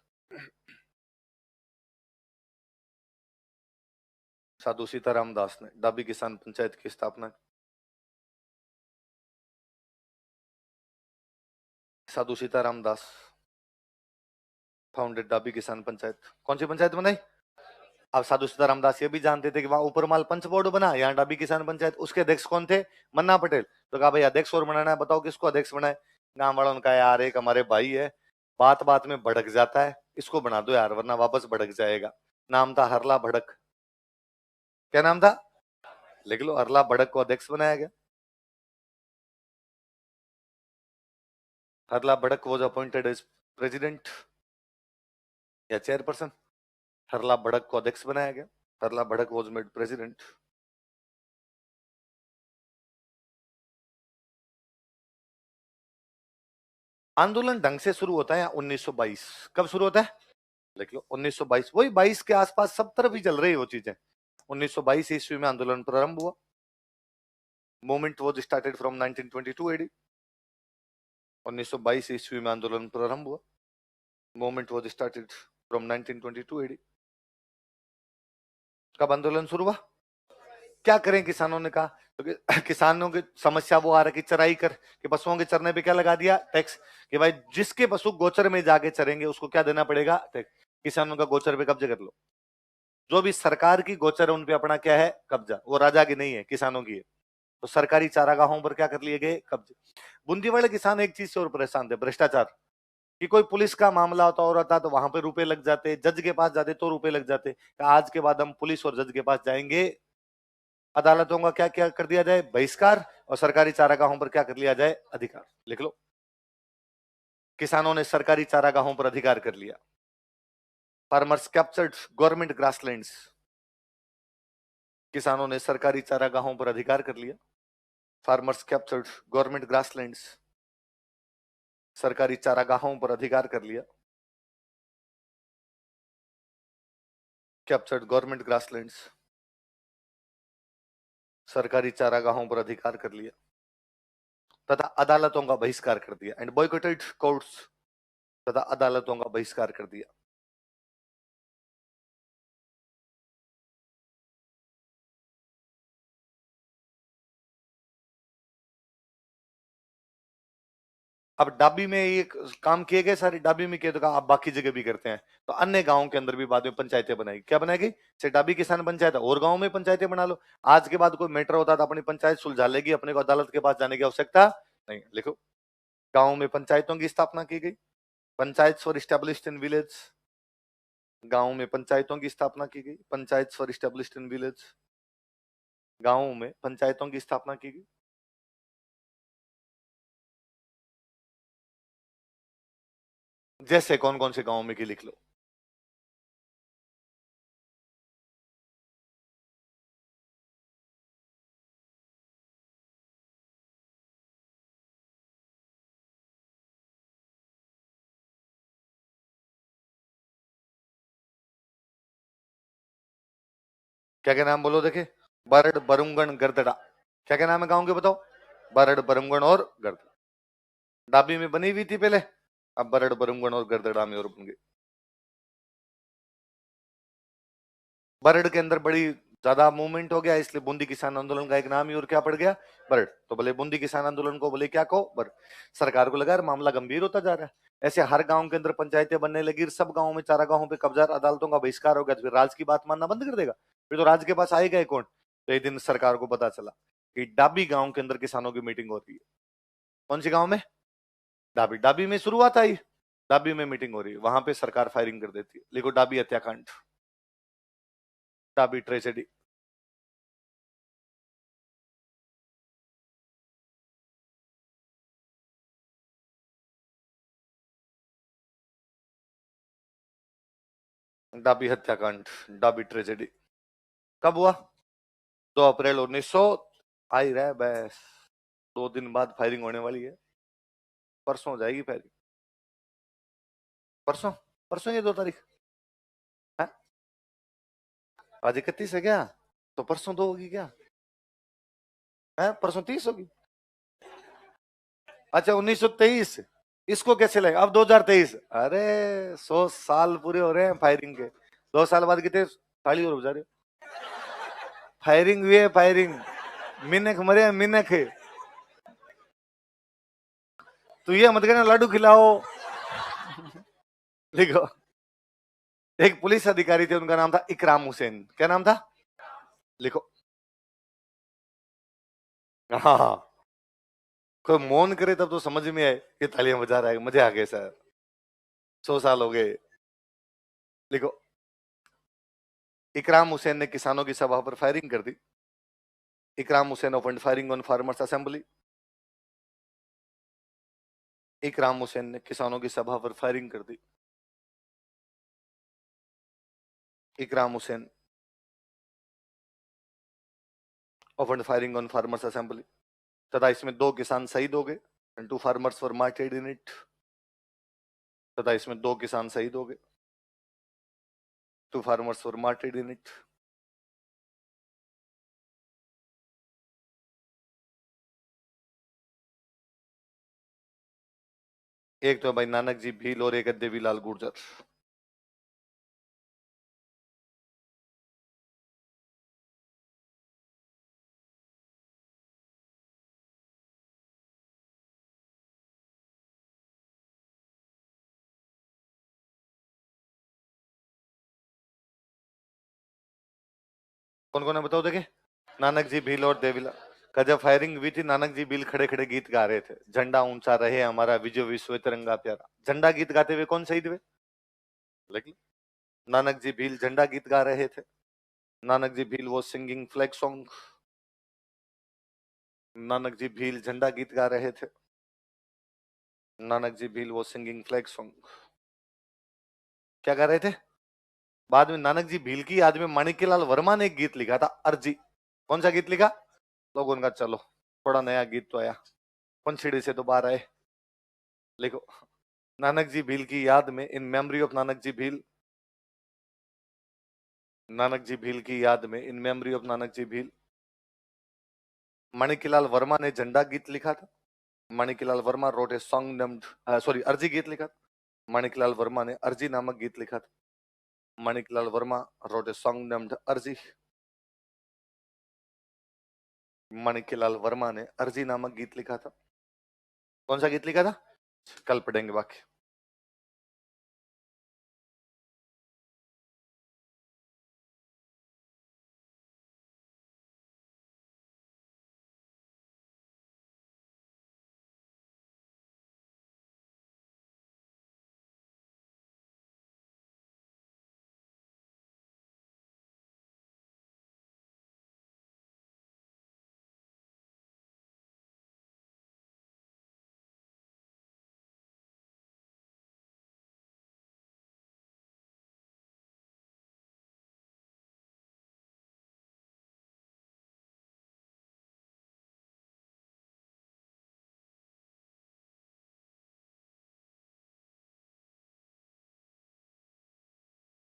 S1: साधु सीताराम दास ने डाबी किसान पंचायत की स्थापना की। साधु सीताराम दास फाउंडेड डाबी किसान पंचायत। कौन सी पंचायत बनाई, अब साधु सीताराम दास ये भी जानते थे कि वहां ऊपरमाल पंच बोर्ड बना, यहाँ डाबी किसान पंचायत, उसके अध्यक्ष कौन थे, मन्ना पटेल। तो कहा भाई अध्यक्ष और बनाना है, बताओ किसको अध्यक्ष बनाए। गांव वालों ने कहा यार एक हमारे भाई है, बात बात में भड़क जाता है, इसको बना दो यार वरना वापस भड़क जाएगा। नाम था हरला भड़क। क्या नाम था, लिख लो, हरला भड़क को अध्यक्ष बनाया गया। हरला भड़क वॉज अपॉइंटेड एज प्रेसिडेंट या चेयरपर्सन। हरला भड़क को अध्यक्ष बनाया गया। हरला भड़क वॉज मेड प्रेसिडेंट। आंदोलन ढंग से शुरू होता है 1922। कब शुरू होता है? लिख लो 1922। वही 22 के आसपास सब तरफ ही चल रही है वो चीजें। 1922 ईस्वी में आंदोलन प्रारंभ हुआ। Movement was started from 1922 AD. 1922 ईस्वी में आंदोलन प्रारंभ हुआ। Movement was started from 1922 AD. कब आंदोलन शुरू हुआ? क्या करें किसानों ने कहा, तो किसानों की समस्या वो आ रही कि चराई कर, कि पशुओं के चरने पे क्या लगा दिया? टैक्स। कि भाई जिसके पशु गोचर में जाके चरेंगे उसको क्या देना पड़ेगा? टैक्स। किसानों का गोचर पे कब्जे कर लो। जो भी सरकार की गोचर है उन पे अपना क्या है? कब्जा। वो राजा की नहीं है, किसानों की है। तो सरकारी चारागाहों पर क्या कर लिए गए? कब्जे। बूंदी वाले किसान एक चीज से और परेशान थे, भ्रष्टाचार। कि कोई पुलिस का मामला होता और आता तो वहां पे रुपए लग जाते, जज के पास जाते तो रुपए लग जाते। आज के बाद हम पुलिस और जज के पास जाएंगे, अदालतों का क्या क्या कर दिया जाए? बहिष्कार। और सरकारी चारागाहों पर क्या कर लिया जाए? अधिकार। लिख लो, किसानों ने सरकारी चारागाहों पर अधिकार कर लिया। Farmers captured government grasslands. किसानों ने सरकारी चारागाहों पर अधिकार कर लिया। Farmers captured government grasslands. सरकारी चारागाहों पर अधिकार कर लिया। Captured government grasslands. सरकारी चारागाहों पर अधिकार कर लिया तथा अदालतों का बहिष्कार कर दिया। And boycotted courts. तथा अदालतों का बहिष्कार कर दिया। अब डाबी में ये काम किए गए सारे, डाबी में किए तो कहा आप बाकी जगह भी करते हैं, तो अन्य गांवों के अंदर भी बाद में पंचायतें बनाई। क्या बनाएगी? से डाबी किसान पंचायत और गांव में पंचायतें बना लो। आज के बाद कोई मैटर होता तो अपनी पंचायत सुलझा लेगी, अपने को अदालत के पास जाने की आवश्यकता नहीं। लिखो, गाँव में पंचायतों की स्थापना की गई। Panchayat for established in village. गाँव में पंचायतों की स्थापना की गई। Panchayat for established in village. गाँव में पंचायतों की स्थापना की गई। जैसे कौन कौन से गांव में की? लिख लो। क्या क्या नाम बोलो देखे? बरड़, बरुंगन, गरदड़ा। क्या क्या नाम है गांव के बताओ? बरड़, बरुंगन और गरदड़ा। डाबी में बनी हुई थी पहले, अब बरड़, बरुंगन और गरदड़ा में और बन गई। बरड़ के अंदर बड़ी ज्यादा मूवमेंट हो गया, इसलिए बूंदी किसान आंदोलन का एक नाम ही और क्या पड़ गया? बरड़। तो बोले बूंदी किसान आंदोलन को बोले क्या कहो? बरड़। सरकार को लगा यार मामला गंभीर होता जा रहा है, ऐसे हर गांव के अंदर पंचायतें बनने लगी, सब गांवों में चारा गांवों पे कब्जा, अदालतों का बहिष्कार हो गया, तो फिर राज की बात मानना बंद कर देगा? फिर तो राज के पास आएगा कौन? तो एक दिन सरकार को पता चला कि डाबी गांव के अंदर किसानों की मीटिंग हो रही है। कौन सी गांव में? डाबी। डाबी में शुरुआत आई, डाबी में मीटिंग हो रही है, वहां पे सरकार फायरिंग कर देती है। लिखो, डाबी हत्याकांड, डाबी ट्रेजेडी। डाबी हत्याकांड, डाबी ट्रेजेडी कब हुआ? 2 अप्रैल 1900। आ ही रहा है बस, 2 दिन बाद फायरिंग होने वाली है। परसों हो जाएगी फायरिंग। परसों? परसों ये 2 तारीख है? आज 31 है क्या? तो परसों 2 होगी क्या? है परसों 30 होगी। अच्छा 1923। इसको कैसे लगे अब 2023? अरे 100 साल पूरे हो रहे हैं फायरिंग के। 2 साल बाद कितने ताली और बजा रहे हो? फायरिंग हुई है, फायरिंग। मिनख मरे हैं, मिनख। तो ये मत कहना लाडू खिलाओ। लिखो, एक पुलिस अधिकारी थे, उनका नाम था इकराम हुसैन। क्या नाम था? लिखो। हाँ, कोई मौन करे तब तो समझ में आए कि तालियां बजा रहा है, मजे आ गए सर। 100 साल हो गए। लिखो, इकराम हुसैन ने किसानों की सभा पर फायरिंग कर दी। इकराम Hussain open firing on farmers assembly. इकराम हुसैन ने किसानों की सभा पर फायरिंग कर दी। इकराम Hussain open firing on farmers assembly तथा इसमें 2 किसान शहीद हो गए and 2 farmers were martyred in it. तथा इसमें 2 किसान शहीद हो गए, 2 farmers were martyred in it. एक तो भाई नानक जी भील और एक है देवीलाल गुर्जर। कौन कौन है बताओ देखे? नानक जी भील और देवीलाल का जब फायरिंग हुई थी, नानक जी भील खड़े खड़े गीत गा रहे थे, झंडा ऊंचा रहे हमारा विजय विश्व तिरंगा प्यारा। झंडा गीत गाते हुए कौन शहीद हुए? लेकिन नानक जी भील झंडा गीत गा रहे थे। नानक जी भील वो singing flag song. Nanak ji Bhil झंडा गीत गा रहे थे। नानक जी भील वो सिंगिंग फ्लैग सॉन्ग क्या गा रहे थे? बाद में नानक जी भील की याद में माणिक्यलाल वर्मा ने एक गीत लिखा था, अर्जी। कौन सा गीत लिखा? लोगों का चलो थोड़ा नया गीत तो आया, पंछड़ी से तो बाहर आए। लिखो, नानक जी भील की याद में, in memory of Nanak ji Bhil, Nanak ji Bhil की याद में, in memory of Nanak ji Bhil, Manikyalal Verma ने झंडा गीत लिखा था। Manikyalal Verma wrote a song named, sorry अर्जी गीत लिखा था। माणिक्यलाल वर्मा ने अर्जी नामक गीत लिखा था। Manikyalal Verma wrote a song named अर्जी। माणिक्यलाल वर्मा ने अर्जी नामक गीत लिखा था। कौन सा गीत लिखा था? कल पढ़ेंगे बाकी।